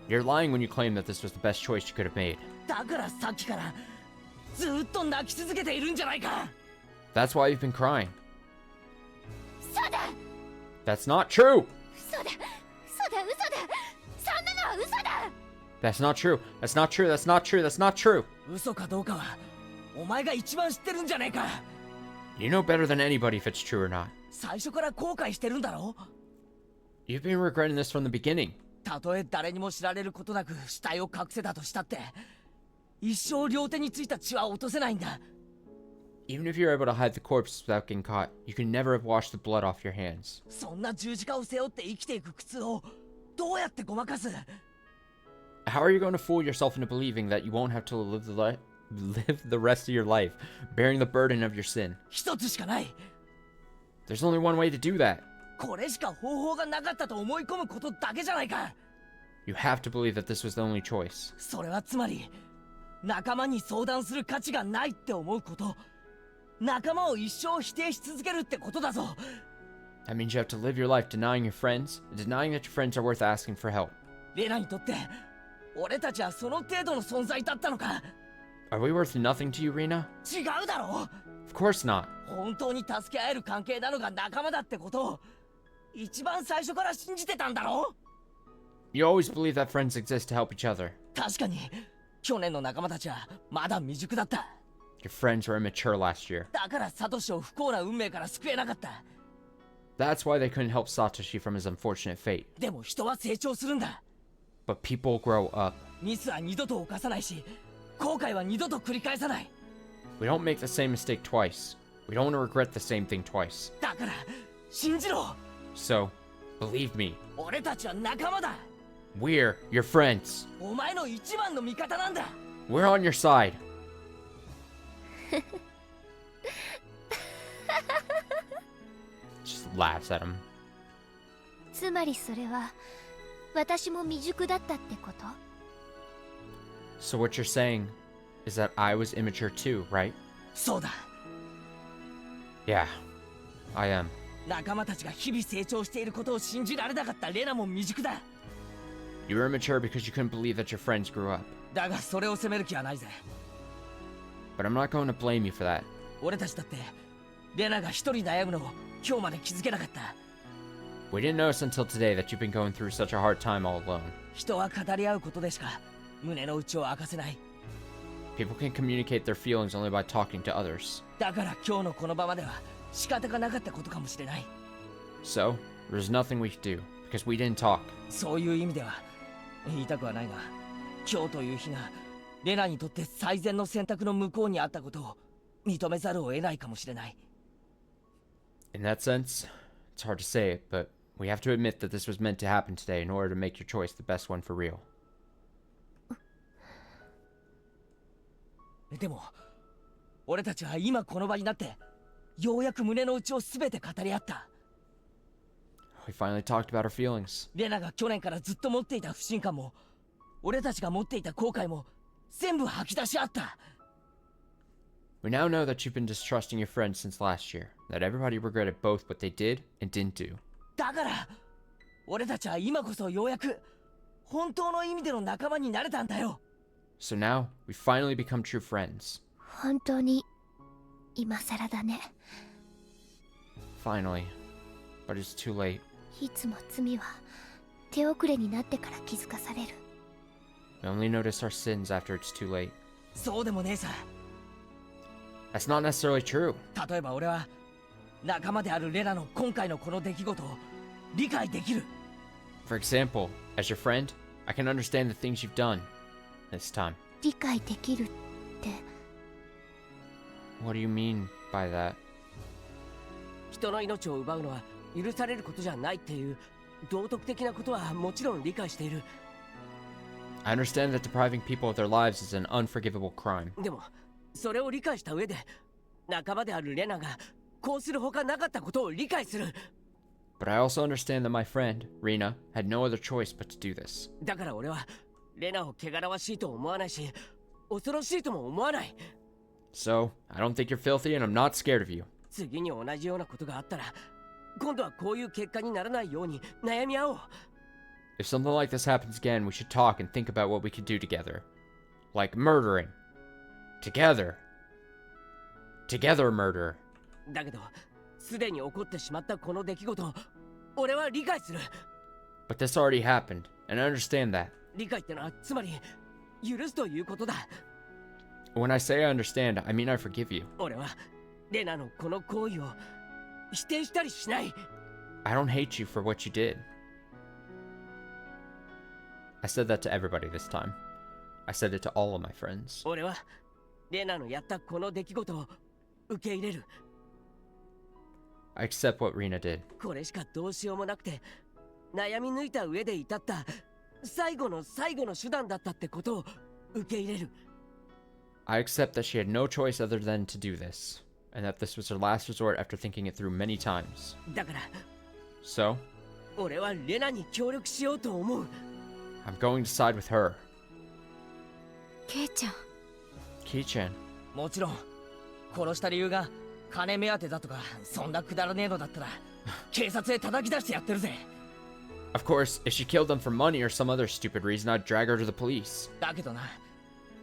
Speaker 1: You're lying when you claim that this was the best choice you could have made.
Speaker 4: だからさっきからずっと泣き続けているんじゃないか。
Speaker 1: That's why you've been crying.
Speaker 3: そうだ
Speaker 1: That's not true!
Speaker 3: 嘘だ嘘だ嘘だそんなのは嘘だ
Speaker 1: That's not true. That's not true. That's not true. That's not true.
Speaker 4: 嘘かどうかはお前が一番知ってるんじゃねえか。
Speaker 1: You know better than anybody if it's true or not.
Speaker 4: 最初から後悔してるんだろ。
Speaker 1: You've been regretting this from the beginning.
Speaker 4: たとえ誰にも知られることなく死体を隠せたとしたって一生両手についた血は落とせないんだ。
Speaker 1: Even if you're able to hide the corpse without getting caught, you can never have washed the blood off your hands.
Speaker 4: そんな十字架を背負って生きていく苦痛をどうやってごまかす。
Speaker 1: How are you going to fool yourself into believing that you won't have to live the rest of your life bearing the burden of your sin?
Speaker 4: 一つしかない。
Speaker 1: There's only one way to do that.
Speaker 4: これしか方法がなかったと思い込むことだけじゃないか。
Speaker 1: You have to believe that this was the only choice.
Speaker 4: それはつまり仲間に相談する価値がないって思うこと、仲間を一生否定し続けるってことだぞ。
Speaker 1: That means you have to live your life denying your friends, and denying that your friends are worth asking for help.
Speaker 4: レナにとって俺たちはその程度の存在だったのか。
Speaker 1: Are we worth nothing to you, Rina?
Speaker 4: 違うだろ。
Speaker 1: Of course not.
Speaker 4: 本当に助け合える関係なのが仲間だってことを一番最初から信じてたんだろ。
Speaker 1: You always believe that friends exist to help each other.
Speaker 4: 確かに去年の仲間たちはまだ未熟だった。
Speaker 1: Your friends were immature last year.
Speaker 4: だからサトシを不幸な運命から救えなかった。
Speaker 1: That's why they couldn't help Satoshi from his unfortunate fate.
Speaker 4: でも人は成長するんだ。
Speaker 1: But people grow up.
Speaker 4: ミスは二度と犯さないし後悔は二度と繰り返さない。
Speaker 1: We don't make the same mistake twice. We don't want to regret the same thing twice.
Speaker 4: だから信じろ。
Speaker 1: So, believe me,
Speaker 4: 俺たちは仲間だ。
Speaker 1: we're your friends.
Speaker 4: お前の一番の味方なんだ。
Speaker 1: We're on your side. Just laughs at him.
Speaker 3: つまりそれは私も未熟だったってこと？
Speaker 1: So what you're saying is that I was immature too, right?
Speaker 4: そうだ。
Speaker 1: Yeah, I am.
Speaker 4: 仲間たちが日々成長していることを信じられなかったレナも未熟だ。
Speaker 1: You were immature because you couldn't believe that your friends grew up.
Speaker 4: だがそれを責める気はないぜ。
Speaker 1: But I'm not going to blame you for that.
Speaker 4: 俺たちだってレナが一人悩むのを今日まで気づけなかった。
Speaker 1: We didn't notice until today that you've been going through such a hard time all alone.
Speaker 4: 人は語り合うことでしか胸の内を明かせない。
Speaker 1: People can communicate their feelings only by talking to others.
Speaker 4: だから今日のこの場までは仕方がなかったことかもしれない。
Speaker 1: So, there's nothing we could do, because we didn't talk.
Speaker 4: そういう意味では言いたくはないが、今日という日がレナにとって最善の選択の向こうにあったことを認めざるを得ないかもしれない。
Speaker 1: In that sense, it's hard to say it, but we have to admit that this was meant to happen today in order to make your choice the best one for real.
Speaker 4: でも俺たちは今この場になってようやく胸の内を全て語り合った。
Speaker 1: We finally talked about our feelings.
Speaker 4: レナが去年からずっと持っていた不信感も俺たちが持っていた後悔も全部吐き出し合った。
Speaker 1: We now know that you've been distrusting your friends since last year, that everybody regretted both what they did and didn't do.
Speaker 4: だから俺たちは今こそようやく本当の意味での仲間になれたんだよ。
Speaker 1: So now, we finally become true friends.
Speaker 3: 本当に今更だね。
Speaker 1: Finally. But it's too late.
Speaker 3: いつも罪は手遅れになってから気づかされる。
Speaker 1: We only notice our sins after it's too late.
Speaker 4: そうでもねえさ。
Speaker 1: That's not necessarily true.
Speaker 4: 例えば俺は仲間であるレナの今回のこの出来事を理解できる。
Speaker 1: For example, as your friend, I can understand the things you've done this time.
Speaker 3: 理解できるって。
Speaker 1: What do you mean by that?
Speaker 4: 人の命を奪うのは許されることじゃないっていう道徳的なことはもちろん理解している。
Speaker 1: I understand that depriving people of their lives is an unforgivable crime.
Speaker 4: でもそれを理解した上で仲間であるレナがこうするほかなかったことを理解する。
Speaker 1: But I also understand that my friend, Rina, had no other choice but to do this.
Speaker 4: だから俺はレナを汚らわしいと思わないし恐ろしいとも思わない。
Speaker 1: So, I don't think you're filthy and I'm not scared of you.
Speaker 4: 次に同じようなことがあったら今度はこういう結果にならないように悩み合おう。
Speaker 1: If something like this happens again, we should talk and think about what we could do together. Like murdering. Together. Together murder.
Speaker 4: だけどすでに起こってしまったこの出来事を俺は理解する。
Speaker 1: But this already happened, and I understand that.
Speaker 4: 理解ってのはつまり許すということだ。
Speaker 1: When I say I understand, I mean I forgive you.
Speaker 4: 俺はレナのこの行為を否定したりしない。
Speaker 1: I don't hate you for what you did. I said that to everybody this time. I said it to all of my friends.
Speaker 4: 俺はレナのやったこの出来事を受け入れる。
Speaker 1: I accept what Rina did.
Speaker 4: これしかどうしようもなくて悩み抜いた上で至った最後の最後の手段だったってことを受け入れる。
Speaker 1: I accept that she had no choice other than to do this, and that this was her last resort after thinking it through many times.
Speaker 4: だから
Speaker 1: So,
Speaker 4: 俺はレナに協力しようと思う。
Speaker 1: I'm going to side with her.
Speaker 3: ケイちゃん。
Speaker 1: Kei-chan.
Speaker 4: もちろん殺した理由が金目当てだとかそんなくだらねえのだったら警察へ叩き出してやってるぜ。
Speaker 1: Of course, if she killed them for money or some other stupid reason, I'd drag her to the police.
Speaker 4: だけどな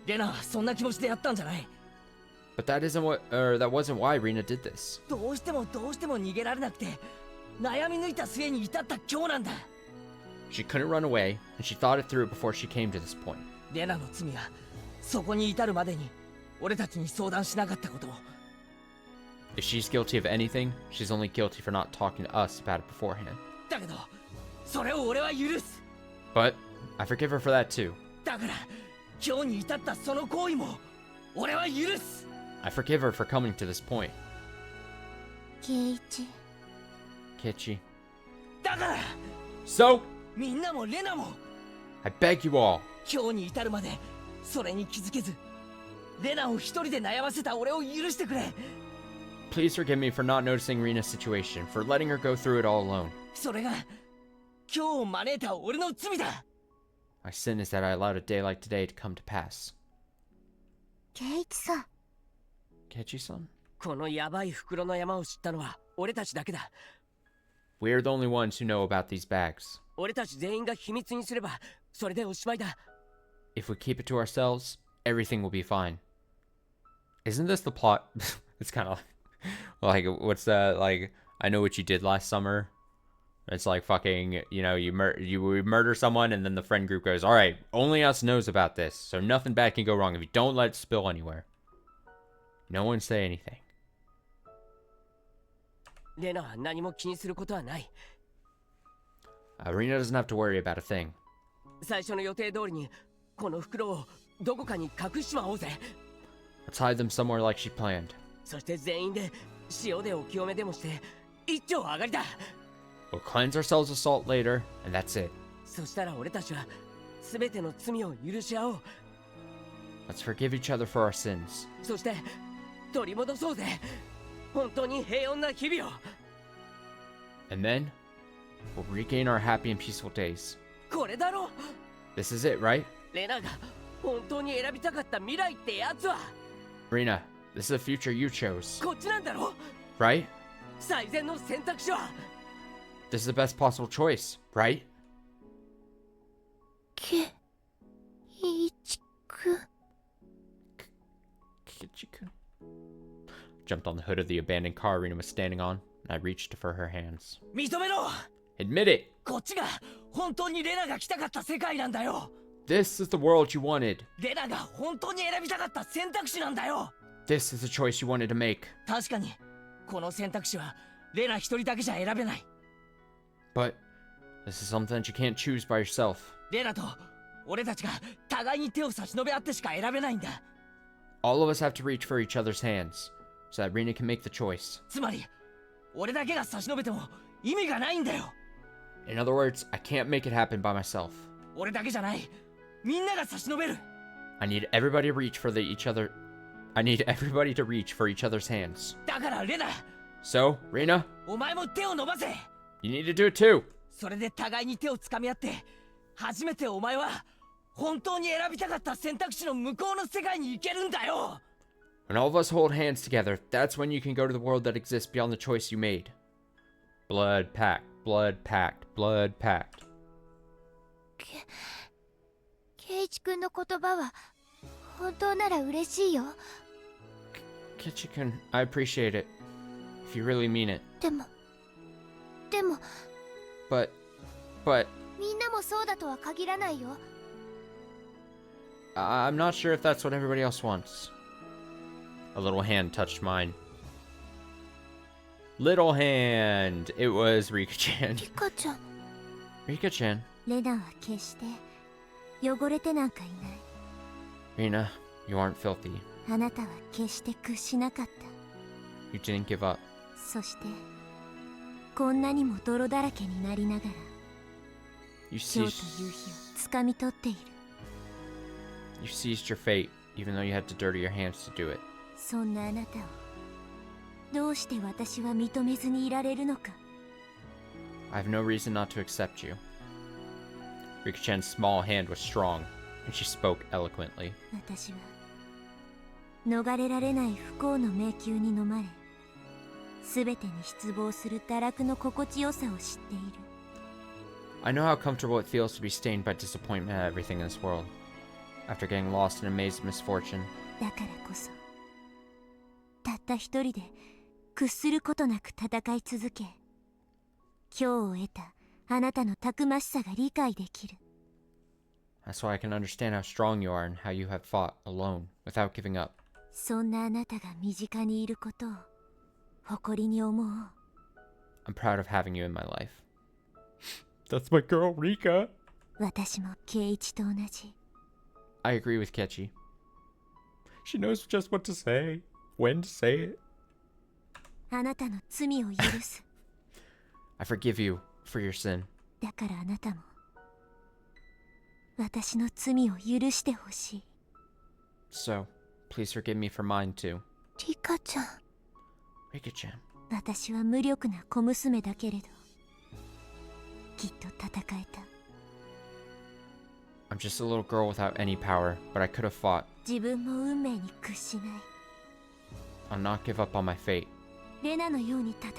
Speaker 4: レナはそんな気持ちでやったんじゃない。
Speaker 1: But that wasn't why Rina did this.
Speaker 4: どうしても逃げられなくて悩み抜いた末に至った今日なんだ。
Speaker 1: She couldn't run away, and she thought it through before she came to this point.
Speaker 4: レナの罪はそこに至るまでに俺たちに相談しなかったこと。
Speaker 1: If she's guilty of anything, she's only guilty for not talking to us about it beforehand.
Speaker 4: だけどそれを俺は許す。
Speaker 1: But I forgive her for that too.
Speaker 4: だから今日に至ったその行為も俺は許す。
Speaker 1: I forgive her for coming to this point.
Speaker 3: ケイチ。
Speaker 1: Kichi.
Speaker 4: だから
Speaker 1: So,
Speaker 4: みんなもレナも
Speaker 1: I beg you all,
Speaker 4: 今日に至るまでそれに気づけずレナを一人で悩ませた俺を許してくれ。
Speaker 1: please forgive me for not noticing Rina's situation, for letting her go through it all alone.
Speaker 4: それが今日を招いた俺の罪だ。
Speaker 1: My sin is that I allowed a day like today to come to pass.
Speaker 3: ケイチさん。
Speaker 1: Kichi-san?
Speaker 4: このヤバい袋の山を知ったのは俺たちだけだ。
Speaker 1: We're the only ones who know about these bags.
Speaker 4: 俺たち全員が秘密にすればそれでおしまいだ。
Speaker 1: If we keep it to ourselves, everything will be fine. Isn't this the plot? It's kind of like, what's that? Like, I know what you did last summer. It's like fucking, you know, you murder someone and then the friend group goes, all right, only us knows about this, so nothing bad can go wrong if you don't let it spill anywhere. No one say anything.
Speaker 4: レナは何も気にすることはない。
Speaker 1: Rina doesn't have to worry about a thing.
Speaker 4: 最初の予定通りにこの袋をどこかに隠しまおうぜ。
Speaker 1: Let's hide them somewhere like she planned.
Speaker 4: そして全員で塩でお清めでもして一丁上がりだ。
Speaker 1: We'll cleanse ourselves of salt later, and that's it.
Speaker 4: そしたら俺たちは全ての罪を許し合おう。
Speaker 1: Let's forgive each other for our sins.
Speaker 4: そして取り戻そうぜ。本当に平穏な日々を。
Speaker 1: And then, we'll regain our happy and peaceful days.
Speaker 4: これだろ。
Speaker 1: This is it, right?
Speaker 4: レナが本当に選びたかった未来ってやつは
Speaker 1: Rina, this is the future you chose,
Speaker 4: こっちなんだろ。
Speaker 1: right?
Speaker 4: 最善の選択肢は
Speaker 1: This is the best possible choice, right?
Speaker 3: ケイチくん。
Speaker 1: Kichi-kun. Jumped on the hood of the abandoned car Rina was standing on, and I reached for her hands.
Speaker 4: 認めろ。
Speaker 1: Admit it!
Speaker 4: こっちが本当にレナが来たかった世界なんだよ。
Speaker 1: This is the world you wanted.
Speaker 4: レナが本当に選びたかった選択肢なんだよ。
Speaker 1: This is the choice you wanted to make.
Speaker 4: 確かにこの選択肢はレナ一人だけじゃ選べない。
Speaker 1: But this is something that you can't choose by yourself.
Speaker 4: レナと俺たちが互いに手を差し伸べ合ってしか選べないんだ。
Speaker 1: All of us have to reach for each other's hands so that Rina can make the choice.
Speaker 4: つまり俺だけが差し伸べても意味がないんだよ。
Speaker 1: In other words, I can't make it happen by myself.
Speaker 4: 俺だけじゃない、みんなが差し伸べる。
Speaker 1: I need everybody to reach for each other. I need everybody to reach for each other's hands.
Speaker 4: だからレナ、
Speaker 1: So, Rina,
Speaker 4: お前も手を伸ばせ。
Speaker 1: you need to do it too.
Speaker 4: それで互いに手をつかみ合って、初めてお前は本当に選びたかった選択肢の向こうの世界に行けるんだよ。
Speaker 1: When all of us hold hands together, that's when you can go to the world that exists beyond the choice you made. Blood pact, blood pact, blood pact.
Speaker 3: 圭一君の言葉は本当なら嬉しいよ。
Speaker 1: Kichi-kun, I appreciate it. If you really mean it.
Speaker 3: でも
Speaker 1: But,
Speaker 3: みんなもそうだとは限らないよ。
Speaker 1: I'm not sure if that's what everybody else wants. A little hand touched mine. Little hand! It was Rika-chan.
Speaker 3: リカちゃん。
Speaker 1: Rika-chan.
Speaker 3: レナは決して汚れてなんかいない。
Speaker 1: Rina, you aren't filthy.
Speaker 3: あなたは決して屈しなかった。
Speaker 1: You didn't give up.
Speaker 3: そしてこんなにも泥だらけになりながら
Speaker 1: You
Speaker 3: 今日
Speaker 1: seized,
Speaker 3: という日をつかみ取っている。
Speaker 1: you seized your fate, even though you had to dirty your hands to do it.
Speaker 3: そんなあなたをどうして私は認めずにいられるのか。
Speaker 1: I have no reason not to accept you. Rika-chan's small hand was strong, and she spoke eloquently.
Speaker 3: 私は逃れられない不幸の迷宮に飲まれ、すべてに失望する堕落の心地よさを知っている。
Speaker 1: I know how comfortable it feels to be stained by disappointment at everything in this world, after getting lost in a maze of misfortune.
Speaker 3: だからこそたった一人で屈することなく戦い続け、今日を得たあなたのたくましさが理解できる。
Speaker 1: That's why I can understand how strong you are and how you have fought alone, without giving up.
Speaker 3: そんなあなたが身近にいることを誇りに思おう。
Speaker 1: I'm proud of having you in my life. That's my girl, Rika.
Speaker 3: 私も圭一と同じ。
Speaker 1: I agree with Kechi. She knows just what to say, when to say it.
Speaker 3: あなたの罪を許す。
Speaker 1: I forgive you for your sin.
Speaker 3: だからあなたも私の罪を許してほしい。
Speaker 1: So, please forgive me for mine too.
Speaker 3: リカちゃん。
Speaker 1: Rika-chan.
Speaker 3: 私は無力な小娘だけれど、きっと戦えた。
Speaker 1: I'm just a little girl without any power, but I could have fought.
Speaker 3: 自分も運命に屈しない。
Speaker 1: I'll not give up on my fate.
Speaker 3: レナのように戦う。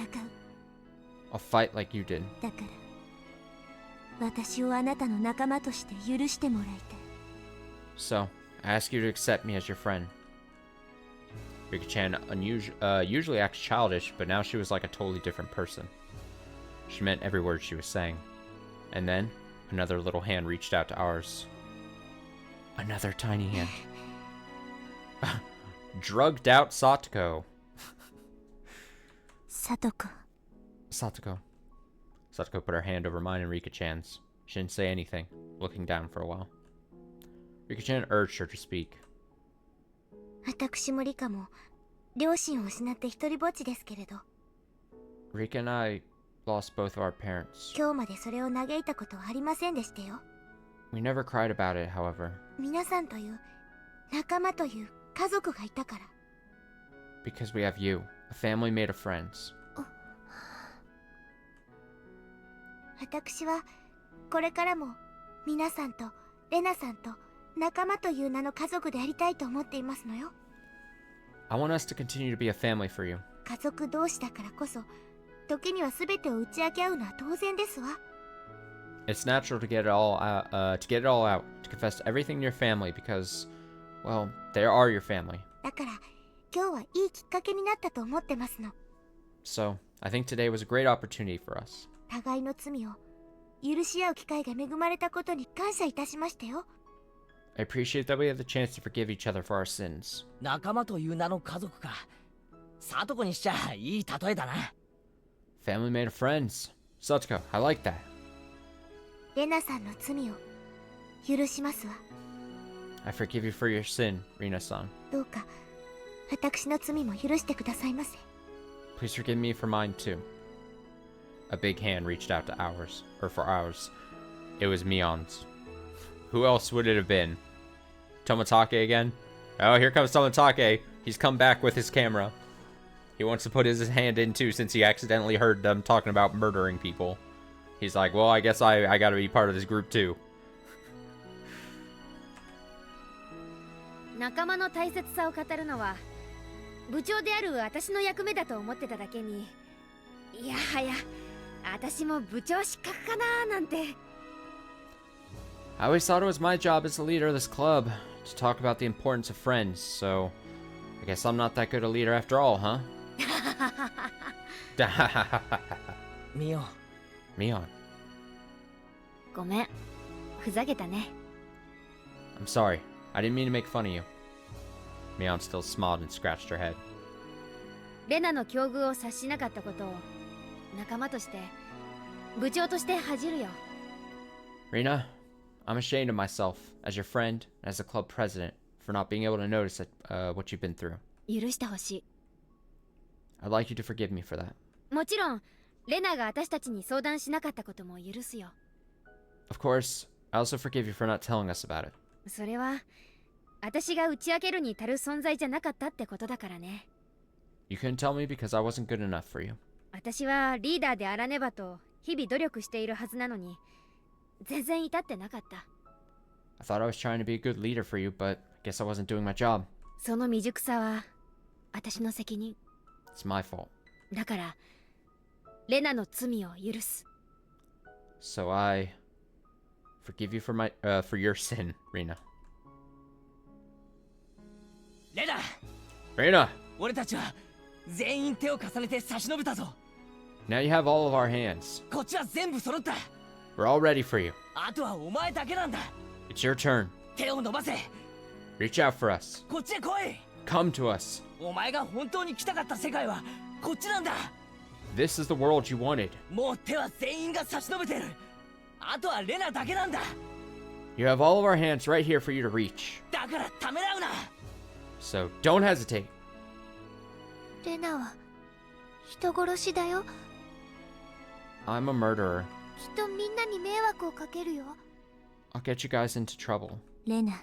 Speaker 1: I'll fight like you did.
Speaker 3: だから私をあなたの仲間として許してもらいたい。
Speaker 1: So, I ask you to accept me as your friend. Rika-chan usually acts childish, but now she was like a totally different person. She meant every word she was saying. And then, another little hand reached out to ours. Another tiny hand. Drugged out Satoko.
Speaker 3: サトコ。
Speaker 1: Satoko. Satoko put her hand over mine and Rika-chan's. She didn't say anything, looking down for a while. Rika-chan urged her to speak.
Speaker 3: 私もリカも両親を失って一人ぼっちですけれど、
Speaker 1: Rika and I lost both of our parents.
Speaker 3: 今日までそれを嘆いたことはありませんでしたよ。
Speaker 1: We never cried about it, however,
Speaker 3: 皆さんという仲間という家族がいたから。
Speaker 1: because we have you, a family made of friends.
Speaker 3: 私はこれからも皆さんとレナさんと仲間という名の家族でありたいと思っていますのよ。
Speaker 1: I want us to continue to be a family for you.
Speaker 3: 家族同士だからこそ時には全てを打ち明け合うのは当然ですわ。
Speaker 1: It's natural to get it all out, to confess everything to your family because, well, they are your family.
Speaker 3: だから今日はいいきっかけになったと思ってますの。
Speaker 1: So, I think today was a great opportunity for us.
Speaker 3: 互いの罪を許し合う機会が恵まれたことに感謝いたしましたよ。
Speaker 1: I appreciate that we have the chance to forgive each other for our sins.
Speaker 4: 仲間という名の家族か。さとこにしちゃいい例えだな。
Speaker 1: Family made of friends. Satsuko, I like that.
Speaker 3: レナさんの罪を許しますわ。
Speaker 1: I forgive you for your sin, Rina-san.
Speaker 3: どうか私の罪も許してくださいませ。
Speaker 1: Please forgive me for mine too. A big hand reached out to ours, or for ours. It was Mion's. Who else would it have been? Tomatake again? Oh, here comes Tomatake. He's come back with his camera. He wants to put his hand in too since he accidentally heard them talking about murdering people. He's like, well, I guess I gotta be part of this group too.
Speaker 5: 仲間の大切さを語るのは部長である私の役目だと思ってただけに、いやはや私も部長失格かななんて。
Speaker 1: I always thought it was my job as the leader of this club to talk about the importance of friends, so I guess I'm not that good a leader after all, huh?
Speaker 4: ミオ、
Speaker 1: Mion,
Speaker 5: ごめん、ふざけたね。
Speaker 1: I'm sorry. I didn't mean to make fun of you. Mion still smiled and scratched her head.
Speaker 5: レナの境遇を察しなかったことを仲間として部長として恥じるよ。
Speaker 1: Rina, I'm ashamed of myself as your friend and as the club president for not being able to notice what you've been through.
Speaker 5: 許してほし
Speaker 1: I'd like you to forgive me for that.
Speaker 5: い。もちろんレナが私たちに相談しなかったことも許すよ。
Speaker 1: Of course, I also forgive you for not telling us about it.
Speaker 5: それは私が打ち明けるに足る存在じゃなかったってことだからね。
Speaker 1: You couldn't tell me because I wasn't good enough for you.
Speaker 5: 私はリーダーであらねばと日々努力しているはずなのに全然至ってなかった。
Speaker 1: I thought I was trying to be a good leader for you, but I guess I wasn't doing my job.
Speaker 5: その未熟さは私の責任
Speaker 1: It's my fault.
Speaker 5: だから、レナの罪を許す。
Speaker 1: So I forgive you for your sin, Rina.
Speaker 4: レナ、
Speaker 1: Rina,
Speaker 4: 俺たちは全員手を重ねて差し伸べたぞ。
Speaker 1: now you have all of our hands.
Speaker 4: こっちは全部揃った。
Speaker 1: We're all ready for you.
Speaker 4: あとはお前だけなんだ。
Speaker 1: It's your turn.
Speaker 4: 手を伸ばせ。
Speaker 1: Reach out for us.
Speaker 4: こっちへ来い。
Speaker 1: Come to us.
Speaker 4: お前が本当に来たかった世界はこっちなんだ。
Speaker 1: This is the world you wanted.
Speaker 4: もう手は全員が差し伸べてる。あとはレナだけなんだ。
Speaker 1: You have all of our hands right here for you to reach.
Speaker 4: だからためらうな。
Speaker 1: So don't hesitate.
Speaker 3: レナは人殺しだよ。
Speaker 1: I'm a murderer.
Speaker 3: きっとみんなに迷惑をかけるよ。
Speaker 1: I'll get you guys into trouble.
Speaker 3: レナ、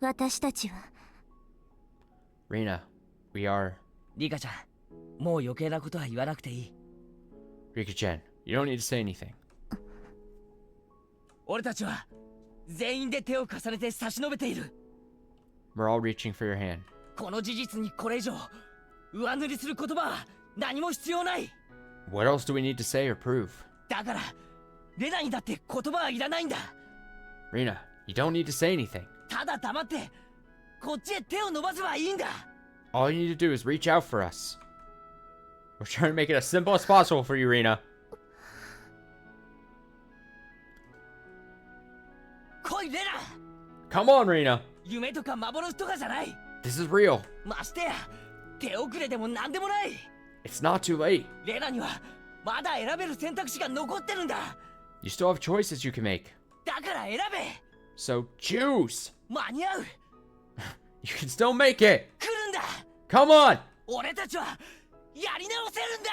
Speaker 3: 私たちは
Speaker 1: Rina, we are...
Speaker 4: リカちゃん、もう余計なことは言わなくていい。
Speaker 1: Rika-chan, you don't need to say anything.
Speaker 4: 俺たちは全員で手を重ねて差し伸べている。
Speaker 1: We're all reaching for your hand.
Speaker 4: この事実にこれ以上上塗りする言葉は何も必要ない。
Speaker 1: What else do we need to say or prove?
Speaker 4: だからレナにだって言葉はいらないんだ。
Speaker 1: Rina, you don't need to say anything.
Speaker 4: ただ黙ってこっちへ手を伸ばせばいいんだ。
Speaker 1: All you need to do is reach out for us. We're trying to make it as simple as possible for you, Rina.
Speaker 4: 来いレナ。
Speaker 1: Come on, Rina.
Speaker 4: 夢とか幻とかじゃない。
Speaker 1: This is real.
Speaker 4: ましてや手遅れでも何でもない。
Speaker 1: It's not too late.
Speaker 4: レナにはまだ選べる選択肢が残ってるんだ。
Speaker 1: You still have choices you can make.
Speaker 4: だから選べ。
Speaker 1: So choose.
Speaker 4: 間に合う。
Speaker 1: You can still make it.
Speaker 4: 来るんだ。
Speaker 1: Come on.
Speaker 4: 俺たちはやり直せるんだ。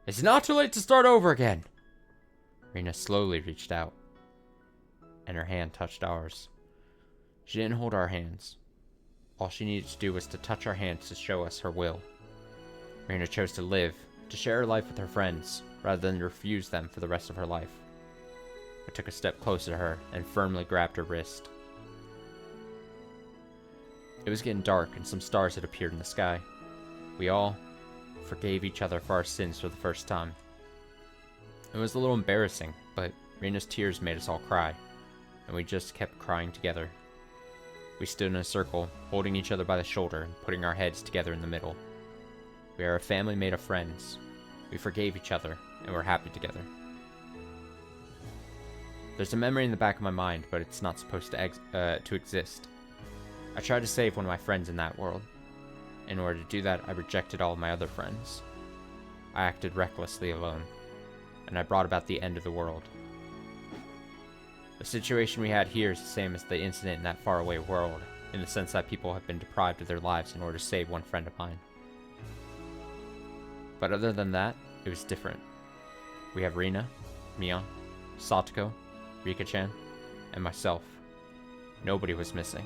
Speaker 1: It's not too late to start over again. Rina slowly reached out, and her hand touched ours. She didn't hold our hands. All she needed to do was to touch our hands to show us her will. Rina chose to live, to share her life with her friends, rather than refuse them for the rest of her life. I took a step closer to her and firmly grabbed her wrist. It was getting dark and some stars had appeared in the sky. We all forgave each other for our sins for the first time. It was a little embarrassing, but Rina's tears made us all cry, and we just kept crying together. We stood in a circle, holding each other by the shoulder and putting our heads together in the middle. We are a family made of friends. We forgave each other, and we're happy together. There's a memory in the back of my mind, but it's not supposed to exist. I tried to save one of my friends in that world. In order to do that, I rejected all of my other friends. I acted recklessly alone, and I brought about the end of the world. The situation we had here is the same as the incident in that faraway world, in the sense that people have been deprived of their lives in order to save one friend of mine. But other than that, it was different. We have Rina, Mion, Satoko, Rika-chan, and myself. Nobody was missing.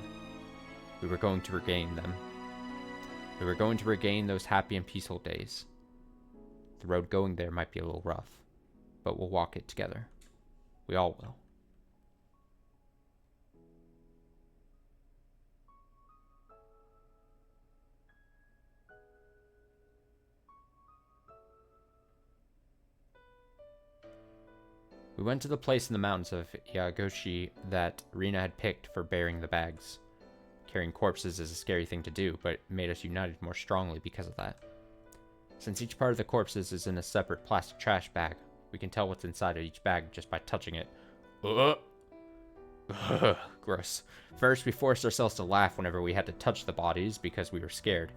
Speaker 1: We were going to regain them. We were going to regain those happy and peaceful days. The road going there might be a little rough, but we'll walk it together. We all will. We went to the place in the mountains of Higurashi that Rina had picked for burying the bags. Carrying corpses is a scary thing to do, but it made us united more strongly because of that. Since each part of the corpses is in a separate plastic trash bag, we can tell what's inside of each bag just by touching it. Gross. First, we forced ourselves to laugh whenever we had to touch the bodies because we were scared.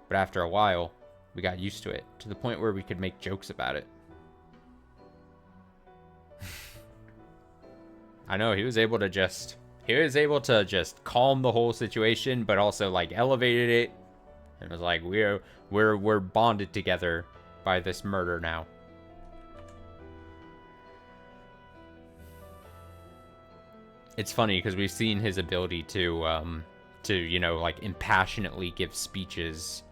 Speaker 1: But after a while, we got used to it, to the point where we could make jokes about it. I know, he was able to just calm the whole situation, but also like elevated it. And was like, we're bonded together by this murder now. It's funny because we've seen his ability to you know, like impassionately give speeches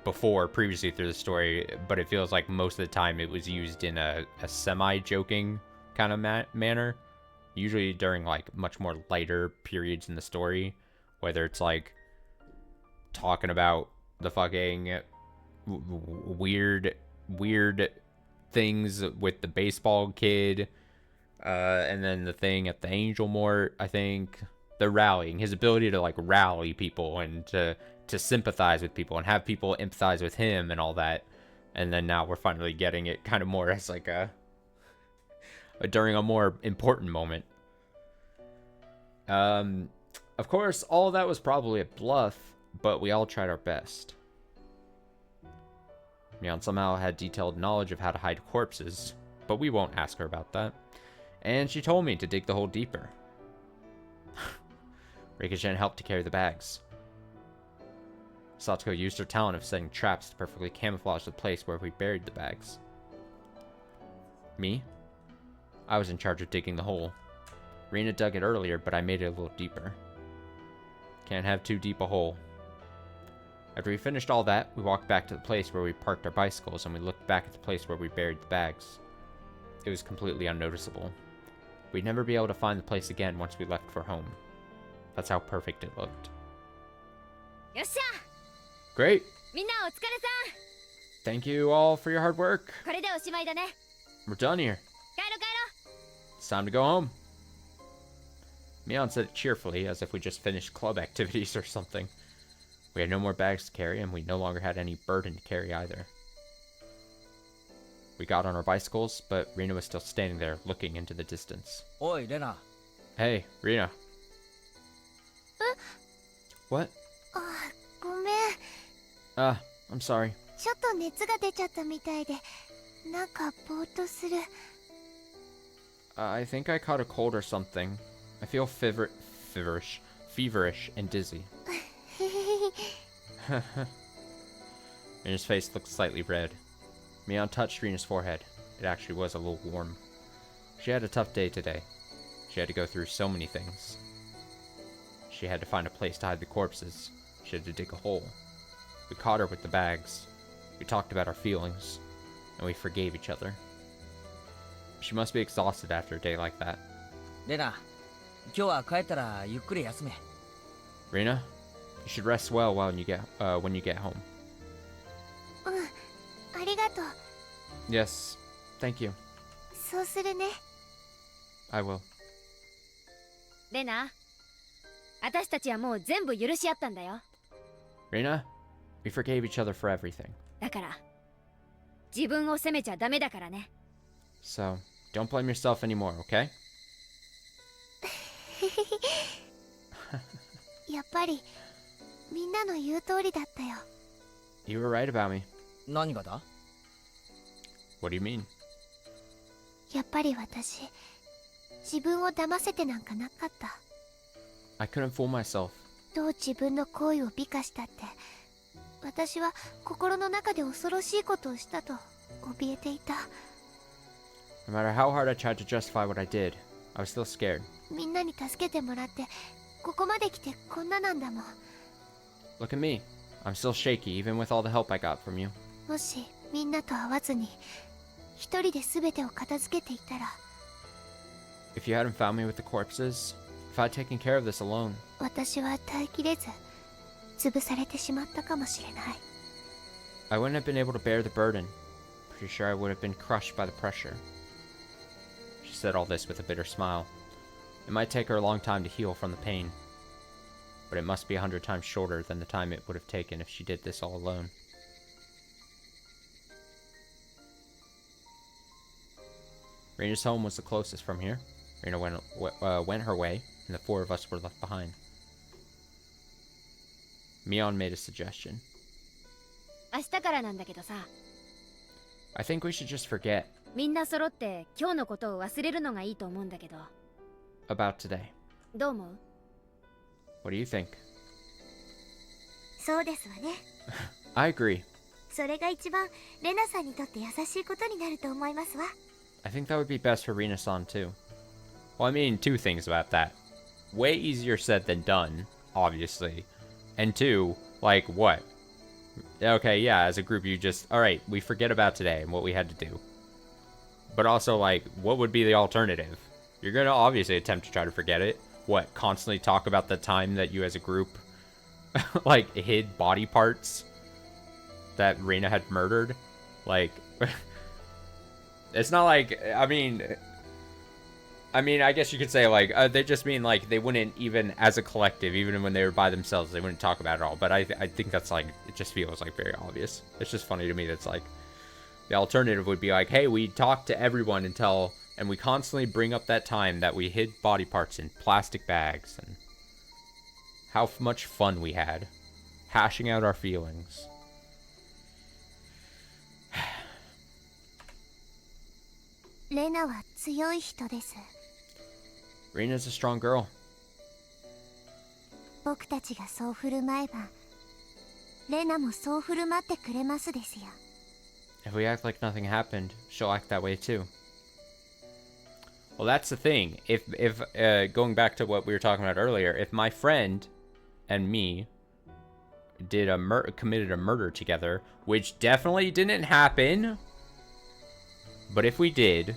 Speaker 1: previously through the story, but it feels like most of the time it was used in a semi-joking kind of manner, usually during like much more lighter periods in the story, whether it's like talking about the fucking weird things with the baseball kid, and then the thing at the Angel Mort, I think, the rallying, his ability to like rally people and to sympathize with people and have people empathize with him and all that. And then now we're finally getting it kind of more as like during a more important moment. Of course, all of that was probably a bluff, but we all tried our best. Mion somehow had detailed knowledge of how to hide corpses, but we won't ask her about that. And she told me to dig the hole deeper. Rika-chan helped to carry the bags. Satoko used her talent of setting traps to perfectly camouflage the place where we buried the bags. Me? I was in charge of digging the hole. Rina dug it earlier, but I made it a little deeper. Can't have too deep a hole. After we finished all that, we walked back to the place where we parked our bicycles and we looked back at the place where we buried the bags. It was completely unnoticeable. We'd never be able to find the place again once we left for home. That's how perfect it looked.
Speaker 5: Yossha!
Speaker 1: Great!
Speaker 5: みんなお疲れ
Speaker 1: Thank you all for your hard work.
Speaker 5: さん。これでおしまいだね。
Speaker 1: We're done here.
Speaker 5: 帰ろ帰ろ。
Speaker 1: It's time to go home. Mion said it cheerfully, as if we just finished club activities or something. We had no more bags to carry, and we no longer had any burden to carry either. We got on our bicycles, but Rina was still standing there, looking into the distance.
Speaker 4: Oi, Rena.
Speaker 1: Hey, Rina. What?
Speaker 3: ごめん。
Speaker 1: I'm sorry.
Speaker 3: ちょっと熱が出ちゃったみたいで、なんかぼーっとする。
Speaker 1: I think I caught a cold or something. I feel feverish and dizzy. Rina's face looked slightly red. Mion touched Rina's forehead. It actually was a little warm. She had a tough day today. She had to go through so many things. She had to find a place to hide the corpses. She had to dig a hole. We caught her with the bags. We talked about our feelings. And we forgave each other. She must be exhausted after a day like that.
Speaker 4: レナ、今日は帰ったらゆっくり休め。
Speaker 1: Rina, you should rest well when you get home.
Speaker 3: ありがとう。
Speaker 1: Yes, thank you.
Speaker 3: そうするね。
Speaker 1: I will.
Speaker 5: レナ、私たちはもう全部許し合ったんだよ。
Speaker 1: Rina, we forgave each other for everything.
Speaker 5: だから、自分を責めちゃダメだからね。
Speaker 1: So, Don't blame yourself anymore, okay?
Speaker 3: やっぱりみんなの言う通りだったよ。
Speaker 1: You were right about me.
Speaker 4: 何がだ？
Speaker 1: What do you mean?
Speaker 3: やっぱり私自分を騙せてなんかなかった。
Speaker 1: I couldn't fool myself.
Speaker 3: どう自分の行為を美化したって、私は心の中で恐ろしいことをしたと怯えていた。
Speaker 1: No matter how hard I tried to justify what I did, I was still scared.
Speaker 3: みんなに助けてもらってここまで来てこんななんだもん。
Speaker 1: Look at me. I'm still shaky, even with all the help I got from you.
Speaker 3: もしみんなと会わずに一人で全てを片付けていたら、
Speaker 1: If you hadn't found me with the corpses, if I'd taken care of this alone,
Speaker 3: 私は耐えきれず潰されてしまったかもしれない。
Speaker 1: I wouldn't have been able to bear the burden. Pretty sure I would have been crushed by the pressure. She said all this with a bitter smile. It might take her a long time to heal from the pain, but it must be 100 times shorter than the time it would have taken if she did this all alone. Reina's home was the closest from here. Reina went her way, and the four of us were left behind. Mion made a suggestion.
Speaker 5: 明日からなんだけどさ、
Speaker 1: I think we should just forget
Speaker 5: みんな揃って今日のことを忘れるのがいいと思うんだけど、
Speaker 1: about today.
Speaker 5: どう思う？
Speaker 1: What do you think?
Speaker 6: そうですわね。
Speaker 1: I agree.
Speaker 6: それが一番レナさんにとって優しいことになると思いますわ。
Speaker 1: I think that would be best for Rina-san too. Well, I mean, two things about that. Way easier said than done, obviously. And two, like, what? Okay, yeah, as a group, you just, alright, we forget about today and what we had to do. But also, like, what would be the alternative? You're gonna obviously attempt to try to forget it. What, constantly talk about the time that you as a group, like, hid body parts that Reina had murdered? Like, it's not like, I mean, I guess you could say, like, they just mean, like, they wouldn't even, as a collective, even when they were by themselves, they wouldn't talk about it all. But I think that's, like, it just feels, like, very obvious. It's just funny to me that's, like, the alternative would be, like, hey, we talk to everyone until, and we constantly bring up that time that we hid body parts in plastic bags, and how much fun we had, hashing out our feelings.
Speaker 6: レナは強い人です。
Speaker 1: Reina's a strong girl.
Speaker 6: 僕たちがそう振る舞えば、レナもそう振る舞ってくれますですよ。
Speaker 1: If we act like nothing happened, she'll act that way too. Well, that's the thing. If going back to what we were talking about earlier, if my friend and me did committed a murder together, which definitely didn't happen, but if we did,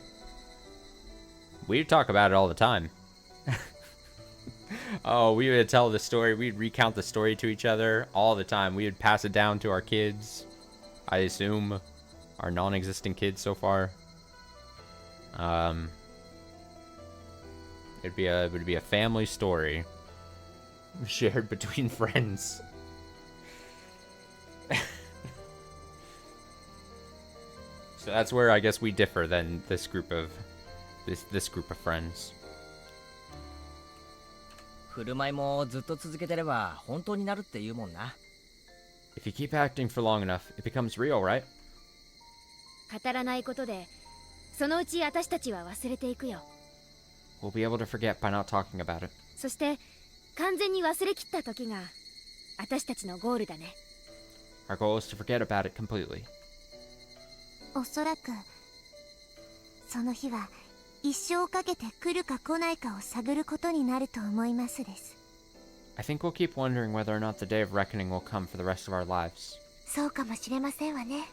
Speaker 1: we'd talk about it all the time. Oh, we would tell the story. We'd recount the story to each other all the time. We would pass it down to our kids. I assume our non-existent kids so far. It'd be a family story shared between friends. So that's where I guess we differ than this group of friends.
Speaker 4: 振る舞いもずっと続けてれば本当になるって言うもんな。
Speaker 1: If you keep acting for long enough, it becomes real, right?
Speaker 5: 語らないことで、そのうち私たちは忘れていくよ。
Speaker 1: We'll be able to forget by not talking about it.
Speaker 5: そして完全に忘れきった時が私たちのゴールだね。
Speaker 1: Our goal is to forget about it completely.
Speaker 6: おそらくその日は一生かけて来るか来ないかを探ることになると思いますです。
Speaker 1: I think we'll keep wondering whether or not the day of reckoning will come for the rest of our lives.
Speaker 6: そうかもしれませんわね。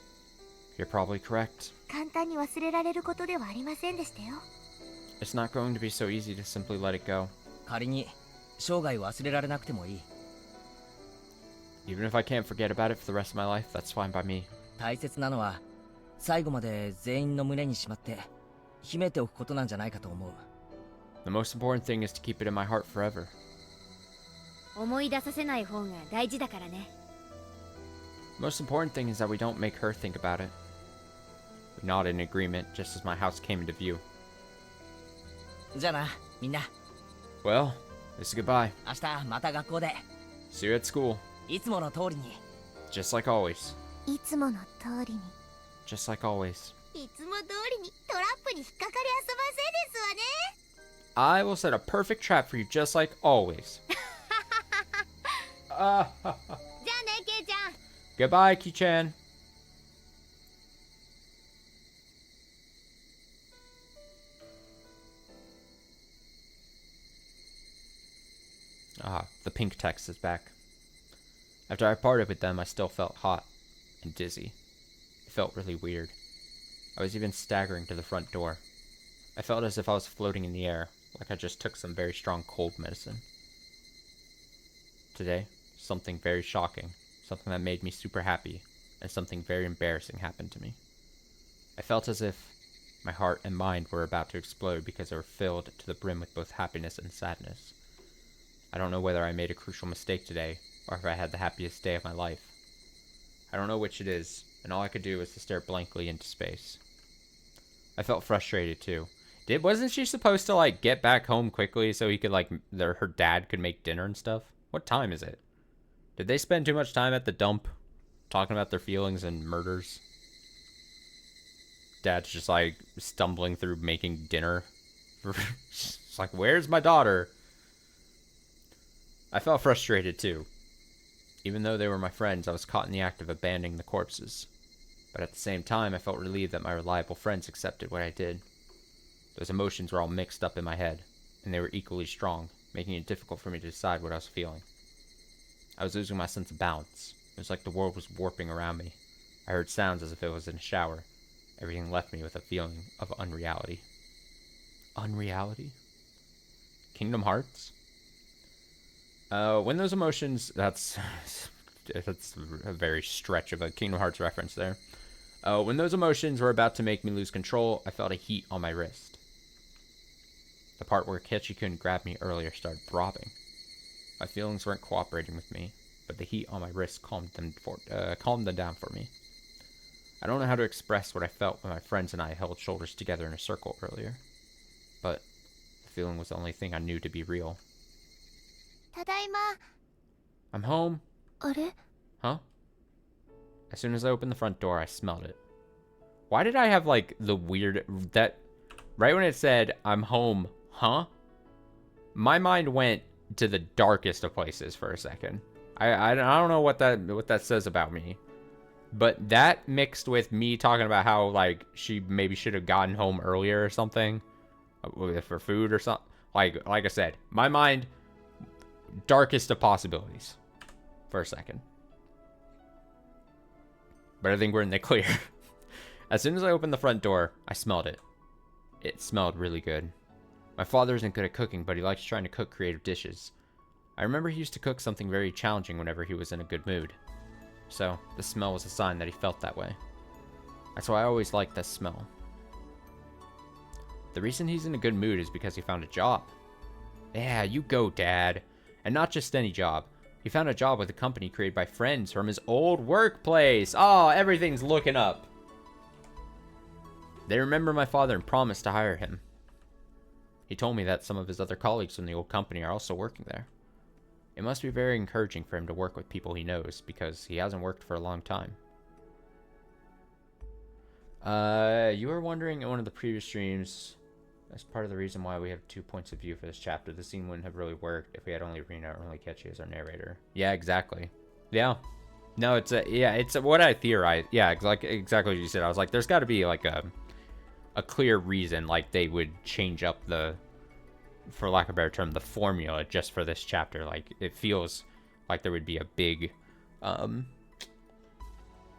Speaker 1: You're probably correct.
Speaker 6: 簡単に忘れられることではありませんでしたよ。
Speaker 1: It's not going to be so easy to simply let it go.
Speaker 4: 仮に生涯忘れられなくてもいい。
Speaker 1: Even if I can't forget about it for the rest of my life, that's fine by me.
Speaker 4: 大切なのは最後まで全員の胸にしまって秘めておくことなんじゃないかと思う。
Speaker 1: The most important thing is to keep it in my heart forever.
Speaker 5: 思い出させない方が大事だからね。
Speaker 1: The most important thing is that we don't make her think about it. We nodded in agreement just as my house came into view.
Speaker 4: じゃあな、みんな。
Speaker 1: Well, this is goodbye.
Speaker 4: 明日また学校で
Speaker 1: See you at school.
Speaker 4: いつもの通りに。
Speaker 1: Just like always.
Speaker 6: いつもの通りに。
Speaker 1: Just like always.
Speaker 6: いつも通りにトラップに引っかかり遊ばせですわね。
Speaker 1: I will set a perfect trap for you just like always.
Speaker 3: じゃあねケイちゃん。
Speaker 1: Goodbye, Ki-chan. Ah, the pink text is back. After I parted with them, I still felt hot and dizzy. It felt really weird. I was even staggering to the front door. I felt as if I was floating in the air, like I just took some very strong cold medicine. Today, something very shocking, something that made me super happy, and something very embarrassing happened to me. I felt as if my heart and mind were about to explode because they were filled to the brim with both happiness and sadness. I don't know whether I made a crucial mistake today, or if I had the happiest day of my life. I don't know which it is, and all I could do was to stare blankly into space. I felt frustrated too. Wasn't she supposed to like get back home quickly so he could like her dad could make dinner and stuff? What time is it? Did they spend too much time at the dump talking about their feelings and murders? Dad's just like stumbling through making dinner. It's like, where's my daughter? I felt frustrated too. Even though they were my friends, I was caught in the act of abandoning the corpses. But at the same time, I felt relieved that my reliable friends accepted what I did. Those emotions were all mixed up in my head, and they were equally strong, making it difficult for me to decide what I was feeling. I was losing my sense of balance. It was like the world was warping around me. I heard sounds as if it was in a shower. Everything left me with a feeling of unreality. Unreality? Kingdom Hearts? When those emotions... That's a very stretch of a Kingdom Hearts reference there. When those emotions were about to make me lose control, I felt a heat on my wrist. The part where Ketchi-kun grabbed me earlier started throbbing. My feelings weren't cooperating with me, but the heat on my wrist calmed them down for me. I don't know how to express what I felt when my friends and I held shoulders together in a circle earlier, but the feeling was the only thing I knew to be real.
Speaker 6: ただいま。
Speaker 1: I'm home.
Speaker 6: あれ？
Speaker 1: Huh? As soon as I opened the front door, I smelled it. Why did I have, like, the weird... That... Right when it said, I'm home, huh? My mind went to the darkest of places for a second. I don't know what that says about me. But that mixed with me talking about how, like, she maybe should have gotten home earlier or something. For food or something. Like I said, my mind... Darkest of possibilities. For a second. But I think we're in the clear. As soon as I opened the front door, I smelled it. It smelled really good. My father isn't good at cooking, but he likes trying to cook creative dishes. I remember he used to cook something very challenging whenever he was in a good mood. So, the smell was a sign that he felt that way. That's why I always liked that smell. The reason he's in a good mood is because he found a job. Yeah, you go, Dad. And not just any job. He found a job with a company created by friends from his old workplace. Oh, everything's looking up. They remember my father and promised to hire him. He told me that some of his other colleagues from the old company are also working there. It must be very encouraging for him to work with people he knows, because he hasn't worked for a long time. You were wondering in one of the previous streams... That's part of the reason why we have 2 points of view for this chapter. The scene wouldn't have really worked if we had only Rina or only Ketchi as our narrator. Yeah, exactly. Yeah. No, it's what I theorized. Yeah, like exactly what you said. I was like, there's got to be like a clear reason, like they would change up the, for lack of a better term, the formula just for this chapter. Like it feels like there would be a big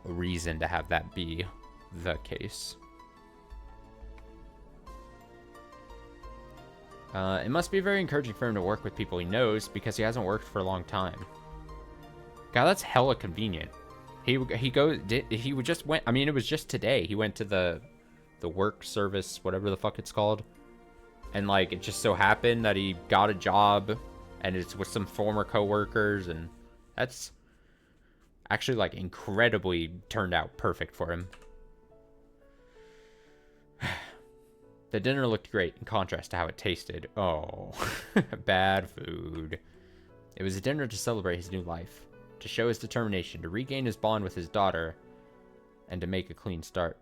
Speaker 1: reason to have that be the case. It must be very encouraging for him to work with people he knows because he hasn't worked for a long time. God, that's hella convenient. He just went. I mean, it was just today. He went to the work service, whatever the fuck it's called, and like it just so happened that he got a job, and it's with some former coworkers, and that's actually like incredibly turned out perfect for him. The dinner looked great in contrast to how it tasted. Oh, bad food. It was a dinner to celebrate his new life, to show his determination, to regain his bond with his daughter, and to make a clean start.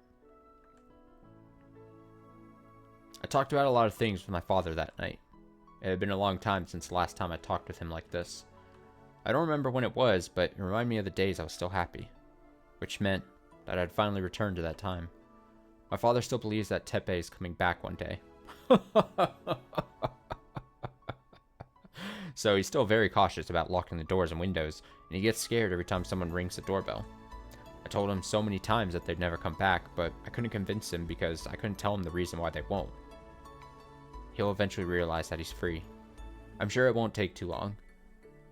Speaker 1: I talked about a lot of things with my father that night. It had been a long time since the last time I talked with him like this. I don't remember when it was, but it reminded me of the days I was still happy, which meant that I'd finally returned to that time. My father still believes that Tepe is coming back one day. So he's still very cautious about locking the doors and windows, and he gets scared every time someone rings the doorbell. I told him so many times that they'd never come back, but I couldn't convince him because I couldn't tell him the reason why they won't. He'll eventually realize that he's free. I'm sure it won't take too long.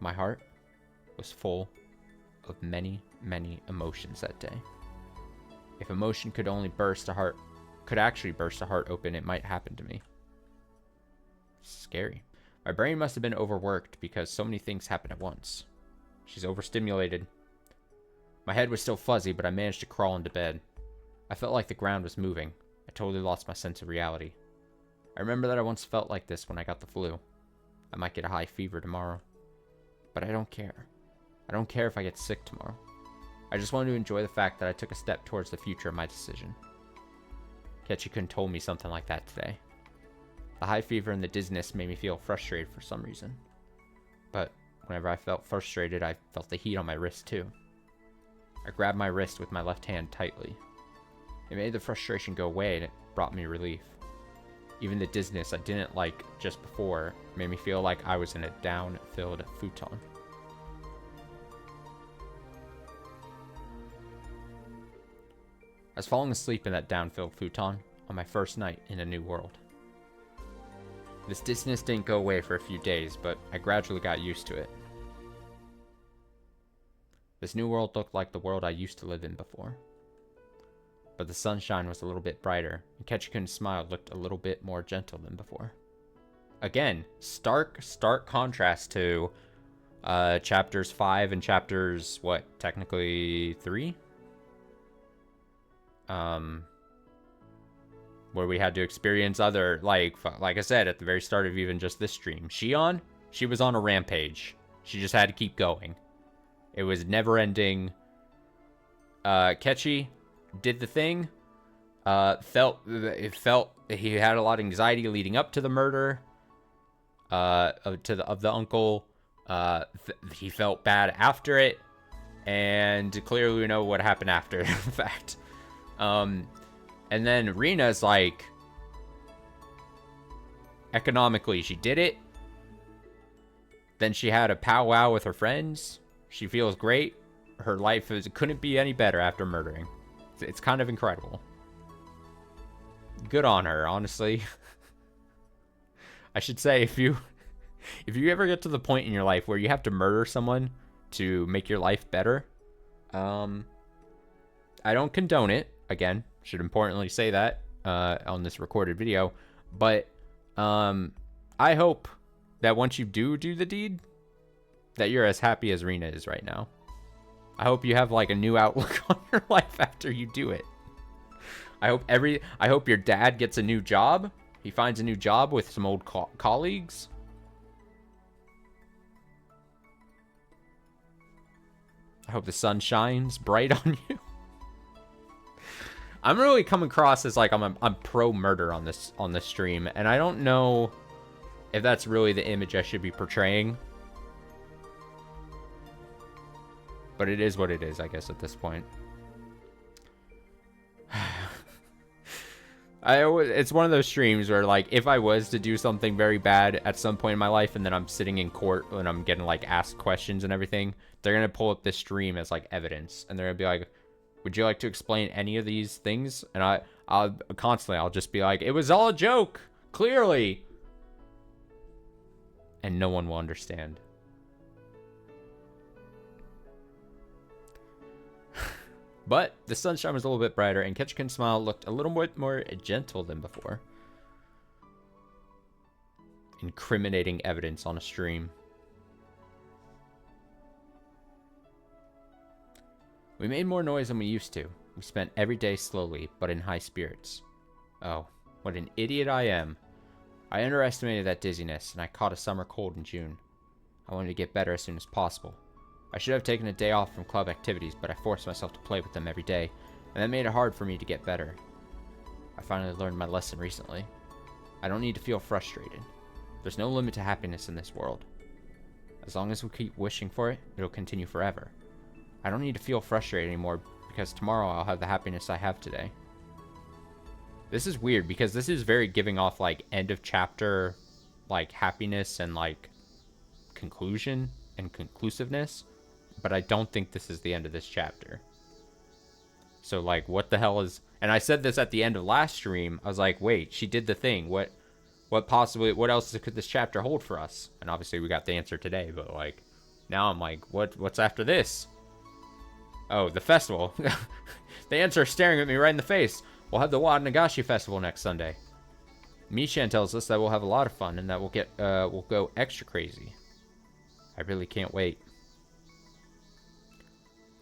Speaker 1: My heart was full of many, many emotions that day. If emotion could actually burst a heart open, it might happen to me. Scary. My brain must have been overworked because so many things happen at once. She's overstimulated. My head was still fuzzy, but I managed to crawl into bed. I felt like the ground was moving. I totally lost my sense of reality. I remember that I once felt like this when I got the flu. I might get a high fever tomorrow. But I don't care. I don't care if I get sick tomorrow. I just wanted to enjoy the fact that I took a step towards the future of my decision. Ketchikun told me something like that today. The high fever and the dizziness made me feel frustrated for some reason. But whenever I felt frustrated, I felt the heat on my wrist too. I grabbed my wrist with my left hand tightly. It made the frustration go away and it brought me relief. Even the dizziness I didn't like just before made me feel like I was in a down-filled futon. I was falling asleep in that down-filled futon on my first night in a new world. This dizziness didn't go away for a few days, but I gradually got used to it. This new world looked like the world I used to live in before. But the sunshine was a little bit brighter, and Ketchikun's smile looked a little bit more gentle than before. Again, stark contrast to chapters 5 and chapters, technically 3? Where we had to experience other, like I said at the very start of even just this stream. Shion, she was on a rampage. She just had to keep going. It was never ending. Ketchy did the thing. Felt he had a lot of anxiety leading up to the murder of the uncle. He felt bad after it, and clearly we know what happened after the fact. And then Rina's like, economically, she did it. Then she had a powwow with her friends. She feels great. Her life couldn't be any better after murdering. It's kind of incredible. Good on her, honestly. I should say, if you ever get to the point in your life where you have to murder someone to make your life better, I don't condone it. Again, should importantly say that on this recorded video. But I hope that once you do the deed, that you're as happy as Rina is right now. I hope you have like a new outlook on your life after you do it. I hope your dad gets a new job. He finds a new job with some old colleagues. I hope the sun shines bright on you. I'm really coming across as like I'm pro murder on this stream, and I don't know if that's really the image I should be portraying. But it is what it is, I guess, at this point. It's one of those streams where, like, if I was to do something very bad at some point in my life, and then I'm sitting in court and I'm getting, like, asked questions and everything, they're going to pull up this stream as, like, evidence. And they're going to be like, would you like to explain any of these things? And I'll just be like, it was all a joke, clearly. And no one will understand. But the sunshine was a little bit brighter, and Ketchikun's smile looked a little bit more gentle than before. Incriminating evidence on a stream. We made more noise than we used to. We spent every day slowly, but in high spirits. Oh, What an idiot I am. I underestimated that dizziness, and I caught a summer cold in June. I wanted to get better as soon as possible. I should have taken a day off from club activities, but I forced myself to play with them every day, and that made it hard for me to get better. I finally learned my lesson recently. I don't need to feel frustrated. There's no limit to happiness in this world. As long as we keep wishing for it, it'll continue forever. I don't need to feel frustrated anymore, because tomorrow I'll have the happiness I have today. This is weird, because this is very giving off, like, end of chapter, like, happiness and, like, conclusion and conclusiveness. But I don't think this is the end of this chapter. So, like, what the hell is... And I said this at the end of last stream. I was like, wait, she did the thing. What else could this chapter hold for us? And obviously we got the answer today, but, like, now I'm like, what's after this? Oh, the festival. The answer is staring at me right in the face. We'll have the Nagashi festival next Sunday. Mishan tells us that we'll have a lot of fun and that we'll go extra crazy. I really can't wait.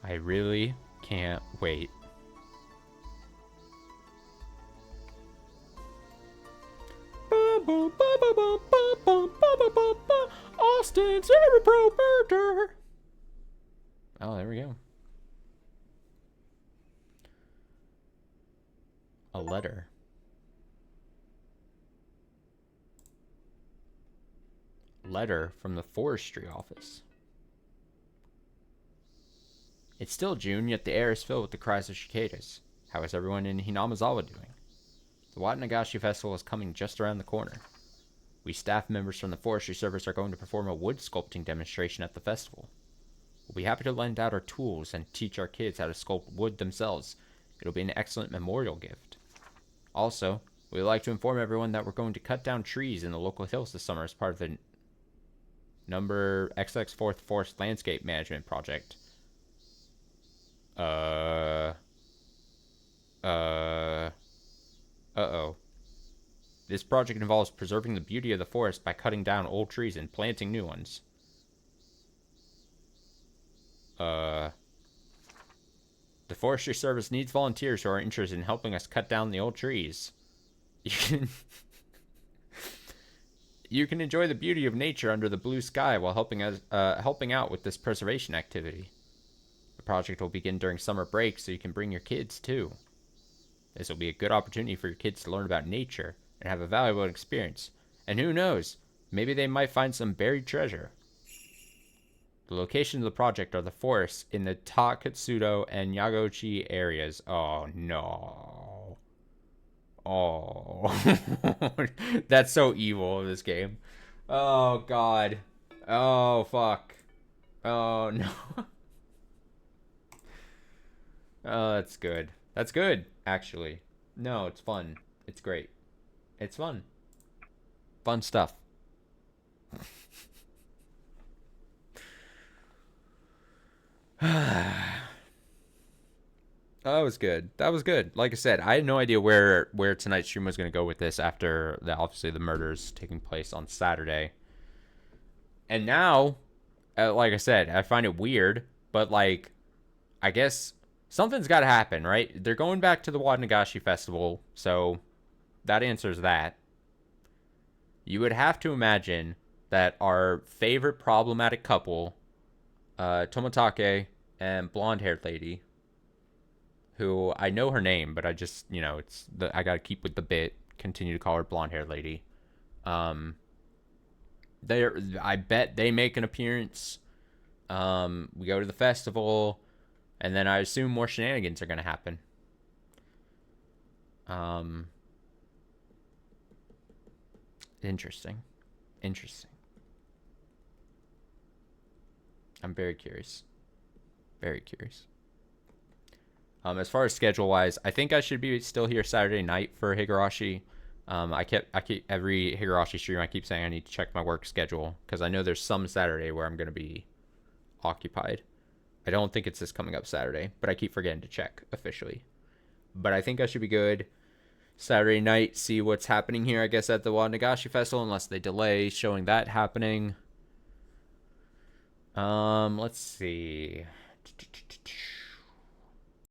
Speaker 1: I really can't wait. Austin Cerebro Murder. Oh, there we go. A letter. Letter from the forestry office. It's still June, yet the air is filled with the cries of cicadas. How is everyone in Hinamizawa doing? The Nagashi festival is coming just around the corner. We staff members from the forestry service are going to perform a wood sculpting demonstration at the festival. We'll be happy to lend out our tools and teach our kids how to sculpt wood themselves. It'll be an excellent memorial gift. Also, we'd like to inform everyone that we're going to cut down trees in the local hills this summer as part of the number XX4th Forest Landscape Management Project. Uh-oh. This project involves preserving the beauty of the forest by cutting down old trees and planting new ones. The Forestry Service needs volunteers who are interested in helping us cut down the old trees. You can enjoy the beauty of nature under the blue sky while helping out with this preservation activity. The project will begin during summer break, so you can bring your kids too. This will be a good opportunity for your kids to learn about nature and have a valuable experience. And who knows, maybe they might find some buried treasure. The locations of the project are the forests in the Takatsudo and Yagochi areas. Oh, no. Oh. That's so evil in this game. Oh, God. Oh, fuck. Oh, no. Oh, that's good. That's good, actually. No, it's fun. It's great. It's fun. Fun stuff. That was good. That was good. Like I said, I had no idea where tonight's stream was going to go with this after obviously the murders taking place on Saturday. And now, like I said, I find it weird, but like, I guess something's got to happen, right? They're going back to the Nagashi festival, so that answers that. You would have to imagine that our favorite problematic couple, Toмотake and blonde-haired lady, who I know her name, but I just, I gotta keep with the bit, continue to call her blonde-haired lady. I bet they make an appearance. We go to the festival, and then I assume more shenanigans are gonna happen. Interesting. I'm very curious. Very curious. As far as schedule-wise, I think I should be still here Saturday night for Higurashi. I keep every Higurashi stream, I keep saying I need to check my work schedule, because I know there's some Saturday where I'm going to be occupied. I don't think it's this coming up Saturday, but I keep forgetting to check officially. But I think I should be good Saturday night, see what's happening here, I guess, at the Nagashi Festival, unless they delay showing that happening. Let's see.